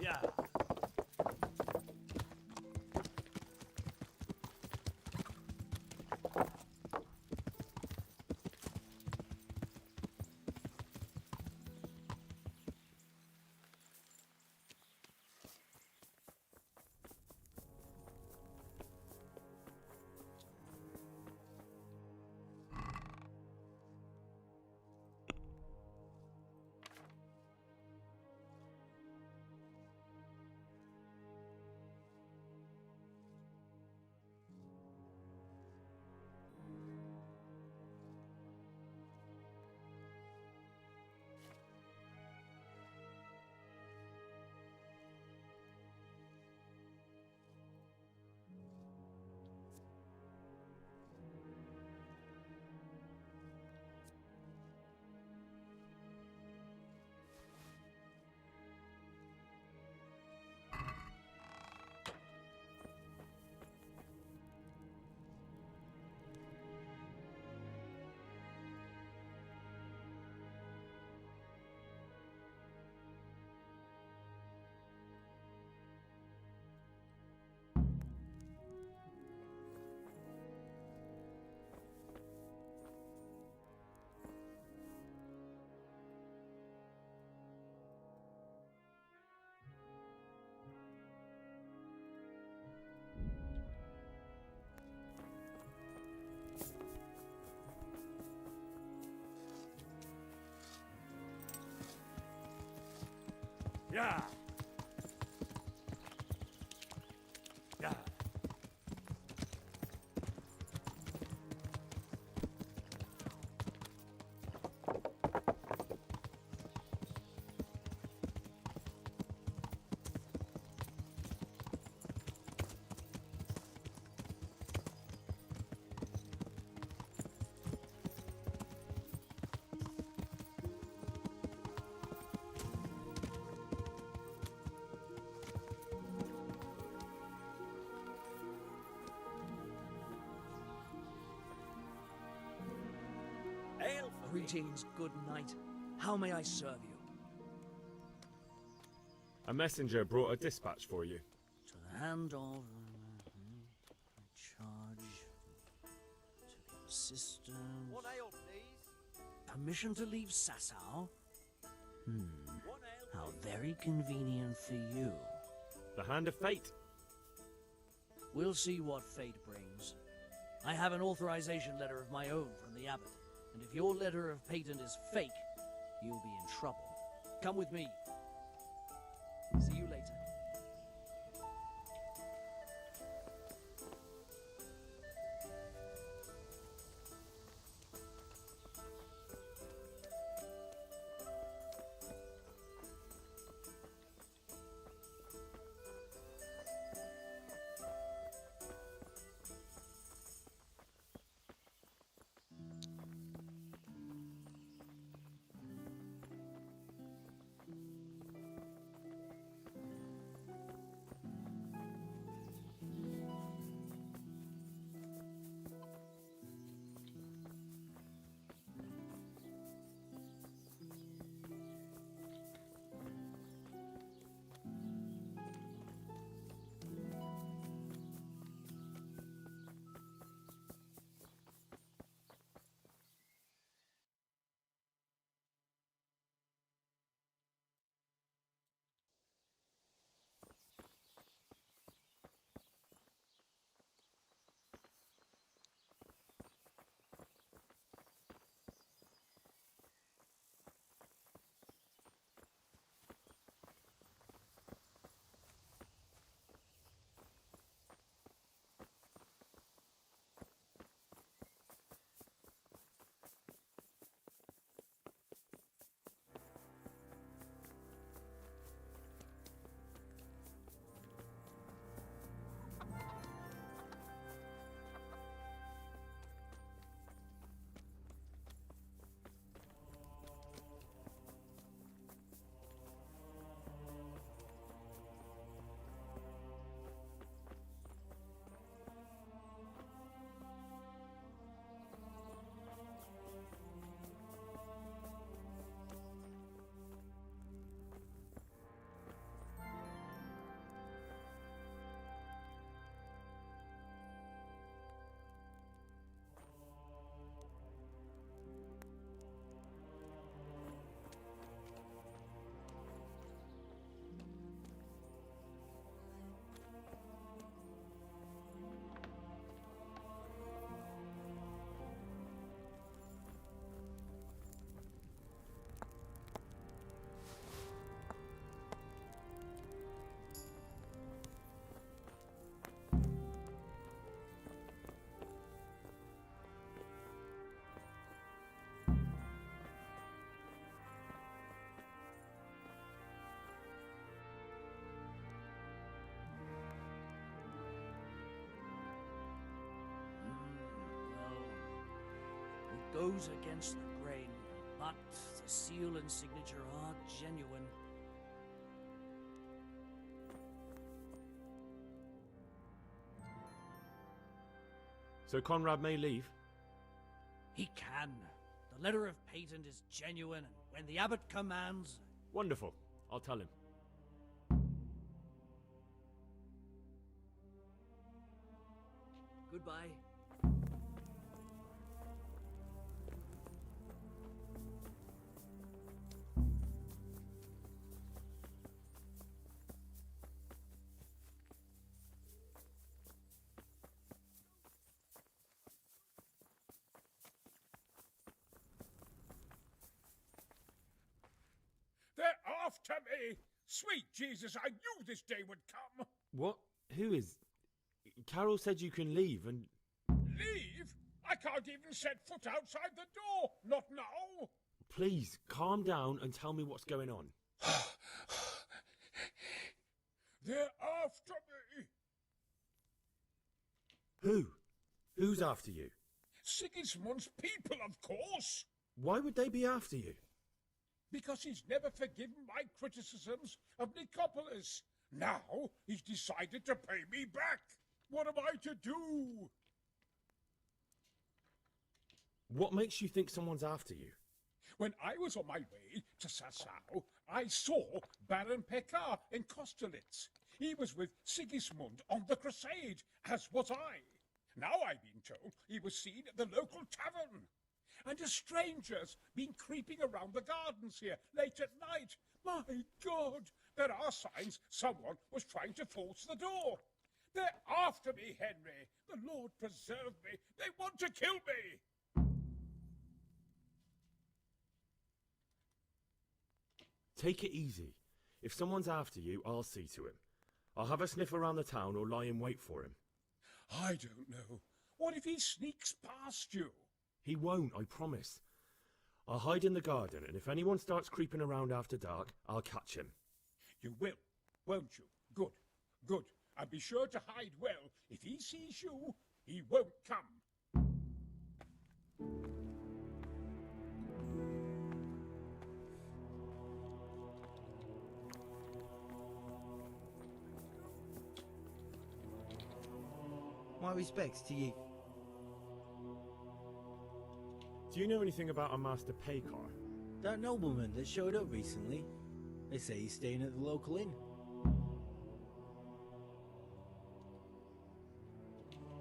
Yeah. Yeah. Yeah. Greetings, good knight. How may I serve you? A messenger brought a dispatch for you. To the hand of charge to the assistant. One ale, please. Permission to leave Sasau? How very convenient for you. The hand of fate. We'll see what fate brings. I have an authorization letter of my own from the abbot, and if your letter of patent is fake, you'll be in trouble. Come with me. See you later. Goes against the grain, but the seal and signature are genuine. So Conrad may leave? He can. The letter of patent is genuine, and when the abbot commands... Wonderful. I'll tell him. Goodbye. They're after me! Sweet Jesus, I knew this day would come. What? Who is... Carol said you can leave and... Leave? I can't even set foot outside the door. Not now. Please, calm down and tell me what's going on. They're after me. Who? Who's after you? Sigismund's people, of course. Why would they be after you? Because he's never forgiven my criticisms of Nicopolis. Now he's decided to pay me back. What am I to do? What makes you think someone's after you? When I was on my way to Sasau, I saw Baron Pekar in Kostelitz. He was with Sigismund on the crusade, as was I. Now I've been told he was seen at the local tavern. And a stranger's been creeping around the gardens here late at night. My God, there are signs someone was trying to force the door. They're after me, Henry. The Lord preserve me. They want to kill me. Take it easy. If someone's after you, I'll see to him. I'll have a sniff around the town or lie in wait for him. I don't know. What if he sneaks past you? He won't, I promise. I'll hide in the garden, and if anyone starts creeping around after dark, I'll catch him. You will, won't you? Good, good. And be sure to hide well. If he sees you, he won't come. My respects to you. Do you know anything about a Master Pekar? That nobleman that showed up recently. They say he's staying at the local inn.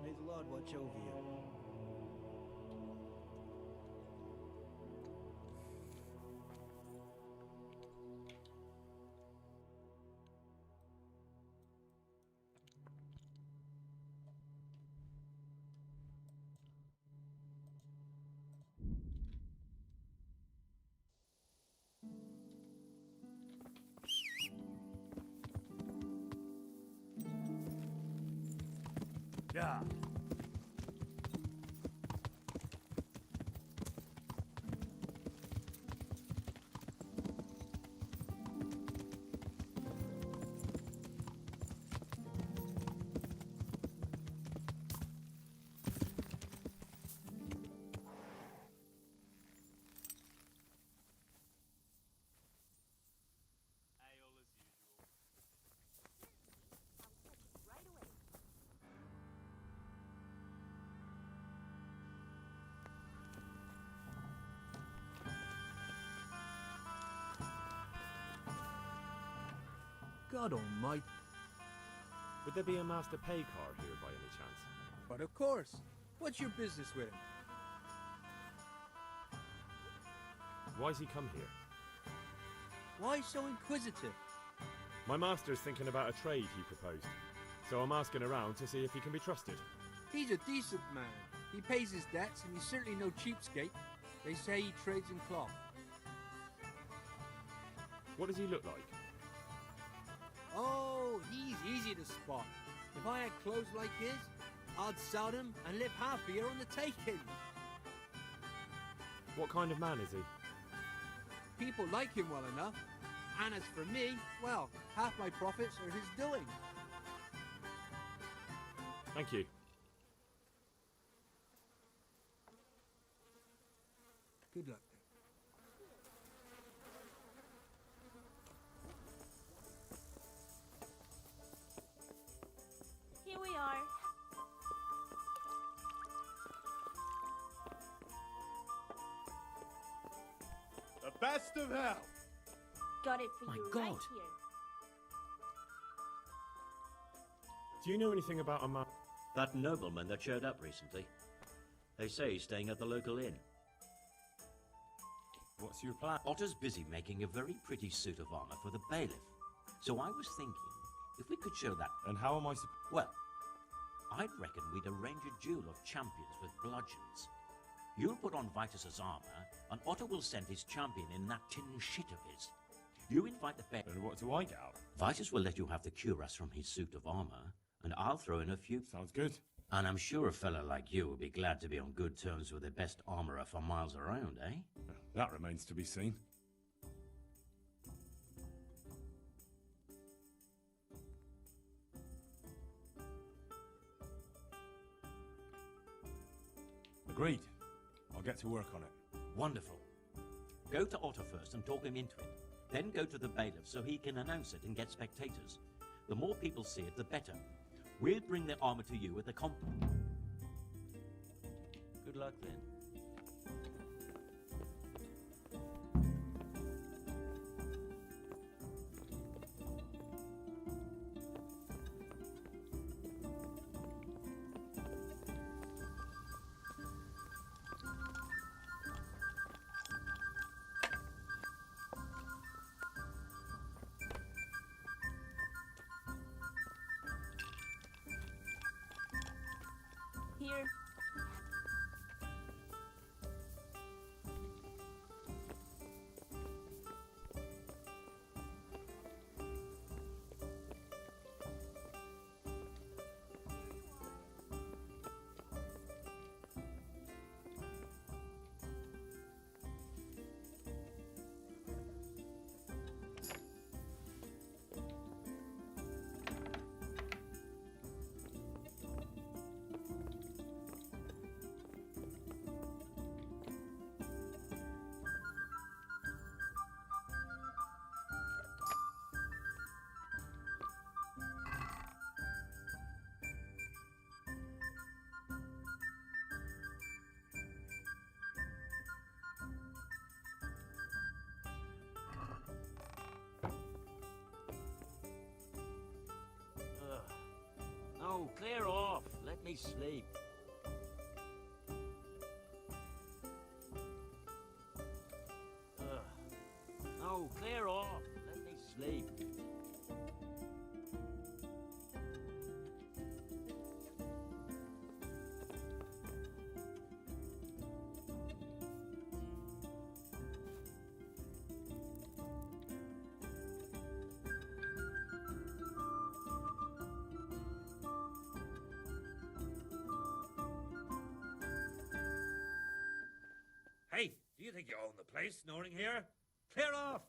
May the Lord watch over you. Yeah. God almighty. Would there be a Master Pekar here by any chance? But of course. What's your business with him? Why's he come here? Why so inquisitive? My master's thinking about a trade he proposed, so I'm asking around to see if he can be trusted. He's a decent man. He pays his debts and he's certainly no cheapskate. They say he trades in cloth. What does he look like? Oh, he's easy to spot. If I had clothes like his, I'd sell them and live half a year on the taking. What kind of man is he? People like him well enough. And as for me, well, half my profits are his doing. Thank you. Good luck. Here we are. The best of hell. Got it for My you God. right here. Do you know anything about a man? That nobleman that showed up recently. They say he's staying at the local inn. What's your plan? Otter's busy making a very pretty suit of armor for the bailiff. So I was thinking, if we could show that... And how am I Well, I'd reckon we'd arrange a duel of champions with bludgeons. You'll put on Vitus's armor, and Otter will send his champion in that tin shit of his. You invite the bear. And what do I get out? Vitus will let you have the cuirass from his suit of armor, and I'll throw in a few. Sounds good. And I'm sure a fella like you would be glad to be on good terms with the best armorer for miles around, eh? That remains to be seen. Agreed. I'll get to work on it. Wonderful. Go to Otto first and talk him into it. Then go to the bailiff so he can announce it and get spectators. The more people see it, the better. We'll bring the armor to you at the comp. Good luck then. Here. Oh, clear off. Let me sleep. Oh, clear off. Let me sleep. Hey, do you think you own the place, snoring here? Clear off!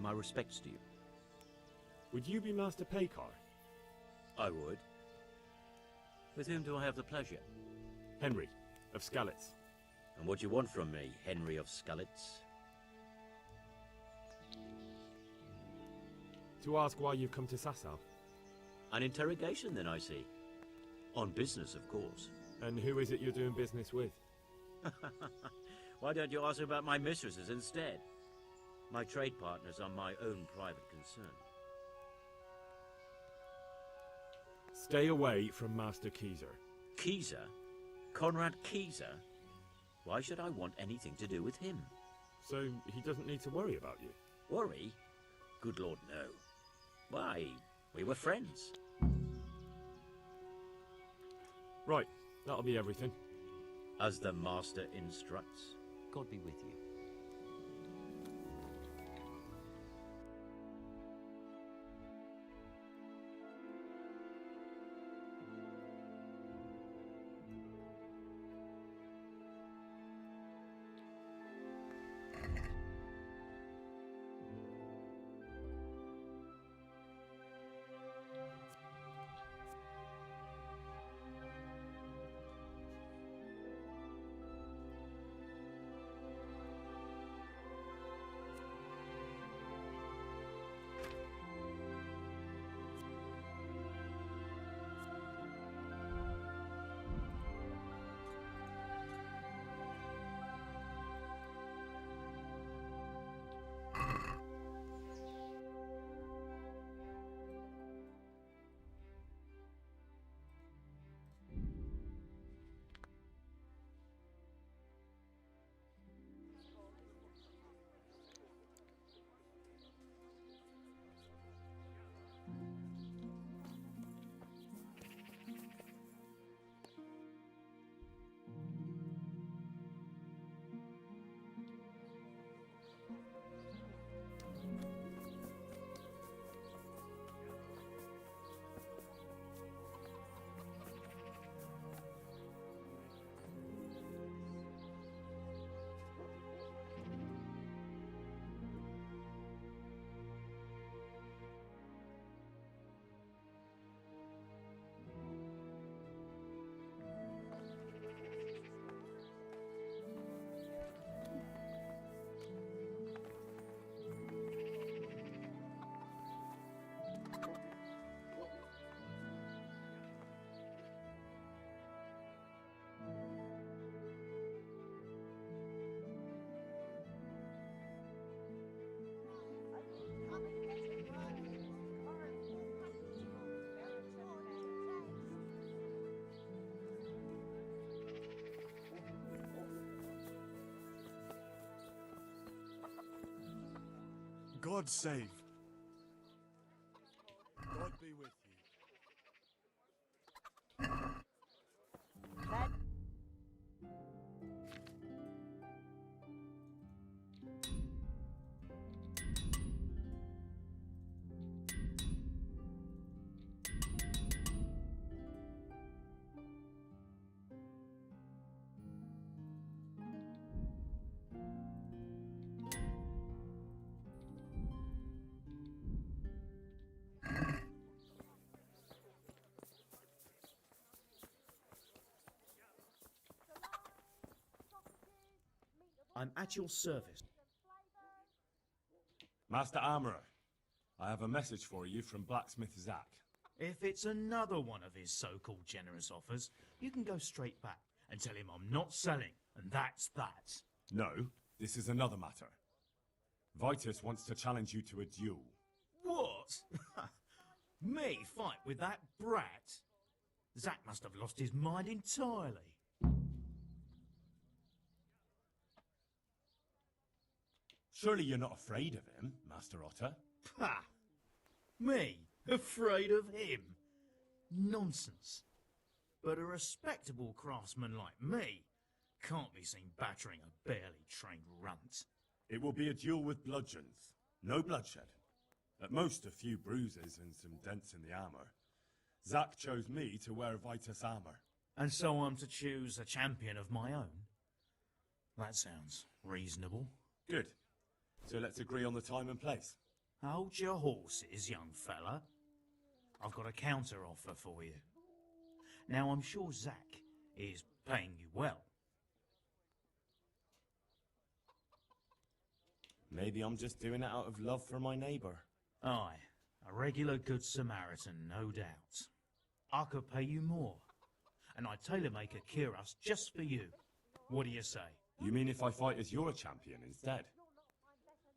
My respects to you. Would you be Master Paykar? I would. With whom do I have the pleasure? Henry, of Skalitz. And what do you want from me, Henry of Skalitz? To ask why you've come to Sasau. An interrogation, then, I see. On business, of course. And who is it you're doing business with? Why don't you ask about my mistresses instead? My trade partners are my own private concern. Stay away from Master Kieser. Kieser? Conrad Kieser? Why should I want anything to do with him? So he doesn't need to worry about you? Worry? Good Lord, no. Why, we were friends. Right, that'll be everything. As the Master instructs. God be with you. God save. God be with you. I'm at your service. Master Armourer, I have a message for you from Blacksmith Zack. If it's another one of his so-called generous offers, you can go straight back and tell him I'm not selling, and that's that. No, this is another matter. Vitus wants to challenge you to a duel. What? Me fight with that brat? Zack must have lost his mind entirely. Surely you're not afraid of him, Master Otter? Ha! Me? Afraid of him? Nonsense. But a respectable craftsman like me can't be seen battering a barely trained runt. It will be a duel with bludgeons. No bloodshed. At most a few bruises and some dents in the armour. Zack chose me to wear Vitus armour. And so I'm to choose a champion of my own? That sounds reasonable. Good. So let's agree on the time and place. Hold your horses, young fella. I've got a counter offer for you. Now, I'm sure Zack is paying you well. Maybe I'm just doing it out of love for my neighbour. Aye, a regular good Samaritan, no doubt. I could pay you more, and I'd tailor-make a cuirass just for you. What do you say? You mean if I fight as your champion instead?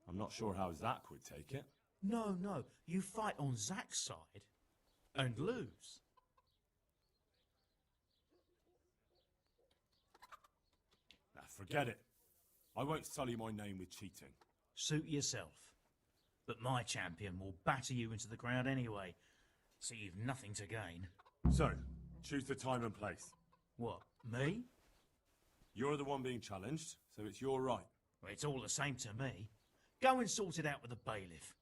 I'm not sure how Zack would take it. No, you fight on Zack's side and lose. Nah, forget it. I won't sully my name with cheating. Suit yourself. But my champion will batter you into the ground anyway, so you've nothing to gain. So, choose the time and place. What, me? You're the one being challenged, so it's your right. Well, it's all the same to me. Go and sort it out with the bailiff.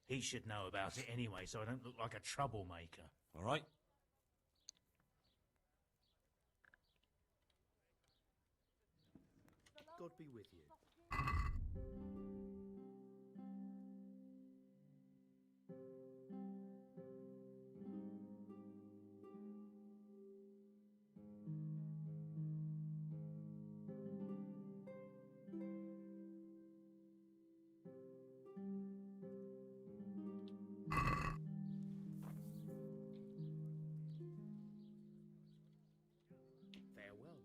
He should know about it anyway, so I don't look like a troublemaker. All right? God be with you. Farewell.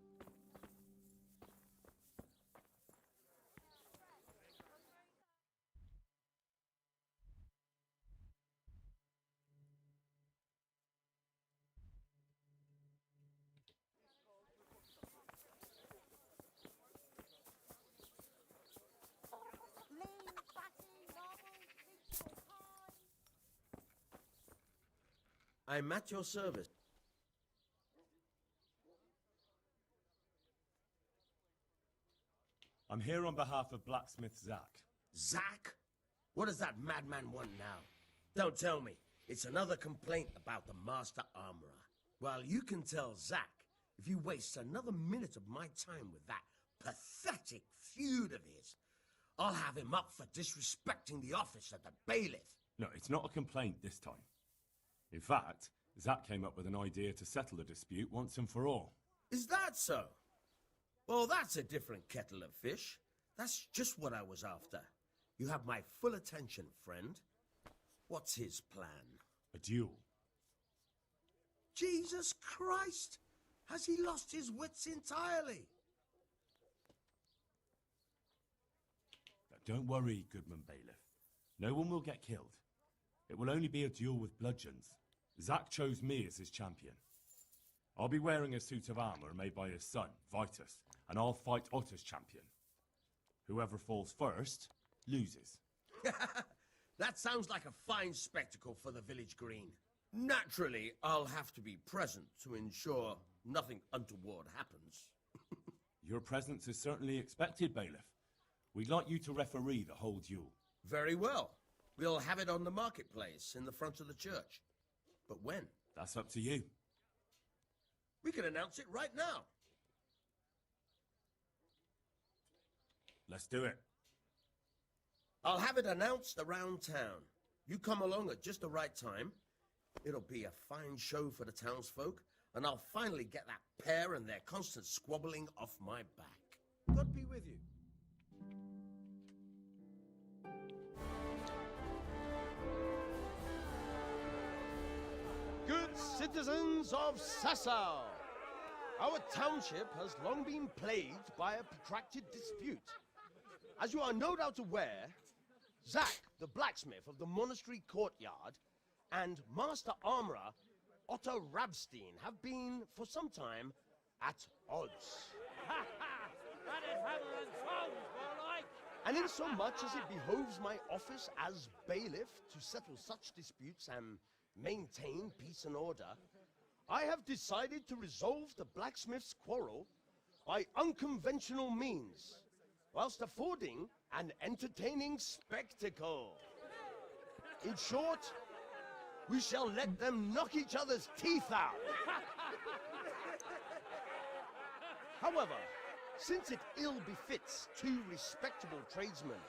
I'm at your service. I'm here on behalf of Blacksmith Zack. Zack? What does that madman want now? Don't tell me. It's another complaint about the Master Armorer. Well, you can tell Zack if you waste another minute of my time with that pathetic feud of his. I'll have him up for disrespecting the office of the bailiff. No, it's not a complaint this time. In fact, Zack came up with an idea to settle the dispute once and for all. Is that so? Well, that's a different kettle of fish. That's just what I was after. You have my full attention, friend. What's his plan? A duel. Jesus Christ! Has he lost his wits entirely? Don't worry, Goodman Bailiff. No one will get killed. It will only be a duel with bludgeons. Zack chose me as his champion. I'll be wearing a suit of armour made by his son, Vitus, and I'll fight Otter's champion. Whoever falls first, loses. That sounds like a fine spectacle for the village green. Naturally, I'll have to be present to ensure nothing untoward happens. Your presence is certainly expected, Bailiff. We'd like you to referee the whole duel. Very well. We'll have it on the marketplace in the front of the church. But when? That's up to you. We can announce it right now. Let's do it. I'll have it announced around town. You come along at just the right time. It'll be a fine show for the townsfolk, and I'll finally get that pair and their constant squabbling off my back. God be with you. Good citizens of Sasau, our township has long been plagued by a protracted dispute. As you are no doubt aware, Zack, the blacksmith of the monastery courtyard, and Master Armourer Otto Rabstein have been, for some time, at odds. That is hammer and tongs, more like. And in so much as it behoves my office as bailiff to settle such disputes and maintain peace and order, I have decided to resolve the blacksmith's quarrel by unconventional means, whilst affording an entertaining spectacle. In short, we shall let them knock each other's teeth out. However, since it ill befits two respectable tradesmen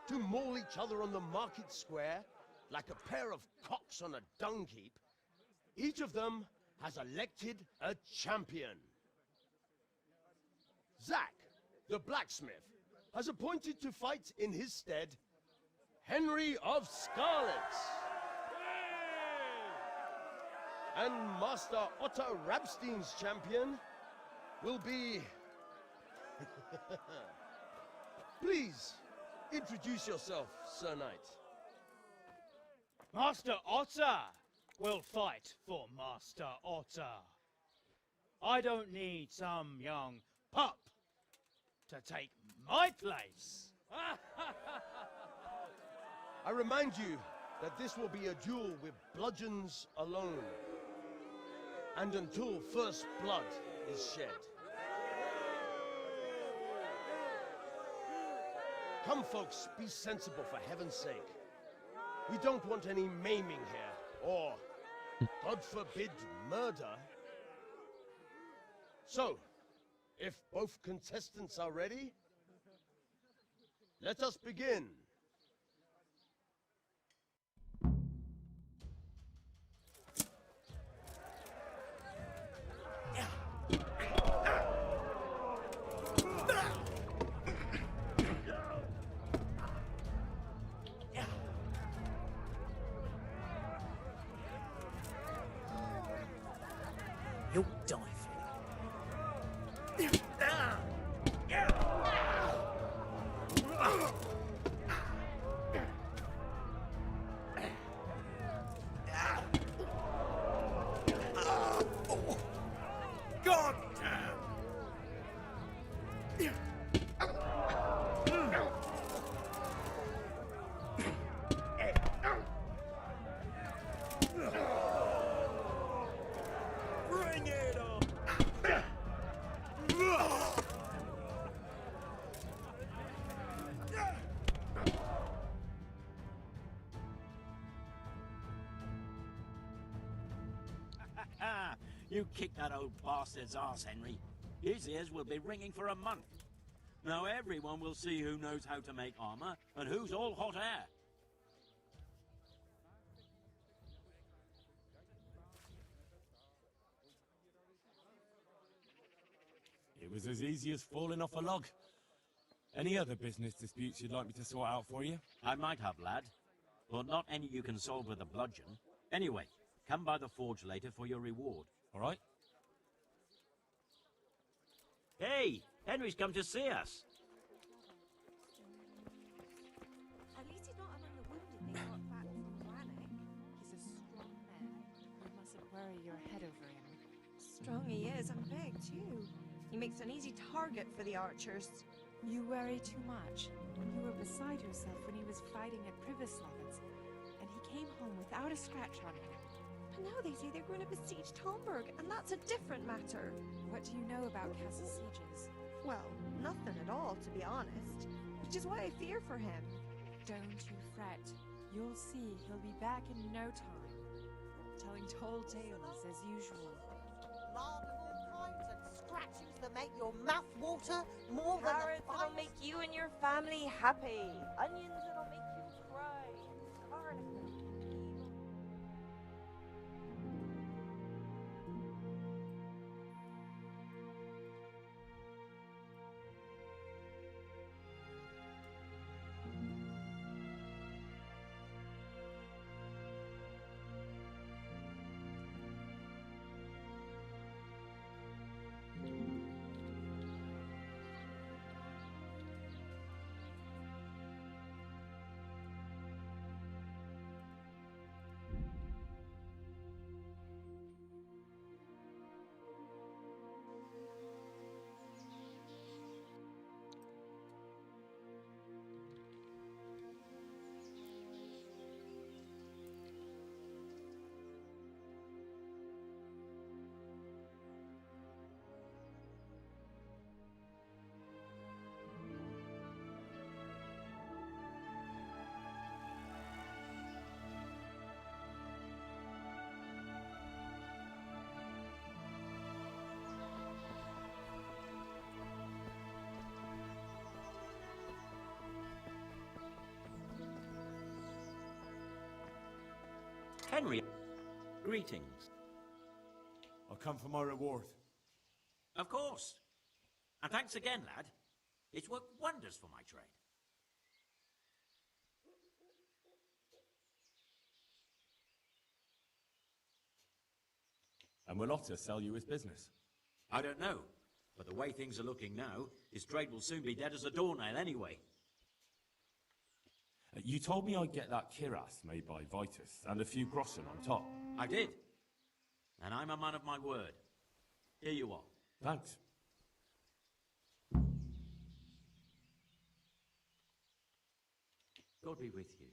to maul each other on the market square like a pair of cocks on a dung heap, each of them has elected a champion. Zack, the blacksmith, has appointed to fight in his stead Henry of Scarlet. And Master Otto Rabstein's champion will be... Please, introduce yourself, Sir Knight. Master Otter will fight for Master Otter. I don't need some young pup to take my place. I remind you that this will be a duel with bludgeons alone, and until first blood is shed. Come, folks, be sensible for heaven's sake. We don't want any maiming here, or, God forbid, murder. So, if both contestants are ready, let us begin. You'll die for it. God damn! Bring it on! You kicked that old bastard's ass, Henry. His ears will be ringing for a month. Now everyone will see who knows how to make armor and who's all hot air. It was as easy as falling off a log. Any other business disputes you'd like me to sort out for you? I might have, lad. But not any you can solve with a bludgeon. Anyway, come by the forge later for your reward. All right? Hey, Henry's come to see us. At least he's not among the wounded they brought back from Brannock. He's a strong man. You mustn't worry your head over him. Strong he is, and big too. He makes an easy target for the archers. You worry too much. You were were beside yourself when he was fighting at Privoslavets, and he came home without a scratch on him. And now they say they're going to besiege Talmberg, and that's a different matter. What do you know about castle sieges? Well, nothing at all, to be honest. Which is why I fear for him. Don't you fret. You'll see he'll be back in no time, telling tall tales as usual. Lard of all kinds and scratchings that make your mouth water more than Carrots that'll make you and your family happy. Onions that'll make you cry. Garlic that'll keep you evil. Henry, greetings. I'll come for my reward. Of course. And thanks again, lad. It's worked wonders for my trade. And will Otter sell you his business? I don't know, but the way things are looking now, his trade will soon be dead as a doornail anyway. You told me I'd get that kiras made by Vitus and a few groschen on top. I did. And I'm a man of my word. Here you are. Thanks. God be with you.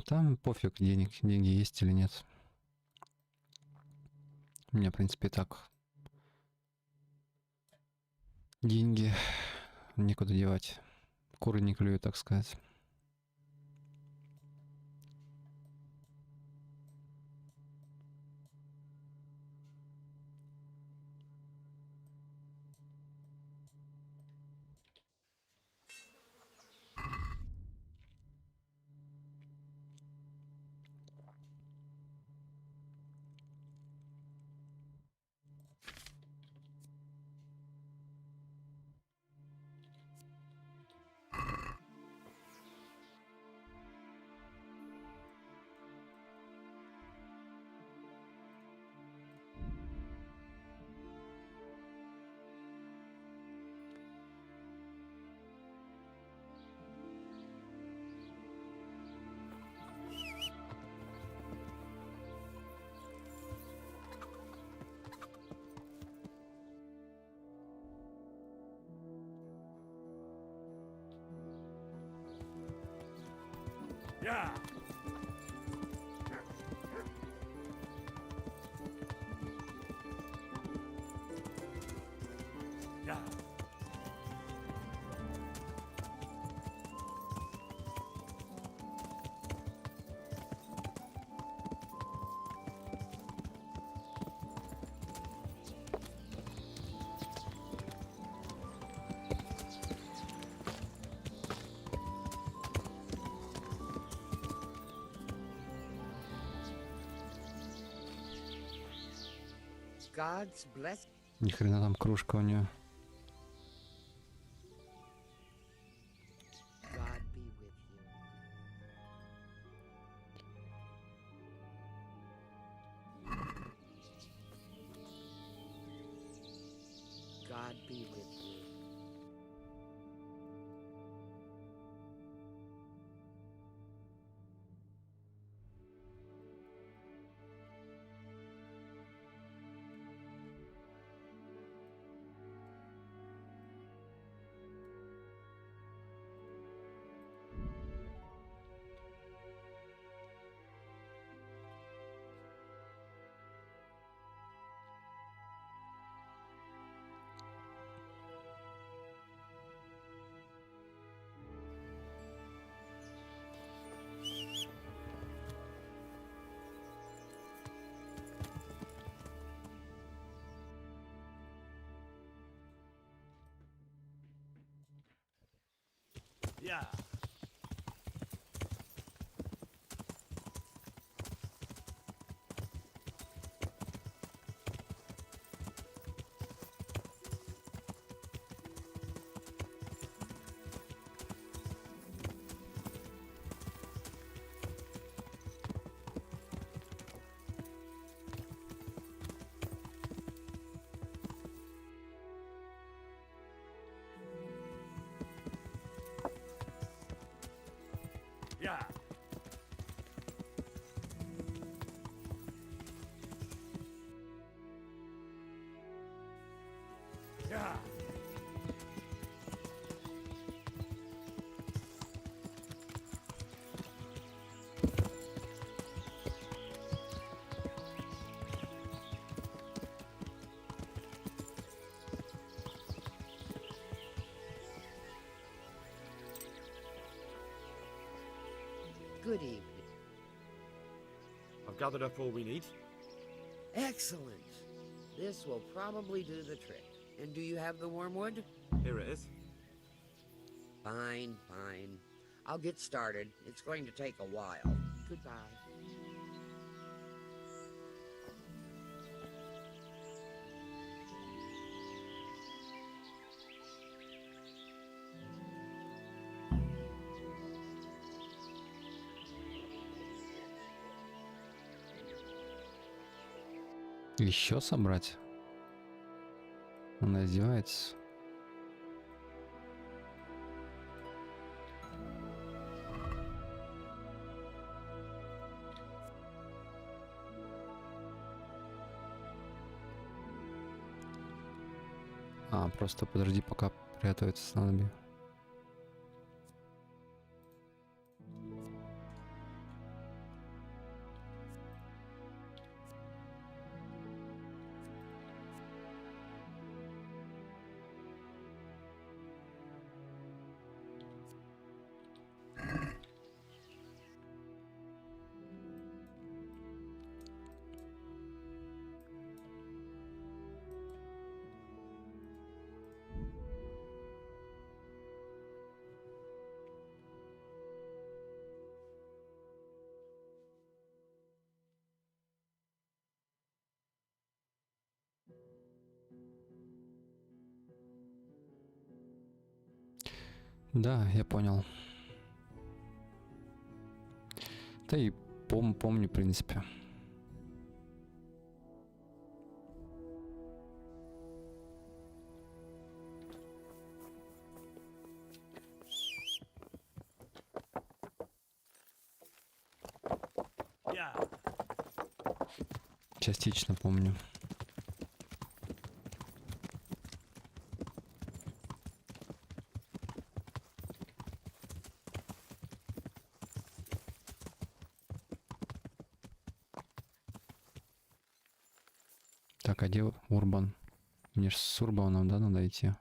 Там пофиг, деньги есть или нет. У меня, в принципе, и так деньги некуда девать. Куры не клюют, так сказать. Yeah. Yeah. God's bless. Ни хрена там кружка у нее. God be with you. God be with you. Yeah. Yeah. Yeah. Good evening. I've gathered up all we need. Excellent. This will probably do the trick. And do you have the wormwood? Here it is. Fine, fine. I'll get started. It's going to take a while. Goodbye. Еще собрать? Она издевается. Просто подожди, пока приготовится снадобье. Да, я понял. Да и помню, в принципе. Частично помню. Так, а где Урбан? Мне ж с Урбаном, да, надо идти?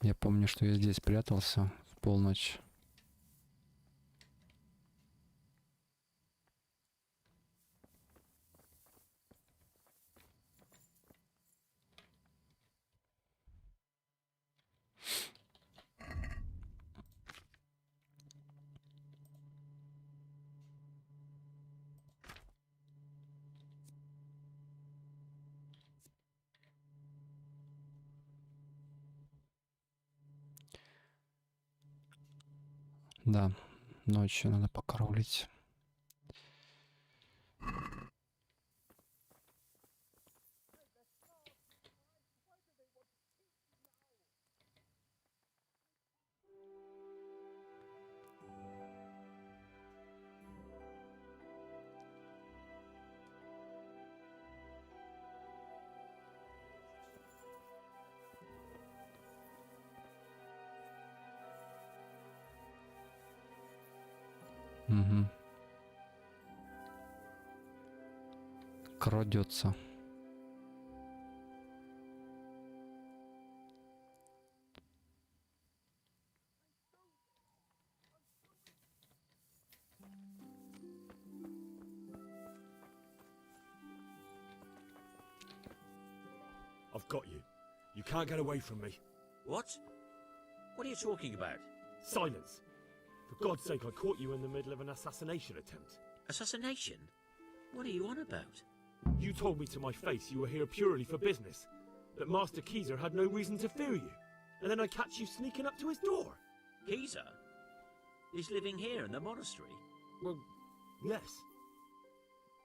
Я помню, что я здесь прятался в полночь. Да, ночью надо покараулить. Угу. Крадется. I've got you. You can't get away from me. What? What are you talking about? Silence! For God's sake, I caught you in the middle of an assassination attempt. Assassination? What are you on about? You told me to my face you were here purely for business, that Master Keezer had no reason to fear you, and then I catch you sneaking up to his door. Keezer? He's living here in the monastery? Well, yes.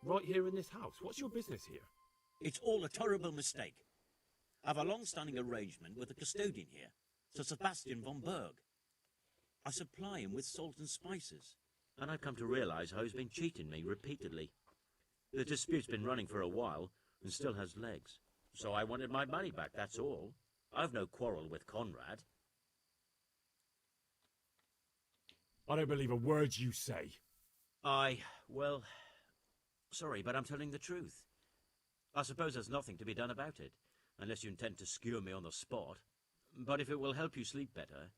Right here in this house. What's your business here? It's all a terrible mistake. I've a long-standing arrangement with the custodian here, Sir Sebastian von Berg. I supply him with salt and spices, and I've come to realise how he's been cheating me repeatedly. The dispute's been running for a while, and still has legs. So I wanted my money back, that's all. I've no quarrel with Conrad. I don't believe a word you say. Well, sorry, but I'm telling the truth. I suppose there's nothing to be done about it, unless you intend to skewer me on the spot. But if it will help you sleep better,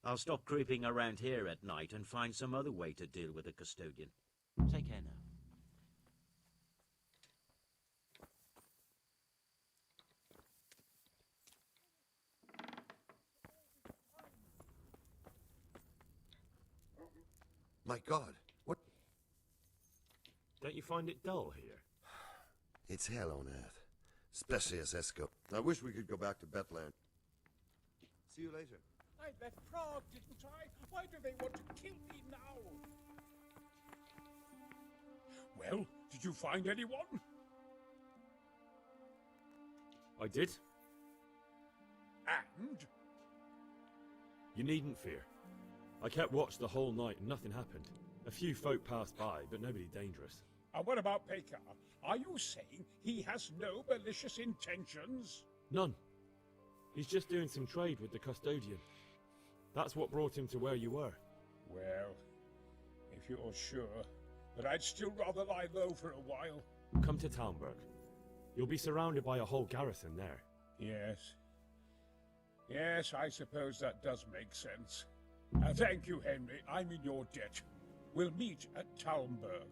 I'll stop creeping around here at night and find some other way to deal with the custodian. Take care now. My God, what? Don't you find it dull here? It's hell on earth. Especially as Esco. I wish we could go back to Bethlehem. See you later. I left Prague, didn't I? Why do they want to kill me now? Well, did you find anyone? I did. And? You needn't fear. I kept watch the whole night and nothing happened. A few folk passed by, but nobody dangerous. And what about Pekar? Are you saying he has no malicious intentions? None. He's just doing some trade with the custodian. That's what brought him to where you were. Well, if you're sure, but I'd still rather lie low for a while. Come to Talmberg. You'll be surrounded by a whole garrison there. Yes. Yes, I suppose that does make sense. Thank you, Henry. I'm in your debt. We'll meet at Talmberg.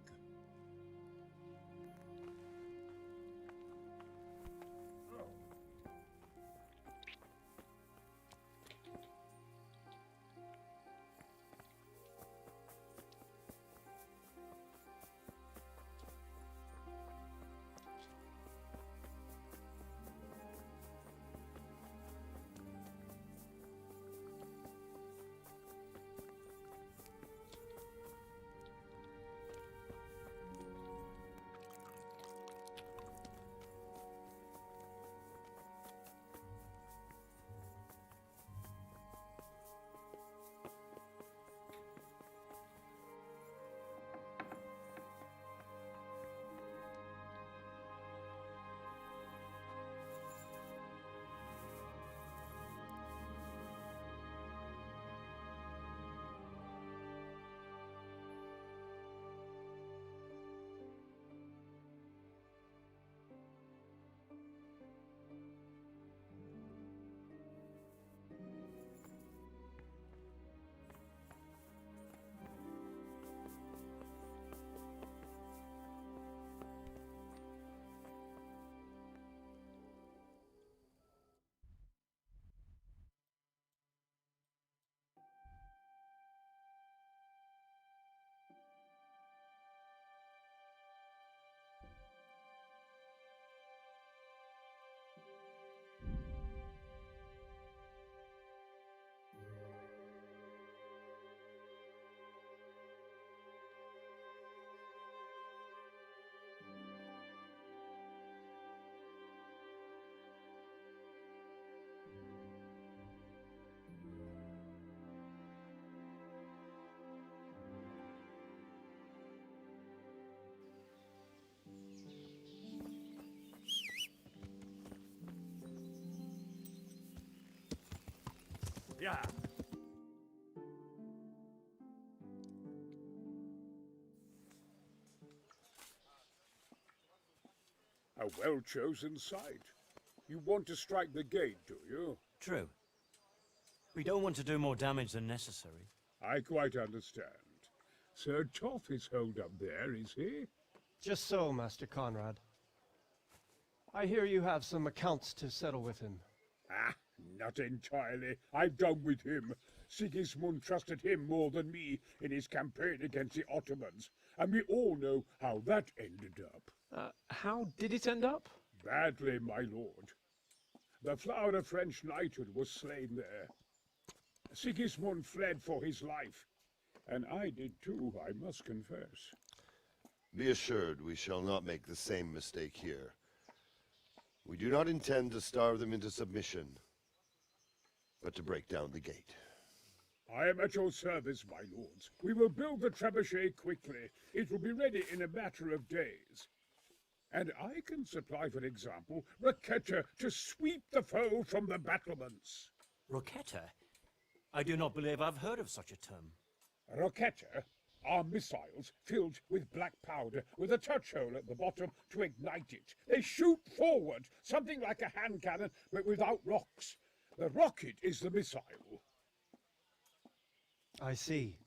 Yeah. A well-chosen site. You want to strike the gate, do you? True. We don't want to do more damage than necessary. I quite understand. Sir Toth is holed up there, is he? Just so, Master Conrad. I hear you have some accounts to settle with him. Ah, not entirely. I'm done with him. Sigismund trusted him more than me in his campaign against the Ottomans, and we all know how that ended up. How did it end up? Badly, my lord. The flower of French knighthood was slain there. Sigismund fled for his life, and I did too, I must confess. Be assured we shall not make the same mistake here. We do not intend to starve them into submission, but to break down the gate. I am at your service, my lords. We will build the trebuchet quickly. It will be ready in a matter of days. And I can supply, for example, Roquetta to sweep the foe from the battlements. Roquetta? I do not believe I've heard of such a term. Roquetta are missiles filled with black powder with a touch hole at the bottom to ignite it. They shoot forward, something like a hand cannon, but without rocks. The rocket is the missile. I see.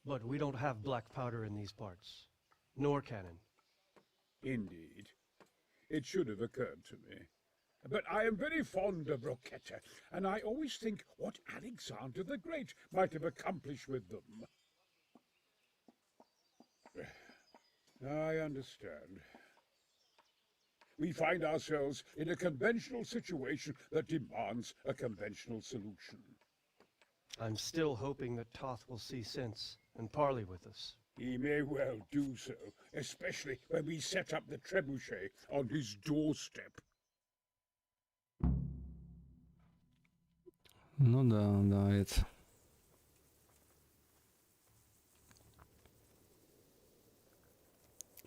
But we don't have black powder in these parts. Nor cannon. Indeed. It should have occurred to me. But I am very fond of Roquetta, and I always think what Alexander the Great might have accomplished with them. I understand. We find ourselves in a conventional situation that demands a conventional solution. I'm still hoping that Toth will see sense and parley with us. He may well do so, especially when we set up the trebuchet on his doorstep. Ну да, это...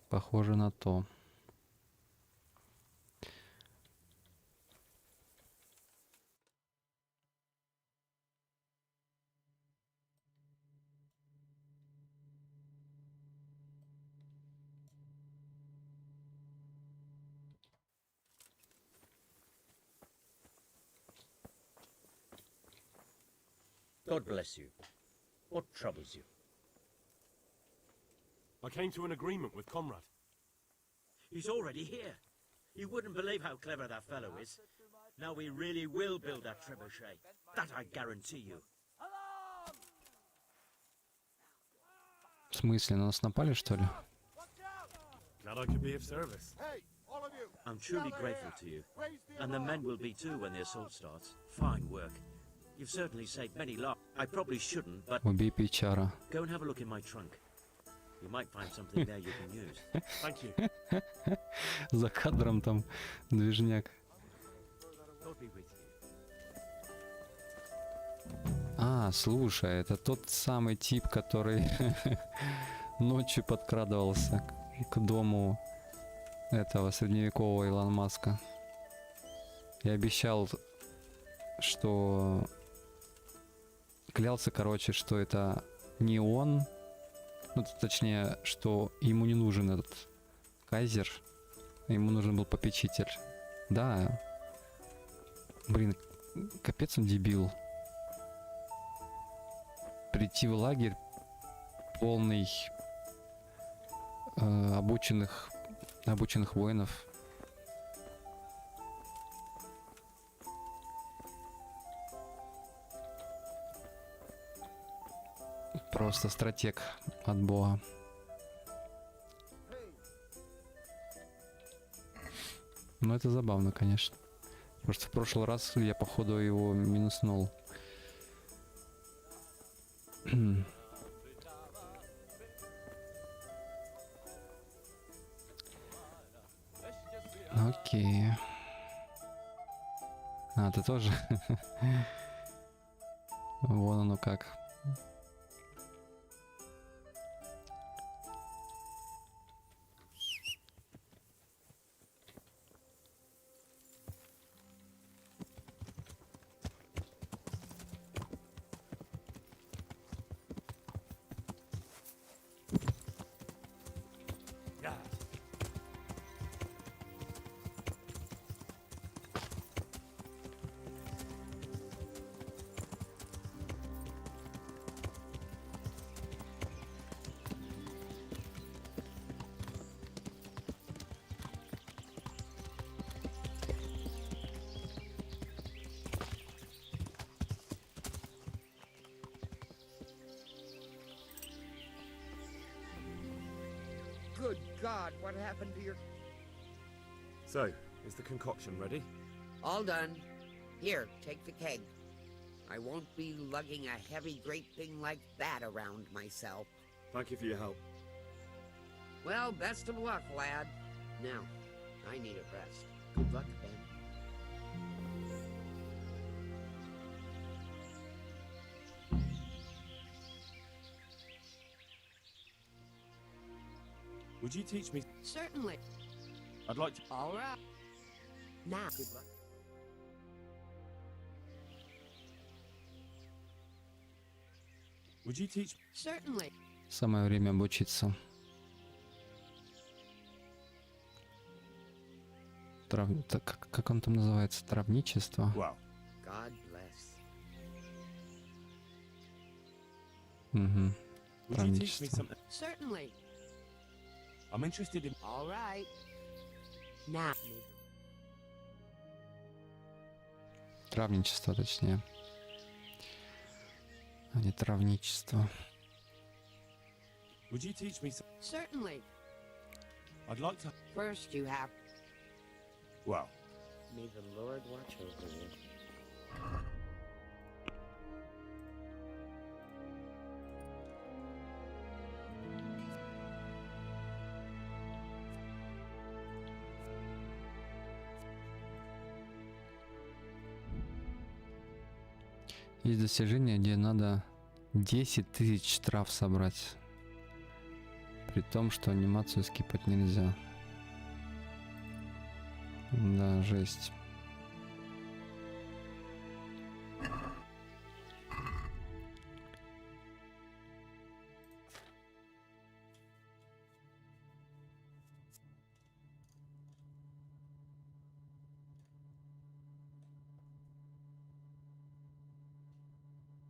Похоже на то. God bless you. What troubles you? I came to an agreement with Conrad. He's already here. You wouldn't believe how clever that fellow is. Now we really will build that trebuchet. That I guarantee you. В смысле, на нас напали, что ли? Glad I could be of service. I'm truly grateful to you. And the men will be too when the assault starts. Fine work. You've certainly saved many lives. I probably shouldn't, but... Убей Пичара. Go and have a look in my trunk. You might find something there you can use. Thank you. За кадром там движняк. God be with you. А, слушай, это тот самый тип, который ночью подкрадывался к дому этого средневекового Илона Маска. И обещал, что... Клялся, короче, что это не он, ну, точнее, что ему не нужен этот кайзер, ему нужен был попечитель. Да. Блин, капец он дебил. Прийти в лагерь полный обученных воинов. Просто стратег от бога. Ну, это забавно, конечно. Просто в прошлый раз я, походу, его минуснул. Окей. А, ты тоже? Вон оно как. Good God, what happened to your... So, is the concoction ready? All done. Here, take the keg. I won't be lugging a heavy great thing like that around myself. Thank you for your help. Well, best of luck, lad. Now, I need a rest. Good luck, Ben. Would you teach me? Certainly. I'd like to. All right. Now, good luck. Would you teach? Certainly. Самое время обучиться. Как он там называется? Травничество? Wow. God bless. Угу. Would you teach me Травничество. something? Certainly. I'm interested in. All right. Now. Травничество, точнее. А не травничество. Would you teach me? Certainly. I'd like to. First, you have. Well. May the Lord watch over you. Есть достижение, где надо 10 тысяч штраф собрать. При том, что анимацию скипать нельзя. Да, жесть.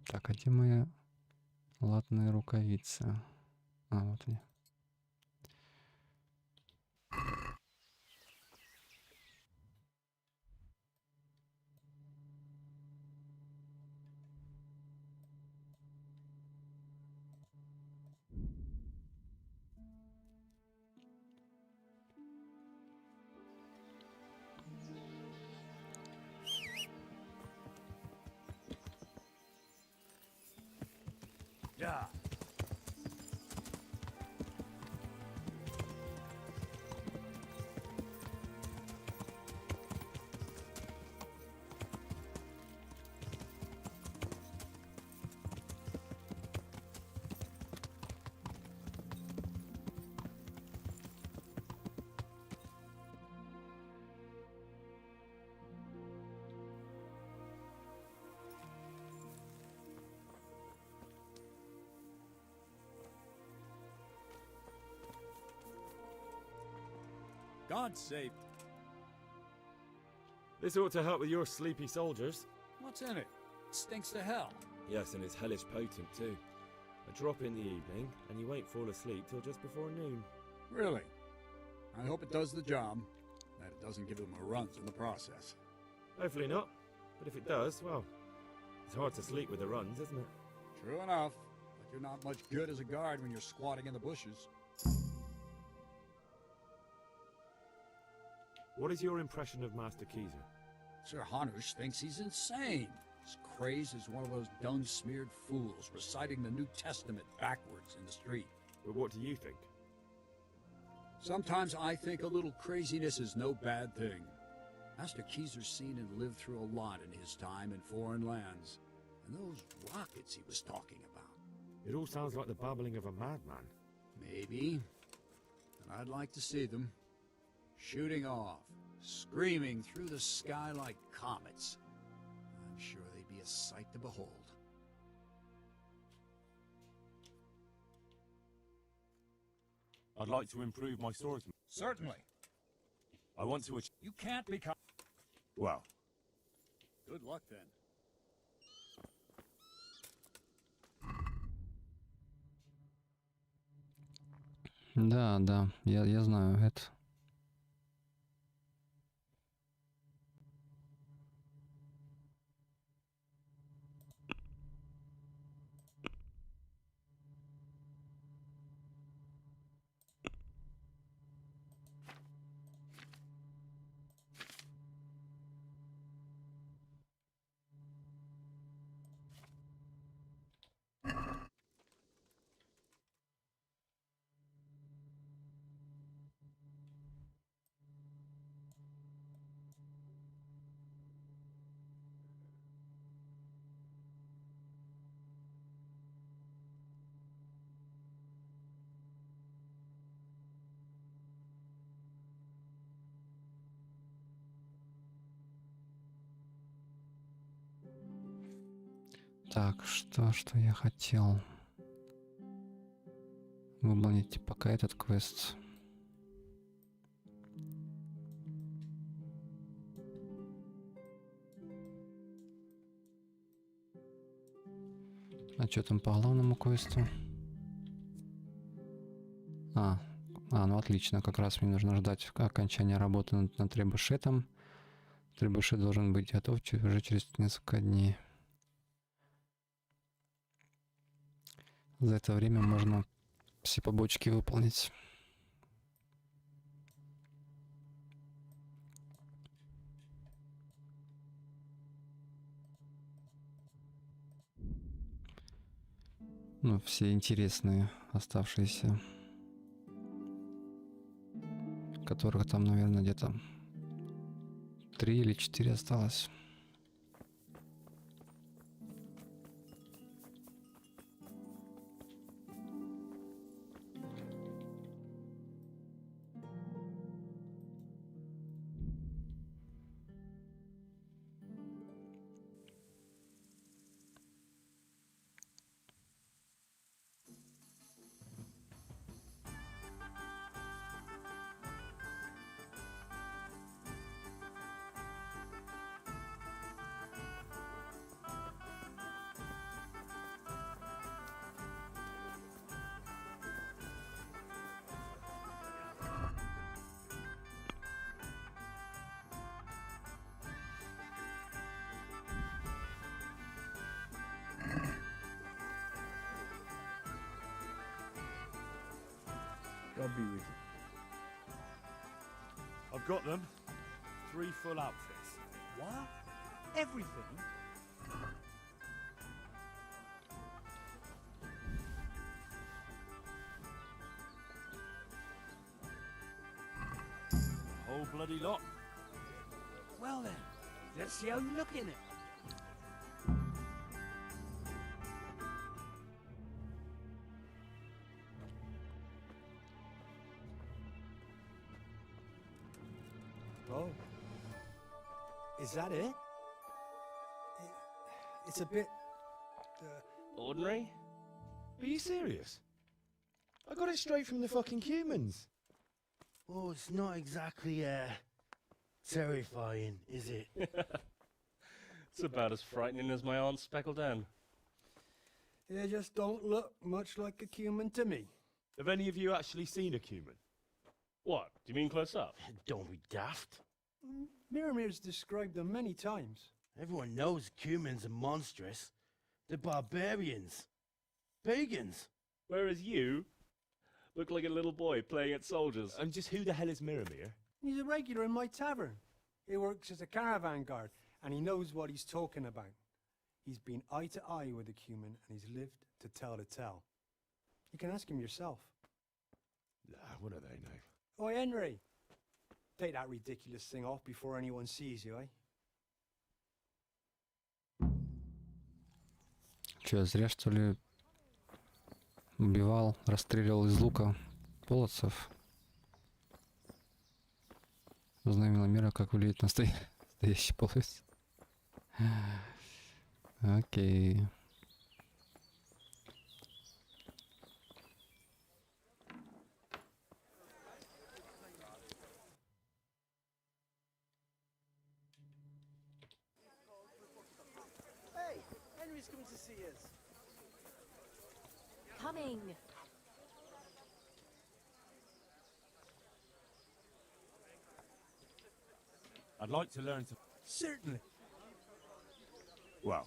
Так, а где мои латные рукавицы? А, вот они. Yeah. God save. This ought to help with your sleepy soldiers. What's in it? Stinks to hell. Yes, and it's hellish potent too. A drop in the evening, and you won't fall asleep till just before noon. Really? I hope it does the job. That it doesn't give them a runs in the process. Hopefully not. But if it does, well, it's hard to sleep with the runs, isn't it? True enough. But you're not much good as a guard when you're squatting in the bushes. What is your impression of Master Keezer? Sir Hanush thinks he's insane. He's crazed as one of those dung-smeared fools reciting the New Testament backwards in the street. But what do you think? Sometimes I think a little craziness is no bad thing. Master Keezer's seen and lived through a lot in his time in foreign lands. And those rockets he was talking about. It all sounds like the babbling of a madman. Maybe. And I'd like to see them. Shooting off, screaming through the sky like comets. I'm sure they'd be a sight to behold. I'd like to improve my swordsman. Certainly. I want to achieve... You can't become... Well. Good luck then. Да, я знаю это. Так, что я хотел? Выполнить пока этот квест. А что там по главному квесту? Ну отлично, как раз мне нужно ждать окончания работы над Требушетом. Требушет должен быть готов уже через несколько дней. За это время можно все побочки выполнить. Ну, все интересные оставшиеся, которых там, наверное, где-то 3 или 4 осталось. God be with you. I've got them. 3 full outfits. What? Everything? Whole bloody lot. Well then, let's see how you look in it. Oh. Is that it? It's a bit... Ordinary? Are you serious? I got it straight from the fucking humans. Oh, it's not exactly, terrifying, is it? It's about as frightening as my aunt's speckled hen. They just don't look much like a cumin to me. Have any of you actually seen a cumin? What? Do you mean close up? Don't be daft. Miramir's described them many times. Everyone knows cumins are monstrous. They're barbarians. Pagans. Whereas you look like a little boy playing at soldiers. And just who the hell is Miramir? He's a regular in my tavern. He works as a caravan guard, and he knows what he's talking about. He's been eye to eye with a cumin, and he's lived to tell the tale. You can ask him yourself. Nah, what do they know? Oi, Henry. Take that ridiculous thing off before anyone sees you, eh? Че, я зря, что ли, убивал, расстреливал из лука полоцев? Знамена мира, как влияет на настоящий полос. Окей. Hey, Henry's coming to see us. Coming. I'd like to learn to... Certainly. Well...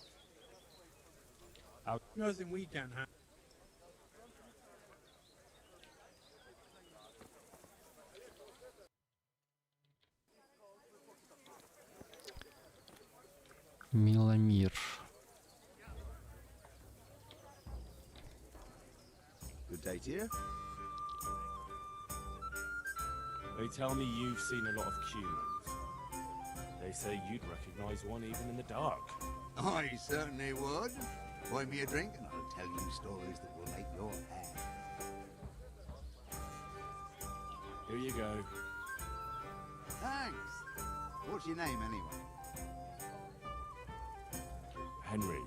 Nothing we can't have. Миломир. Good day to you. They tell me you've seen a lot of cumins. They say you'd recognize one even in the dark. I certainly would. Buy me a drink and I'll tell you stories that will make your hair. Here you go. Thanks. What's your name anyway? Henry.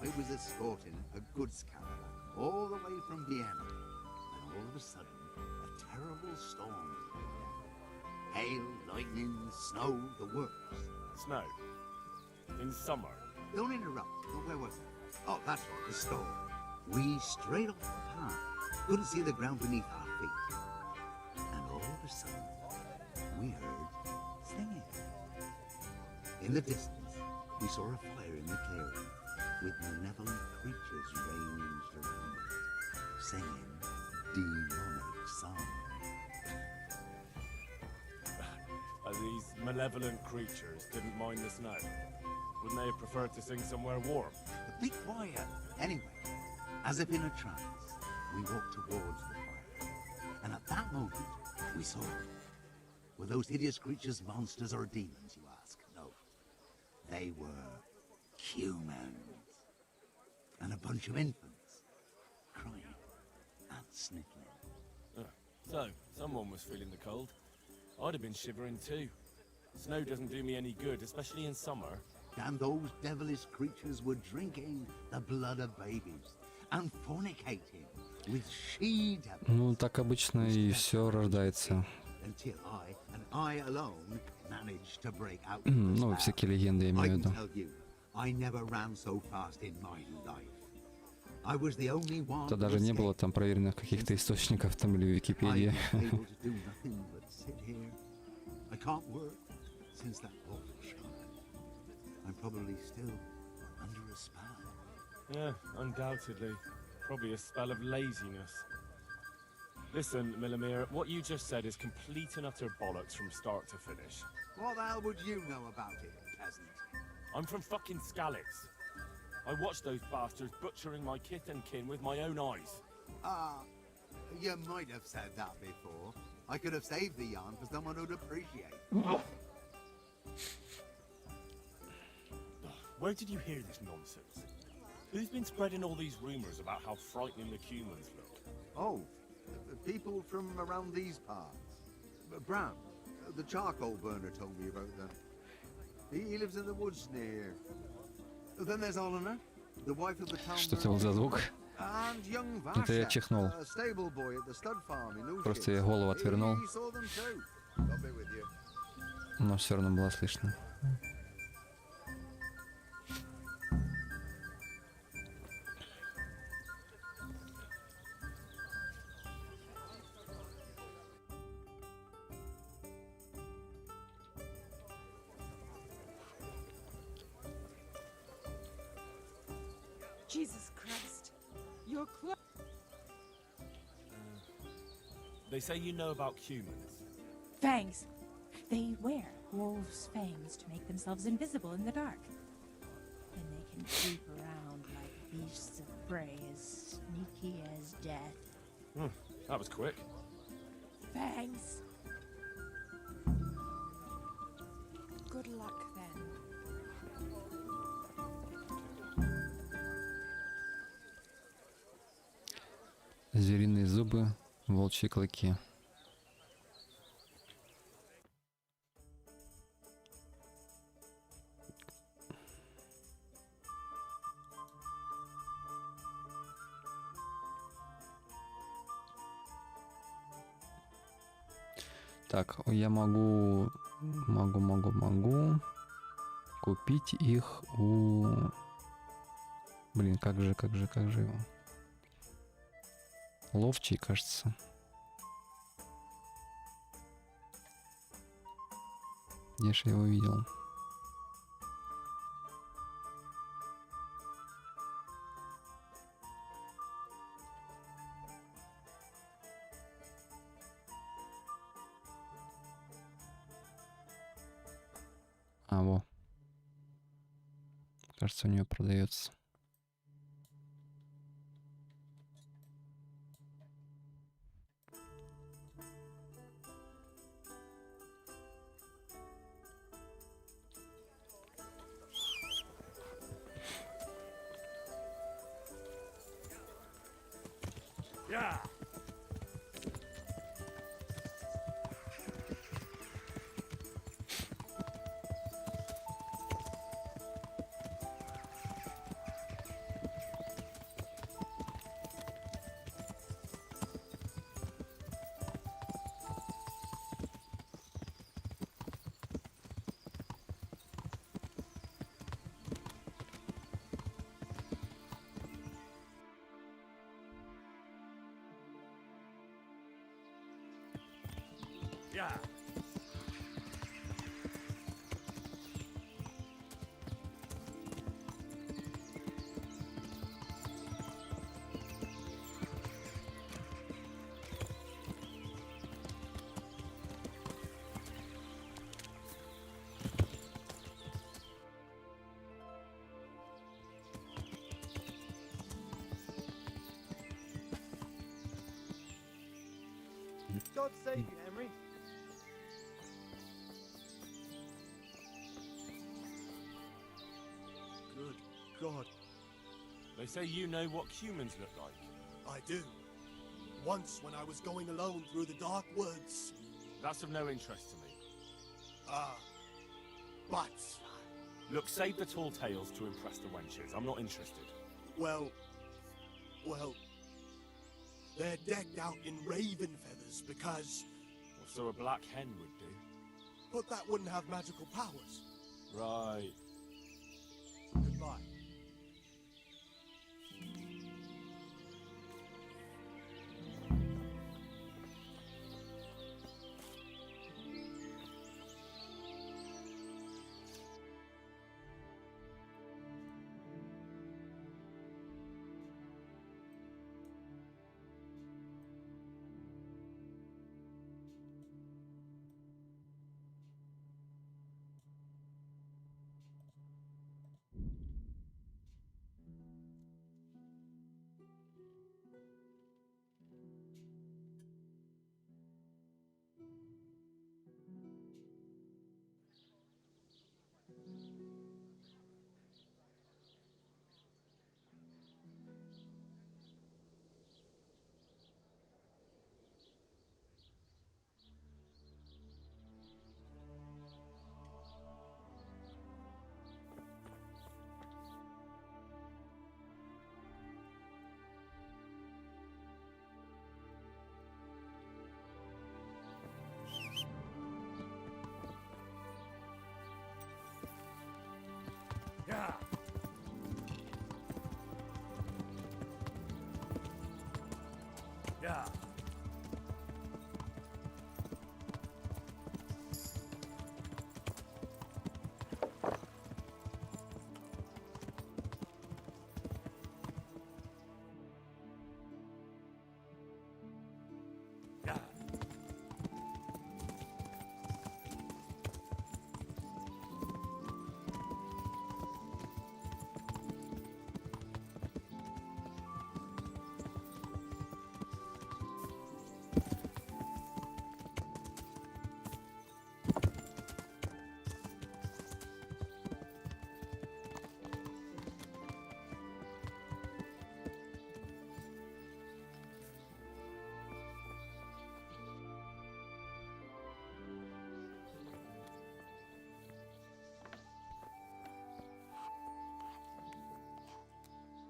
I was escorting a goods caravan all the way from Vienna, and all of a sudden, a terrible storm came down. Hail, lightning, snow, the works. Snow? In summer? Don't interrupt. Oh, where was I? Oh, that's right, the storm. We straight off the path. Couldn't see the ground beneath our feet. And all of a sudden, we heard singing. In the distance, we saw a fire in the clearing, with malevolent creatures ranged around it, singing demonic songs. These malevolent creatures didn't mind the snow. Wouldn't they have preferred to sing somewhere warm? But be quiet. Anyway, as if in a trance, we walked towards the fire. And at that moment, we saw it. Were those hideous creatures monsters or demons, you ask? No. They were humans. And a bunch of infants, crying and sniffling. So, someone was feeling the cold. I'd have been shivering too. Snow doesn't do me any good, especially in summer. And those devilish creatures were drinking the blood of babies and fornicating with she-devils. Ну, так обычно и все рождается. Until I alone managed to break out. Ну, всякие легенды, я имею в виду. I never ran so fast in my life. I was the only one. Это даже не было там проверенных каких-то источников там или в Википедии. I can't work since that awful shock. I'm probably still under a spell. Yeah, undoubtedly. Probably a spell of laziness. Listen, Millimere, what you just said is complete and utter bollocks from start to finish. What the hell would you know about it, peasant? I'm from fucking Skalitz. I watched those bastards butchering my kith and kin with my own eyes. You might have said that before. I could have saved the yarn for someone who'd appreciate. Where did you hear this nonsense? Who's been spreading all these rumors about how frightening the humans look? Oh, people from around these parts. Brown, the charcoal burner told me about them. He lives in the woods near. Then there's Olena, the wife of the town. Что это был за звук? And young Это я Vasha, чихнул. a stable boy at the stud farm in Ushkits. Просто я голову отвернул, He saw them too. Got me with you. но все равно было слышно. Jesus Christ. You're close. They say you know about humans. Fangs. They wear wolves' fangs to make themselves invisible in the dark. And they can creep around like beasts of prey as sneaky as death. That was quick. Fangs. Good luck then. Звериные зубы, волчьи клыки. Так, я могу купить их у... Блин, как же его? Ловчий, кажется. Где же я его видел? Во. Кажется, у нее продается. Yeah. Yeah. God save you, Henry. Good God. They say you know what humans look like. I do. Once when I was going alone through the dark woods. That's of no interest to me. But... Look, save the tall tales to impress the wenches. I'm not interested. Well... They're decked out in raven feathers because... Well, so a black hen would do. But that wouldn't have magical powers. Right. Goodbye. Yeah. Yeah.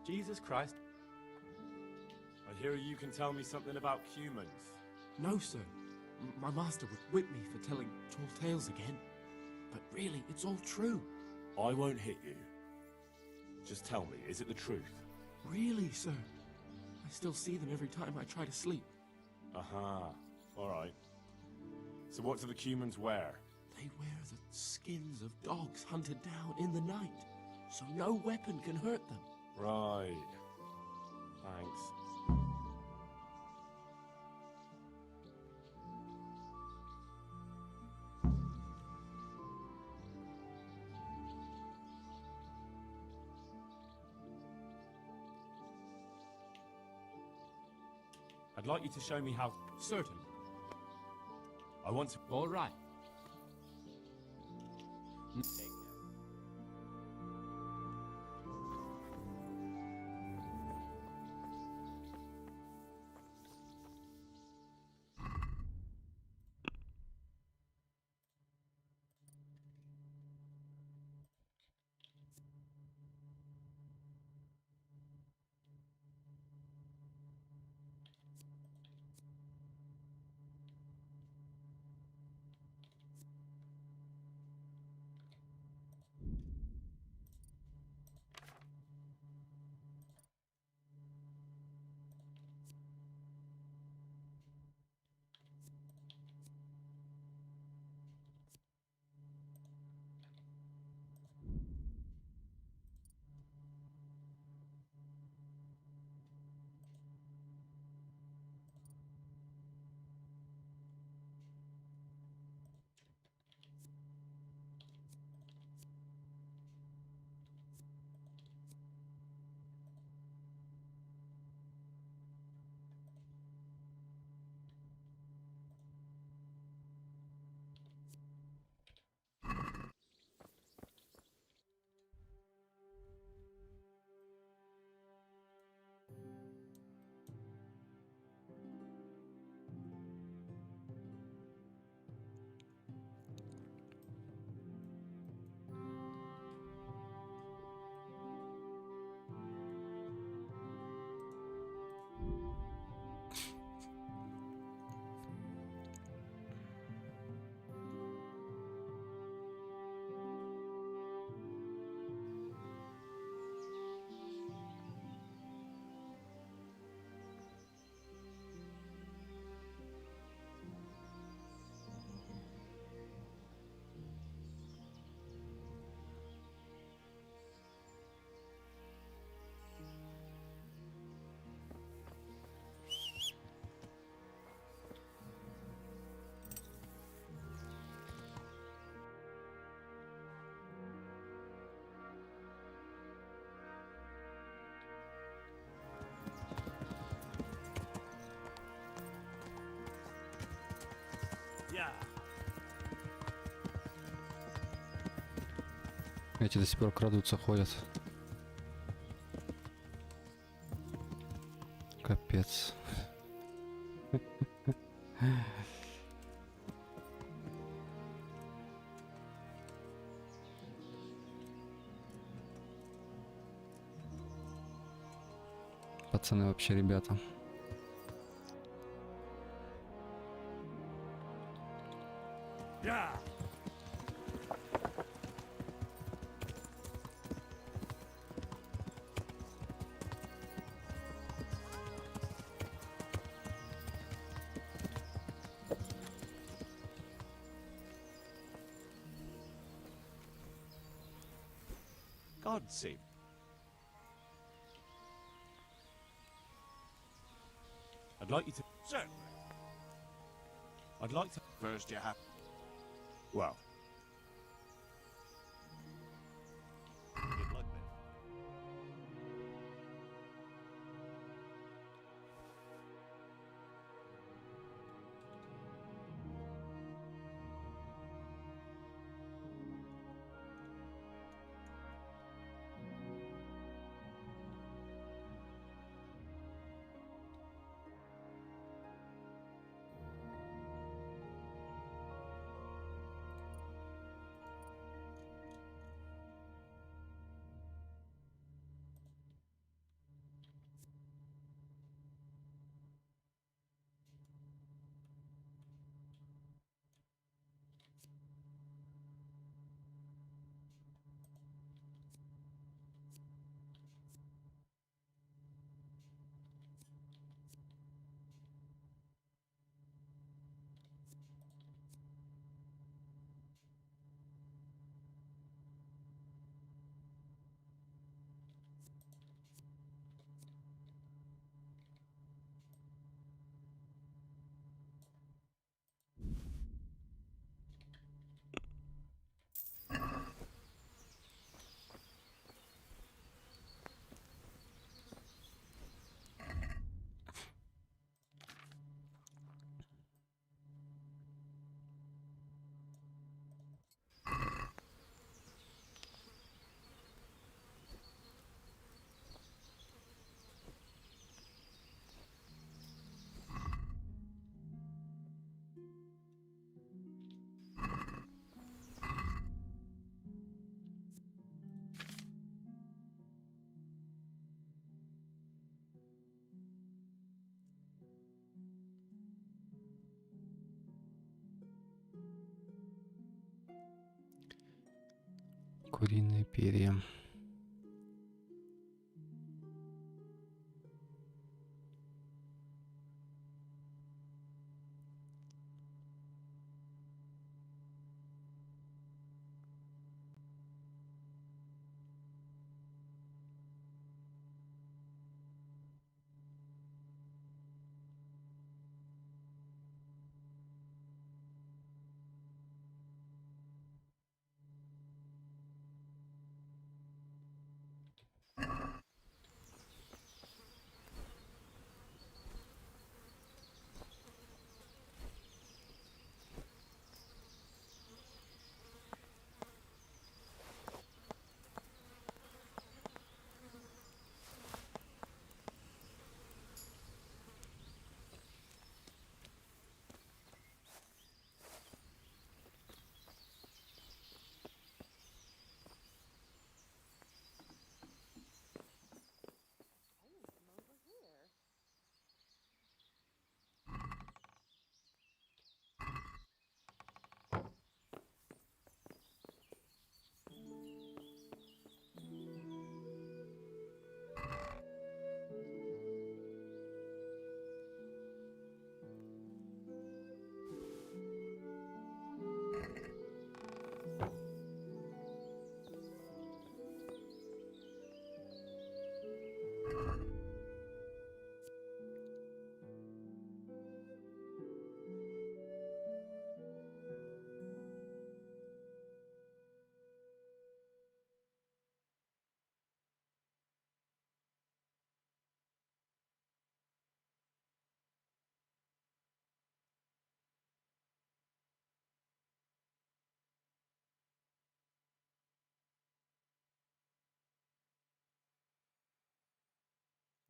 Jesus Christ. I hear you can tell me something about humans. No, sir. My master would whip me for telling tall tales again. But really, it's all true. I won't hit you. Just tell me, is it the truth? Really, sir. I still see them every time I try to sleep. Aha. Alright. So what do the humans wear? They wear the skins of dogs hunted down in the night, so no weapon can hurt them. Right. Thanks. I'd like you to show me how... Certain. I want to... All right. Эти до сих пор крадутся, ходят. Капец. Пацаны вообще, ребята. Yeah. God save. I'd like you to. Certainly. I'd like to. First, you have. Well. Good luck then. Куриные перья.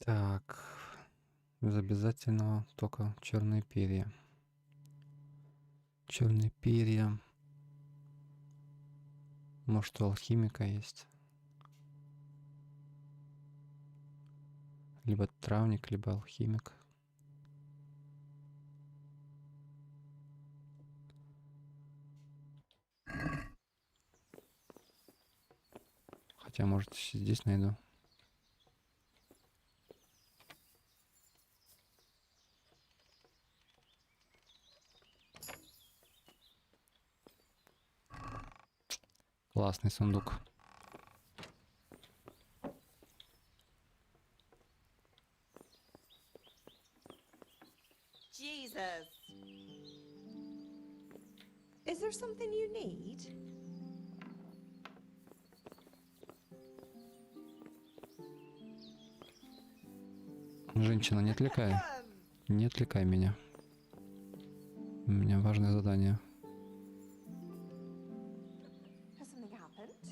Так, без обязательного только черные перья. Черные перья. Может, у алхимика есть. Либо травник, либо алхимик. Хотя, может, здесь найду. Классный сундук. Jesus. Is there something you need? Женщина, не отвлекай. Не отвлекай меня. У меня важное задание. Has something happened?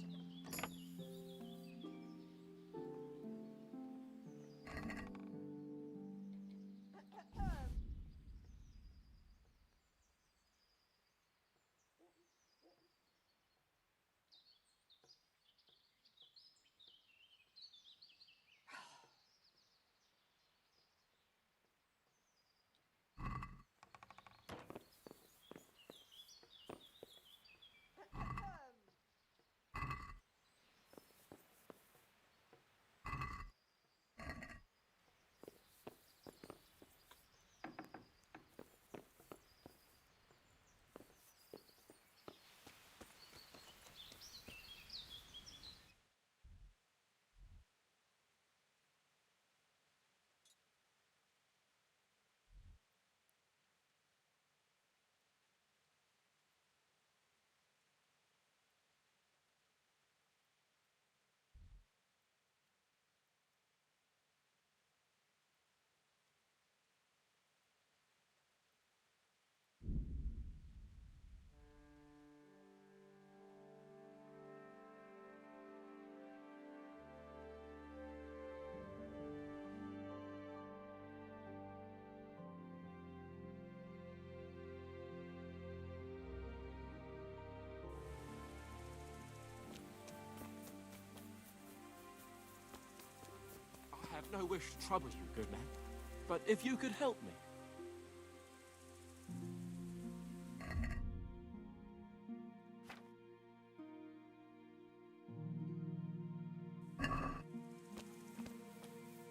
I have no wish to trouble you, good man. But if you could help me.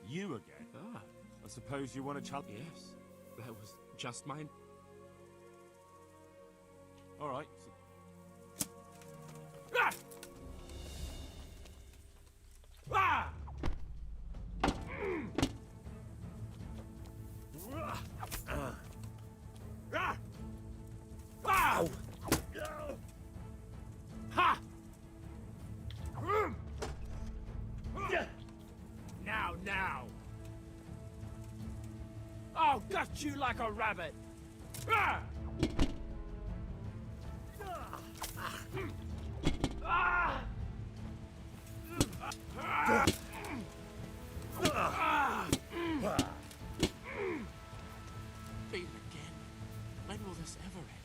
You again? Ah, I suppose you want to challenge? yes. That was just mine. All right. Ah! Ah! Ow! Ha! Now! I'll gut you like a rabbit! Ah! Ah! Beat him again. When will this ever end?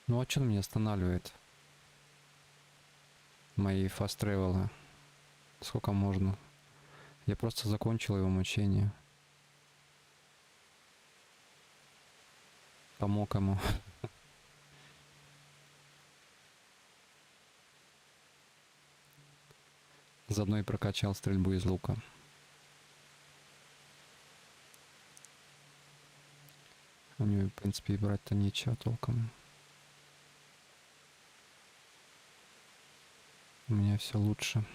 Ну а что меня останавливает? Мои фаст тревелы. Сколько можно? Я просто закончил его мучение. Помог ему. Заодно и прокачал стрельбу из лука. У него, в принципе, и брать-то нечего толком. У меня все лучше.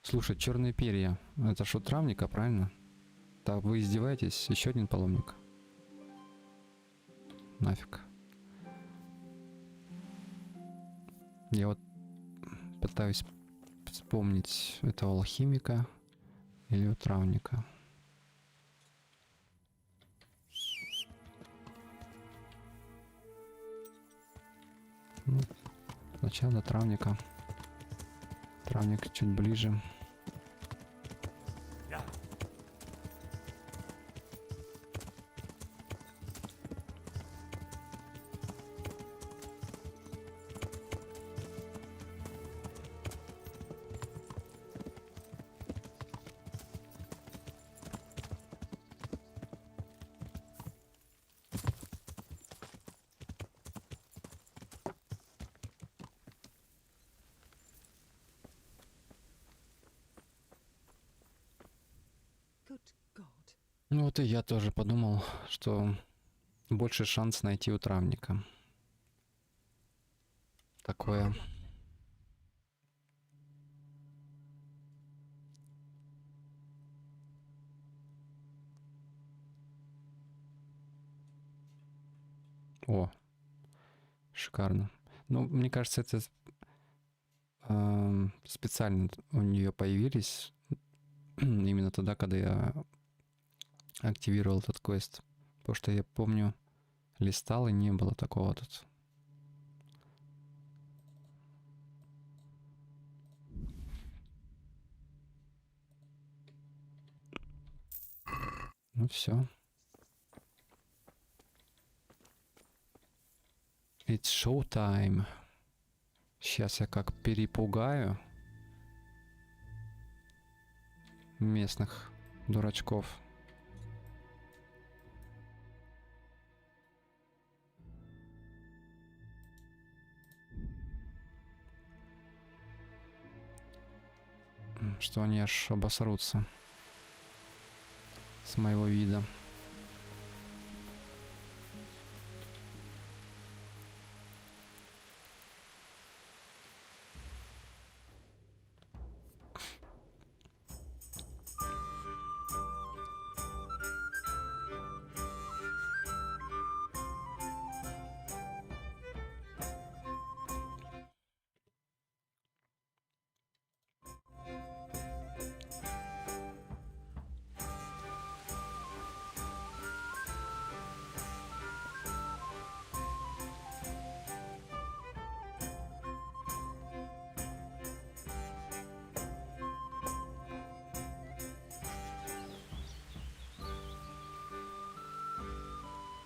Слушай, черные перья. Это что, травника, правильно? Так, вы издеваетесь? Еще один паломник. Нафиг. Я вот пытаюсь вспомнить этого алхимика или у травника. Ну, сначала травника. Травник чуть ближе. Ну вот и я тоже подумал, что больше шанс найти у травника. Такое. О, шикарно. Ну, мне кажется, это специально у нее появились именно тогда, когда я активировал этот квест. Потому что я помню, листал и не было такого тут. Ну все. It's show time. Сейчас я как перепугаю местных дурачков. Что они аж обосрутся с моего вида.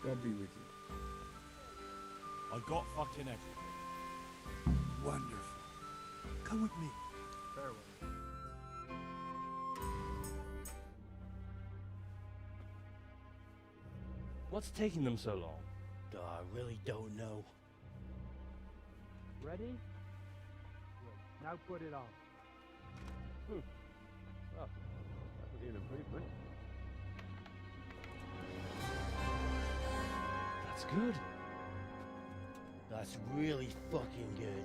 God be with you. I got fucking everything. Wonderful. Come with me. Farewell. What's taking them so long? I really don't know. Ready? Good. Now put it on. Oh, that would be an improvement. That's good. That's really fucking good.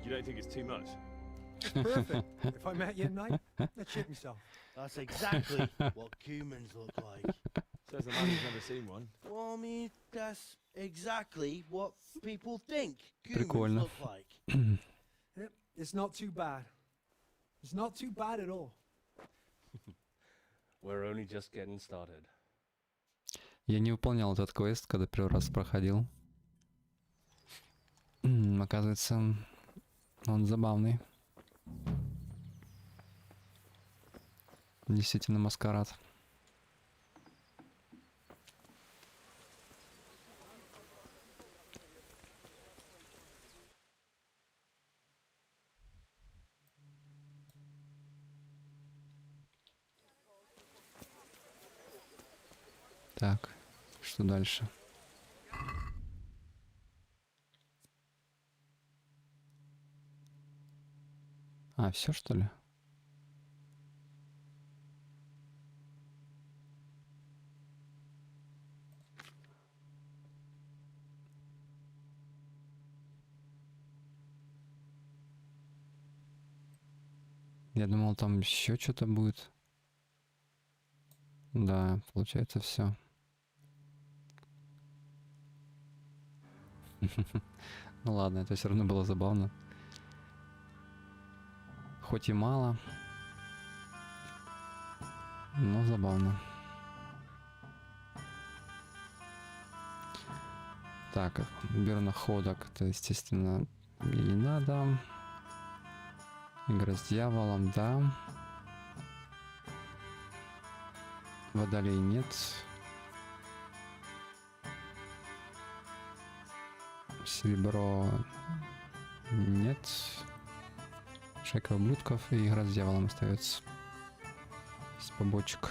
You don't think it's too much? It's perfect. If I met you at night, I'd shit myself. That's exactly what humans look like. Says the man who's never seen one. Well, I mean, that's exactly what people think Прикольно. humans look like. Yep, it's not too bad. It's not too bad at all. We're only just getting started. Я не выполнял этот квест, когда первый раз проходил. Оказывается, он забавный. Действительно маскарад. Так, что дальше? А, все что ли? Я думал, там еще что-то будет. Да, получается все. Ну ладно, это все равно было забавно. Хоть и мало, но забавно. Так, беру находок, это, естественно, мне не надо. Игра с дьяволом, да. Водолей нет. Серебро нет. Шайка ублюдков и игра с дьяволом остается. С побочек.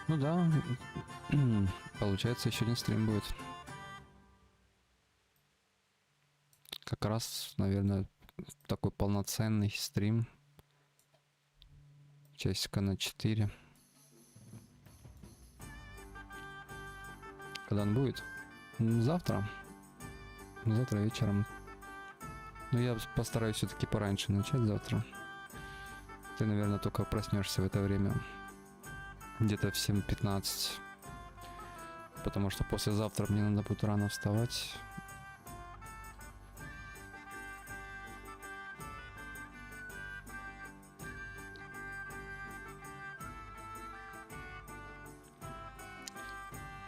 Ну да, получается, еще один стрим будет. Как раз, наверное, такой полноценный стрим. Часика на 4. Когда он будет? Завтра. Завтра вечером. Но я постараюсь все-таки пораньше начать завтра. Ты, наверное, только проснешься в это время. Где-то в 7:15. Потому что послезавтра мне надо будет рано вставать.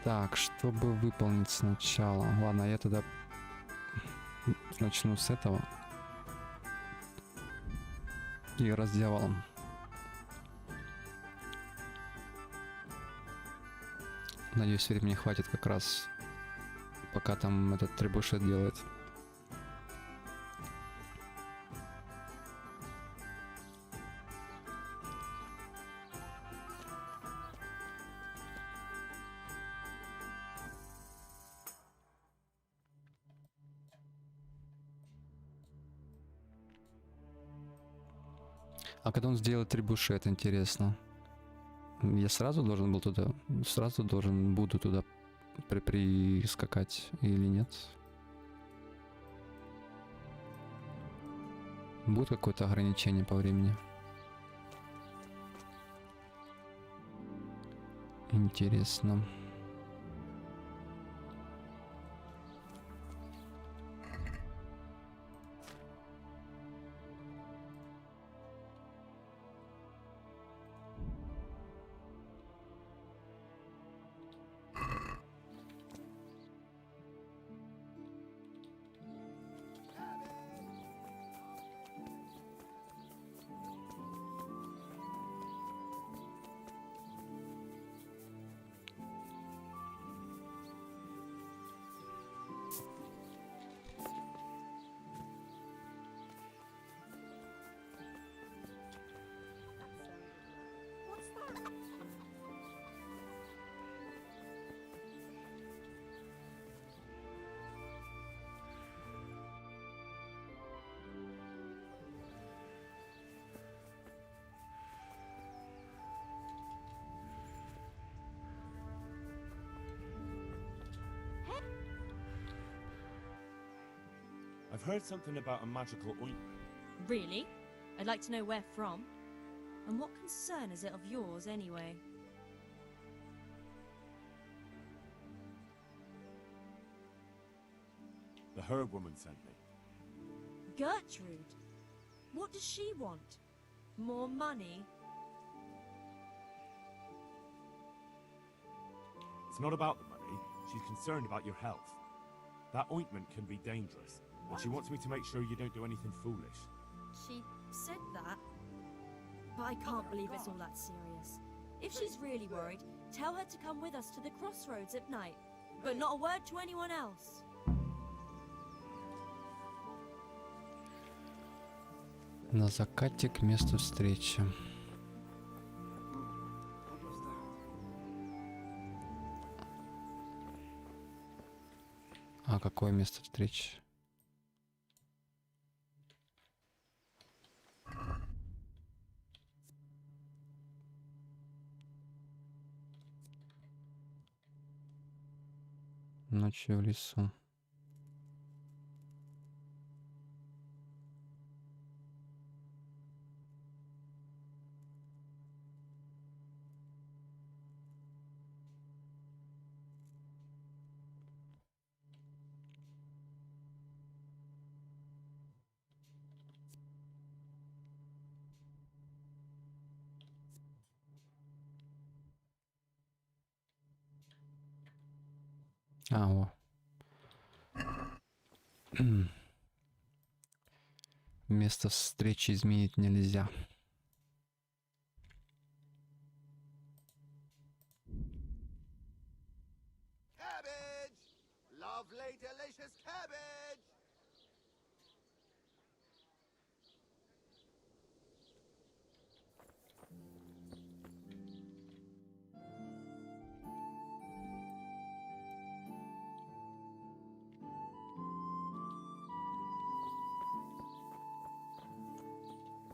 Так, чтобы выполнить сначала. Ладно, я тогда начну с этого. Игра с дьяволом. Надеюсь, времени хватит как раз, пока там этот требушет делает. А когда он сделает требушет, интересно. Я сразу должен был туда, буду туда прискакать или нет? Будет какое-то ограничение по времени? Интересно. I've heard something about a magical ointment. Really? I'd like to know where from. And what concern is it of yours, anyway? The herb woman sent me. Gertrude? What does she want? More money? It's not about the money. She's concerned about your health. That ointment can be dangerous, and she wants me to make sure you don't do anything foolish. She said that? But I can't believe it's all that serious. If she's really worried, tell her to come with us to the crossroads at night. But not a word to anyone else. На закате к месту встречи. А какое место встречи? Ночью в лесу. А, во. Место встречи изменить нельзя. Cabbage! Lovely, delicious cabbage!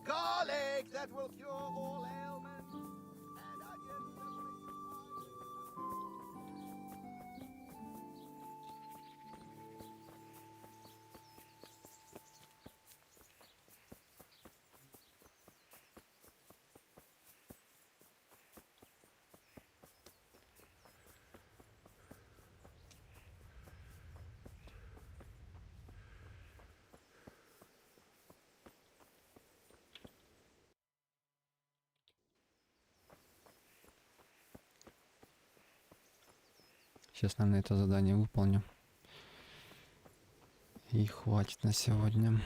Garlic that will cure all ailments, and onions that will make you Сейчас, наверное, это задание выполню. И хватит на сегодня.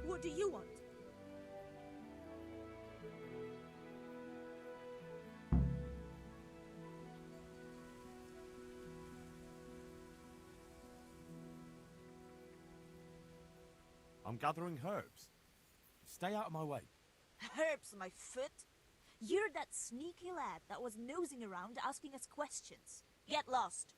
What do you want? I'm gathering herbs. Stay out of my way. Herbs, my foot? You're that sneaky lad that was nosing around asking us questions. Get lost.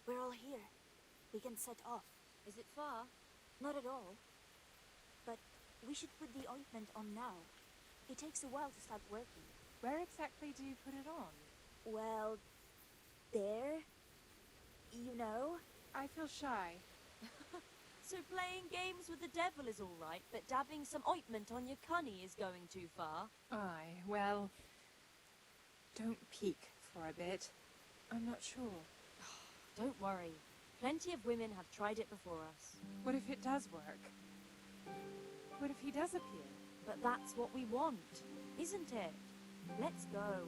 We're all here. We can set off. Is it far? Not at all. But we should put the ointment on now. It takes a while to start working. Where exactly do you put it on? Well, there. You know? I feel shy. So playing games with the devil is all right, but dabbing some ointment on your cunny is going too far? Aye, well, don't peek for a bit. I'm not sure. Don't worry. Plenty of women have tried it before us. What if it does work? What if he does appear? But that's what we want, isn't it? Let's go.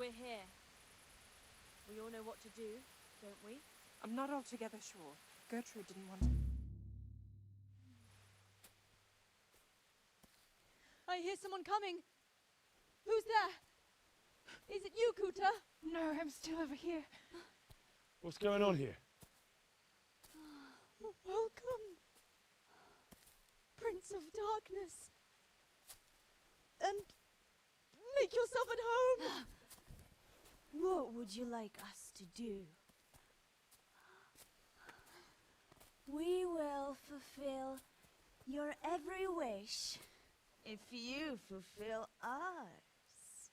We're here. We all know what to do, don't we? I'm not altogether sure. Gertrude didn't want to... I hear someone coming. Who's there? Is it you, Kuta? No, I'm still over here. What's going on here? Welcome, Prince of Darkness. And make yourself at home. What would you like us to do? We will fulfill your every wish if you fulfill ours.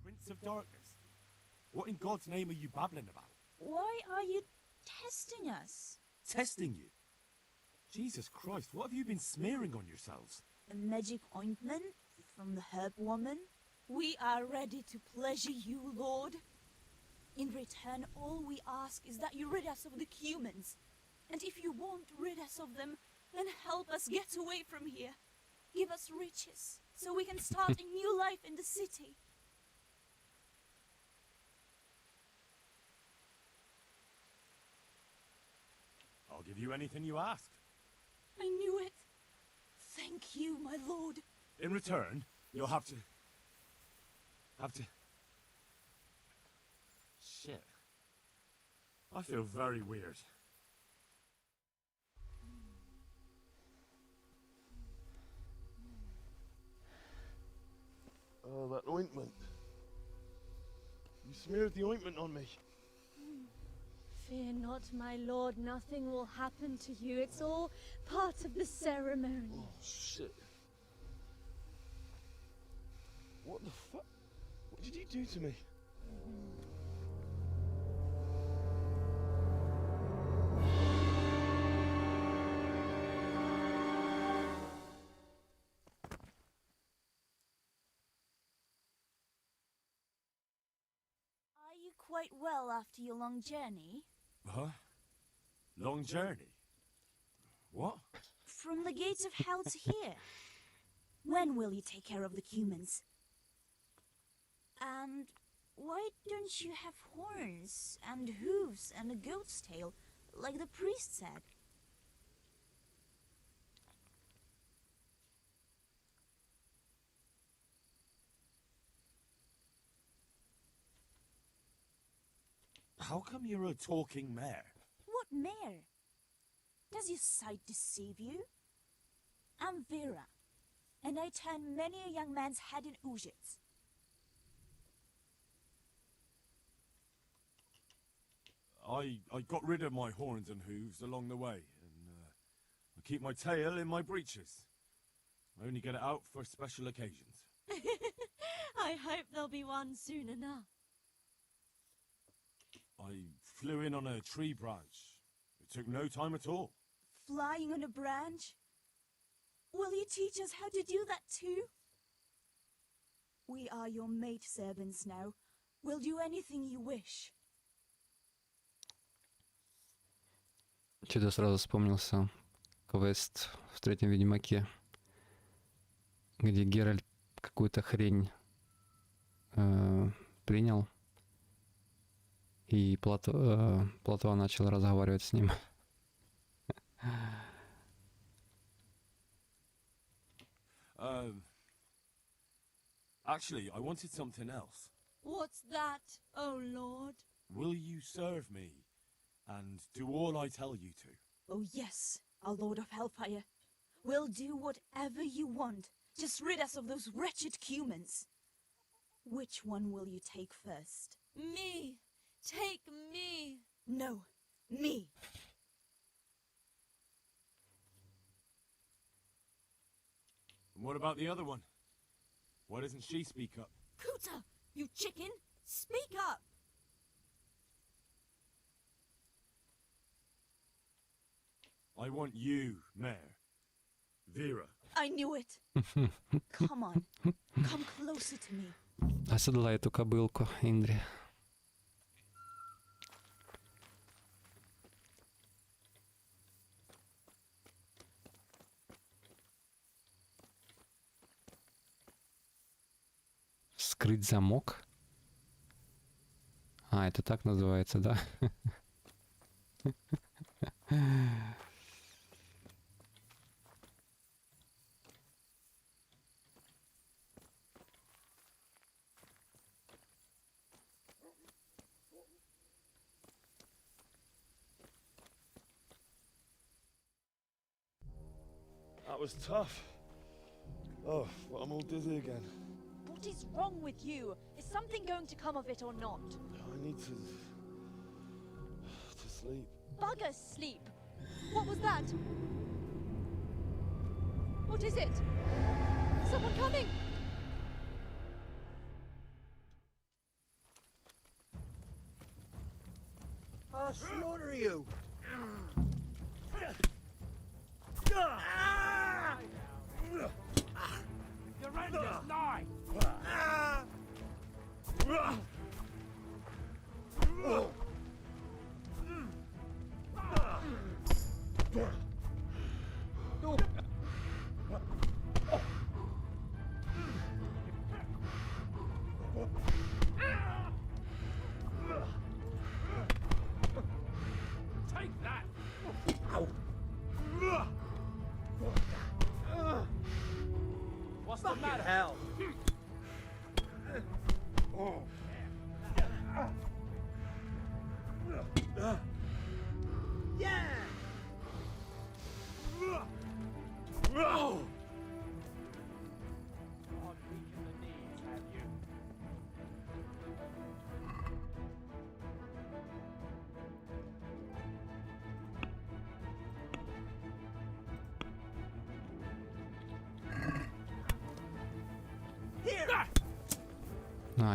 Prince of Darkness? What in God's name are you babbling about? Why are you testing us? Testing you? Jesus Christ, what have you been smearing on yourselves? A magic ointment from the herb woman? We are ready to pleasure you, Lord. In return, all we ask is that you rid us of the humans. And if you won't rid us of them, Then help us get away from here. Give us riches, so we can start a new life in the city. I'll give you anything you ask. I knew it. Thank you, my lord. In return, you'll have to... Shit. I feel very weird. Oh, that ointment. You smeared the ointment on me. Fear not, my lord. Nothing will happen to you. It's all part of the ceremony. Oh, shit. What the fuck? What did you do to me? Are you quite well after your long journey? Huh? Long journey? What? From the gates of hell to here. When will you take care of the humans? And why don't you have horns and hooves and a goat's tail, like the priest said? How come you're a talking mare? What mare? Does your sight deceive you? I'm Vera, and I turn many a young man's head in oozits. I got rid of my horns and hooves along the way, and I keep my tail in my breeches. I only get it out for special occasions. I hope there'll be one soon enough. I flew in on a tree branch. It took no time at all. Flying on a branch? Will you teach us how to do that too? We are your maid servants now. We'll do anything you wish. Что-то сразу вспомнился квест в третьем Ведьмаке, где Геральт какую-то хрень принял, и Платон начал разговаривать с ним. Actually, I wanted something else. What's that, oh lord? Will you serve me and do all I tell you to? Oh yes, our Lord of Hellfire. We'll do whatever you want. Just rid us of those wretched humans. Which one will you take first? Me! Take me! No, me! And what about the other one? Why doesn't she speak up? Kuta, you chicken! Speak up! I want you, Mare. Vera. I knew it! Come on, come closer to me. Оседлай эту кобылку, Индри. Скрыть замок? А, это так называется, да? That was tough. Oh, but I'm all dizzy again. What is wrong with you? Is something going to come of it or not? I need to sleep. Bugger sleep! What was that? What is it? Someone coming! I'll slaughter you! Your end is nigh!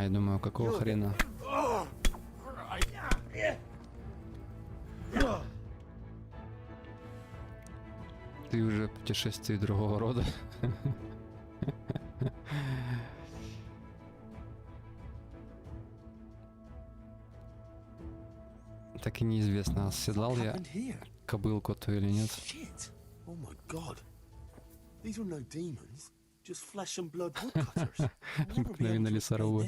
А, я думаю, какого хрена? Ты уже путешествие другого рода. Так и неизвестно, оседлал я кобылку то или нет. Shit! Oh my god. These were no demons, just flesh and blood woodcutters. Обыкновенно лесорубы.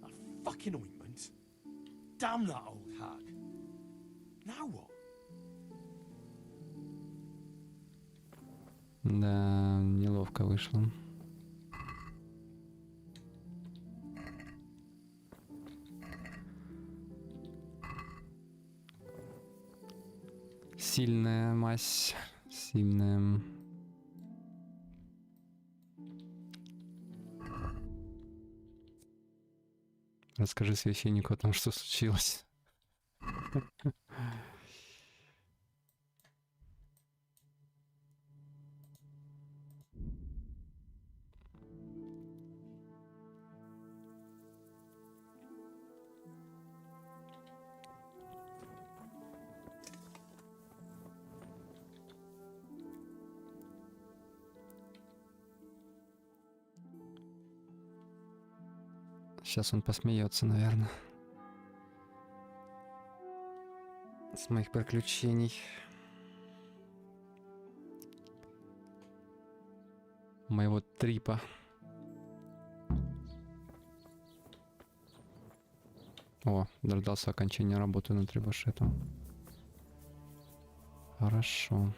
That fucking ointment. Damn that old hag. Now what? Да, неловко вышло. Сильная мазь, сильная. Расскажи священнику о том, что случилось. Сейчас он посмеется, наверное, с моих приключений. Моего трипа. О, дождался окончания работы над рибошетом. Хорошо.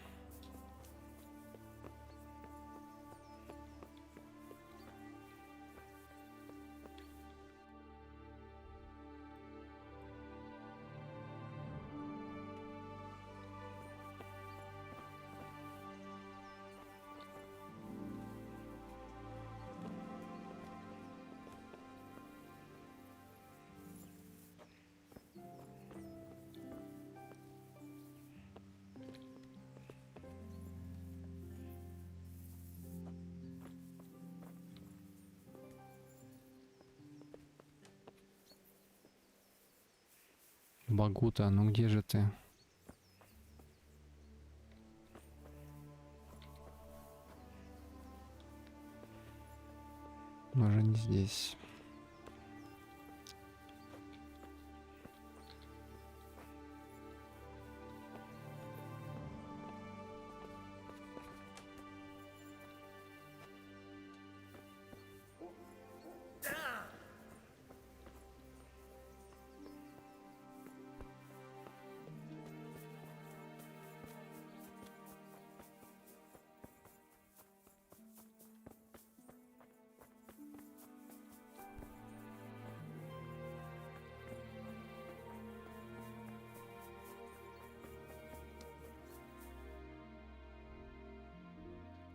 Багута, ну где же ты? Может, не здесь.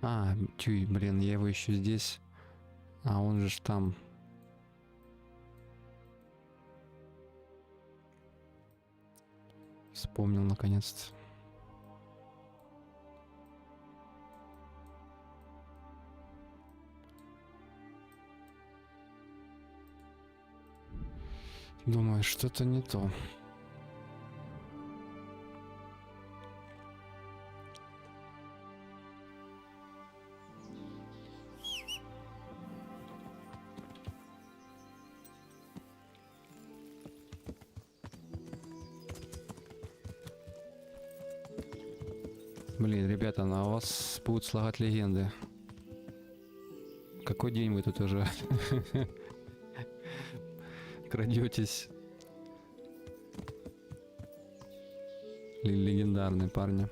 А, тюй, блин, я его еще здесь. А он же ж там. Вспомнил наконец-то. Думаю, что-то не то. Блин, ребята, на вас будут слагать легенды. Какой день вы тут уже крадетесь? Легендарные парни.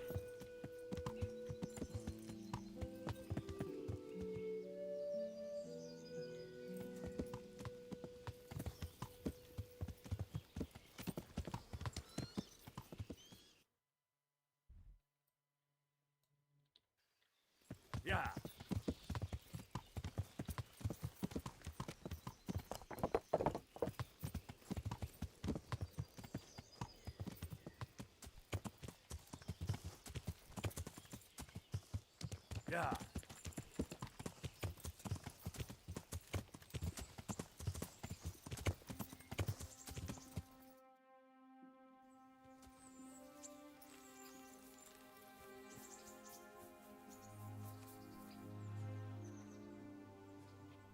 Yeah. Yeah.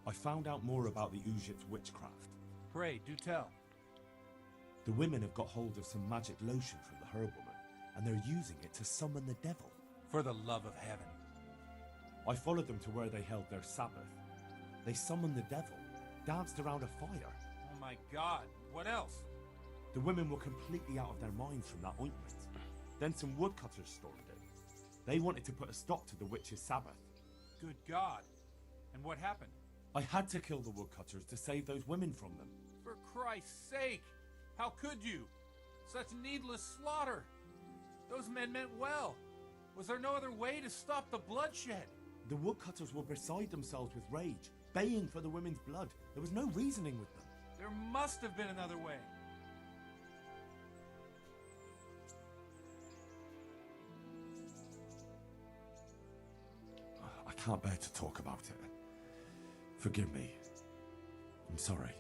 I found out more about the Ujit's witchcraft. Pray, do tell. The women have got hold of some magic lotion from the herbwoman, and they're using it to summon the devil. For the love of heaven. I followed them to where they held their Sabbath. They summoned the devil, danced around a fire. Oh my god, what else? The women were completely out of their minds from that ointment. Then some woodcutters stormed in. They wanted to put a stop to the witch's Sabbath. Good god. And what happened? I had to kill the woodcutters to save those women from them. For Christ's sake! How could you? Such needless slaughter! Those men meant well. Was there no other way to stop the bloodshed? The woodcutters were beside themselves with rage, baying for the women's blood. There was no reasoning with them. There must have been another way. I can't bear to talk about it. Forgive me. I'm sorry.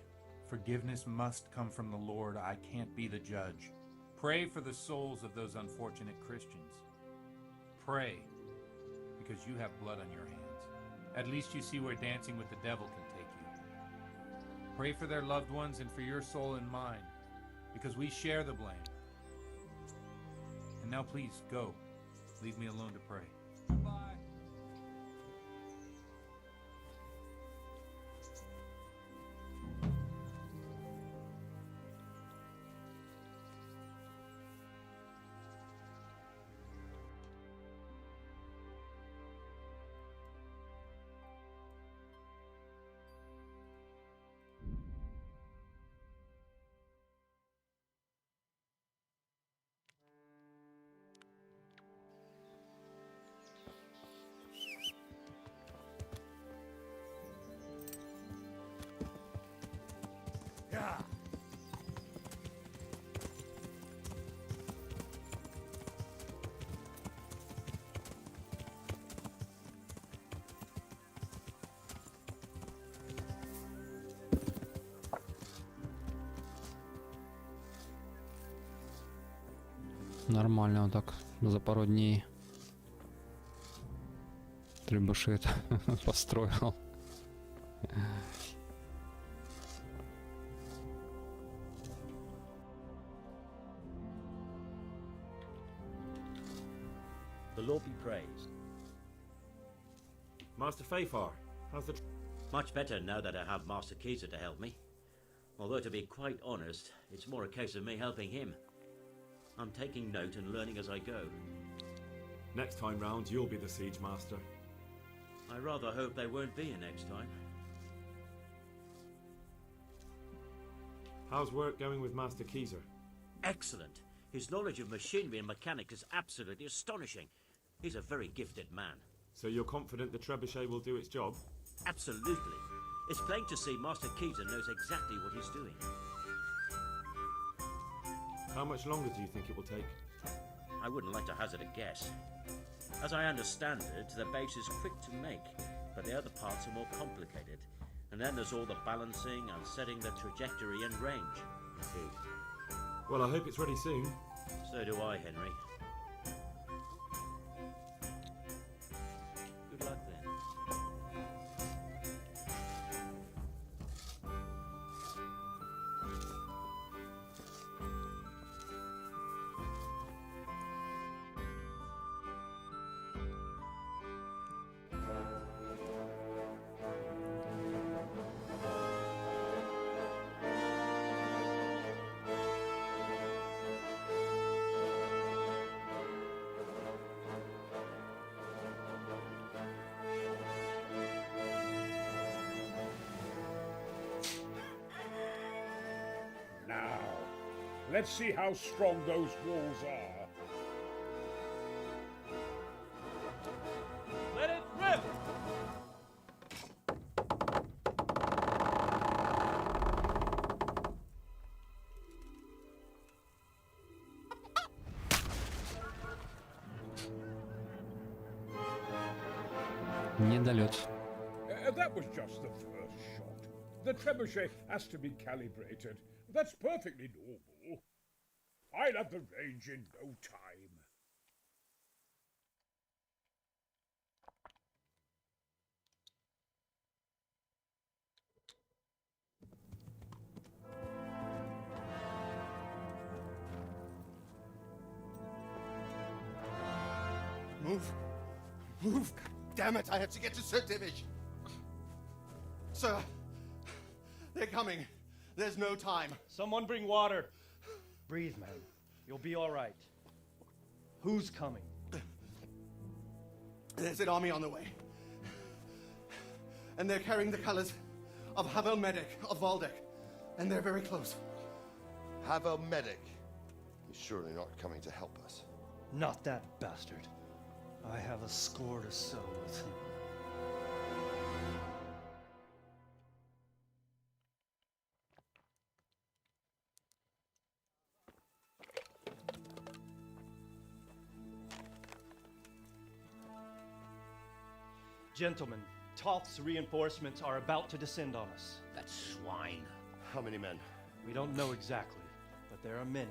Forgiveness must come from the Lord. I can't be the judge. Pray for the souls of those unfortunate Christians. Pray, because you have blood on your hands. At least you see where dancing with the devil can take you. Pray for their loved ones and for your soul and mine, because we share the blame. And now please, go. Leave me alone to pray. Goodbye. Yeah. Нормально он так за пару дней трибушет построил. The Lord be praised. Master Fafar, how's the... Much better now that I have Master Keezer to help me. Although, to be quite honest, it's more a case of me helping him. I'm taking note and learning as I go. Next time round, you'll be the siege master. I rather hope there won't be a next time. How's work going with Master Keezer? Excellent. His knowledge of machinery and mechanics is absolutely astonishing. He's a very gifted man. So you're confident the trebuchet will do its job? Absolutely. It's plain to see Master Keezer knows exactly what he's doing. How much longer do you think it will take? I wouldn't like to hazard a guess. As I understand it, the base is quick to make, but the other parts are more complicated. And then there's all the balancing and setting the trajectory and range. Indeed. Well, I hope it's ready soon. So do I, Henry. Good luck then. Now, let's see how strong those walls are. Let it rip! Недолет. That was just the first shot. The trebuchet has to be calibrated. That's perfectly normal. I'll have the range in no time. Move. Move. Damn it, I have to get to Sir Divish. Sir, they're coming. There's no time. Someone bring water. Breathe, man. You'll be all right. Who's coming? There's an army on the way. And they're carrying the colors of Havel Medic of Valdek. And they're very close. Havel Medic. He's surely not coming to help us. Not that bastard. I have a score to settle with him. Gentlemen, Toth's reinforcements are about to descend on us. That swine. How many men? We don't know exactly, but there are many,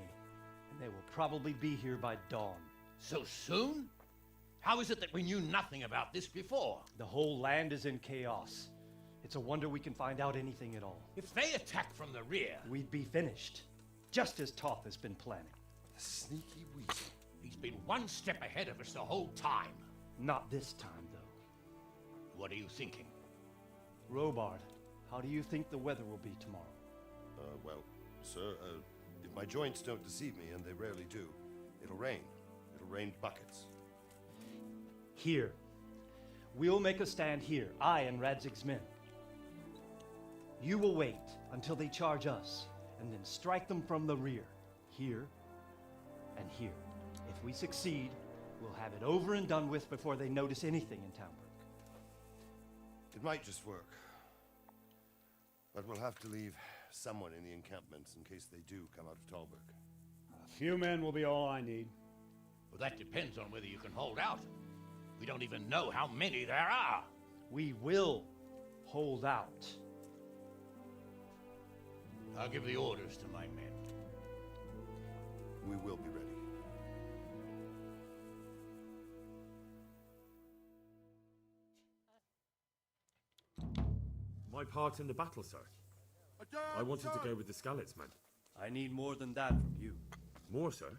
and they will probably be here by dawn. So soon? How is it that we knew nothing about this before? The whole land is in chaos. It's a wonder we can find out anything at all. If they attack from the rear... We'd be finished, just as Toth has been planning. The sneaky weasel. He's been one step ahead of us the whole time. Not this time, though. What are you thinking? Robard, how do you think the weather will be tomorrow? Well, sir, if my joints don't deceive me, and they rarely do, it'll rain. It'll rain buckets. Here. We'll make a stand here, I and Radzig's men. You will wait until they charge us, and then strike them from the rear. Here and here. If we succeed, we'll have it over and done with before they notice anything in Townburg. It might just work. But we'll have to leave someone in the encampments in case they do come out of Talberg. A few men will be all I need. Well, that depends on whether you can hold out. We don't even know how many there are. We will hold out. I'll give the orders to my men. We will be ready. My part in the battle, sir. I wanted to go with the Skalitz men. I need more than that from you. More, sir?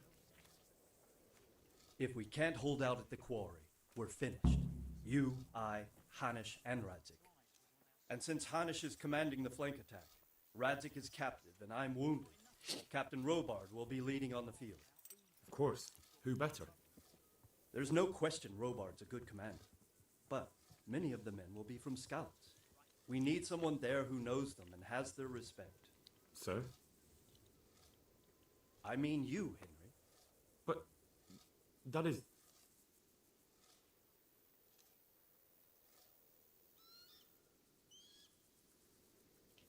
If we can't hold out at the quarry, we're finished. You, I, Hanish, and Radzik. And since Hanish is commanding the flank attack, Radzik is captive and I'm wounded, Captain Robard will be leading on the field. Of course. Who better? There's no question Robard's a good commander. But many of the men will be from Skalitz. We need someone there who knows them and has their respect. Sir? I mean you, Henry. But that is...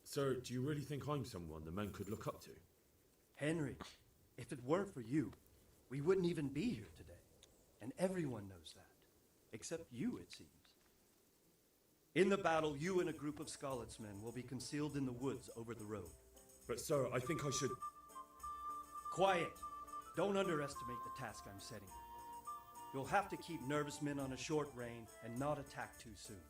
Sir, do you really think I'm someone the men could look up to? Henry, if it weren't for you, we wouldn't even be here today. And everyone knows that. Except you, it seems. In the battle, you and a group of Skalitz men will be concealed in the woods over the road. But sir, I think I should... Quiet! Don't underestimate the task I'm setting you. You'll have to keep nervous men on a short rein and not attack too soon.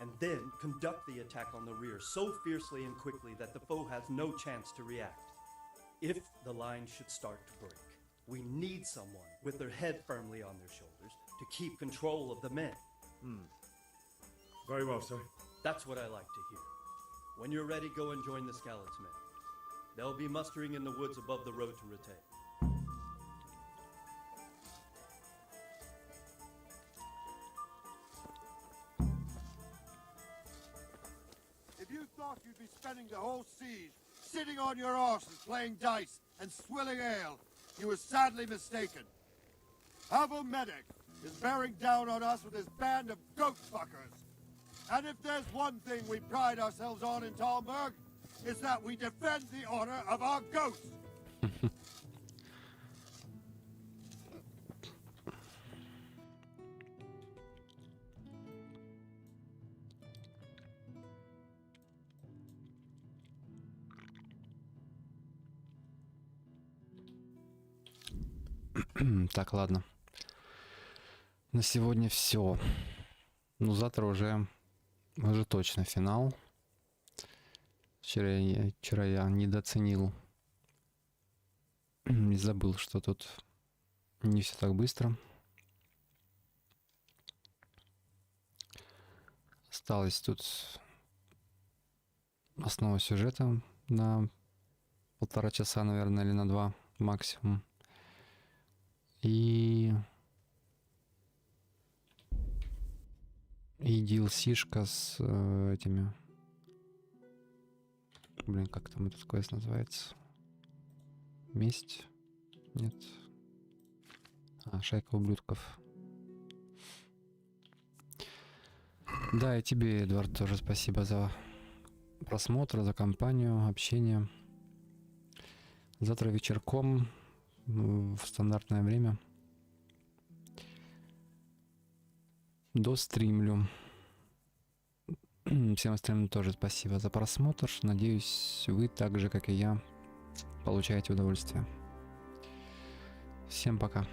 And then conduct the attack on the rear so fiercely and quickly that the foe has no chance to react. If the line should start to break, we need someone with their head firmly on their shoulders to keep control of the men. Very well, sir. That's what I like to hear. When you're ready, go and join the Skalitz men. They'll be mustering in the woods above the road to Rete. If you thought you'd be spending the whole siege sitting on your arses playing dice and swilling ale, you were sadly mistaken. Havel Medic is bearing down on us with his band of goat fuckers. And if there's one thing we pride ourselves on in Talberg, it's that we defend the honor of our goats. Так, ладно. На сегодня все. Ну, завтра уже точно финал. Вчера я недооценил и забыл, что тут не все так быстро. осталось тут основа сюжета на 1,5 часа, наверное, или на 2 максимум. И DLC-шка с этими... Блин, как там этот квест называется? Месть? Нет. Шайка ублюдков. Да, и тебе, Эдвард, тоже спасибо за просмотр, за компанию, общение. Завтра вечерком в стандартное время достримлю. Всем остальным тоже спасибо за просмотр. Надеюсь, вы так же, как и я, получаете удовольствие. Всем пока.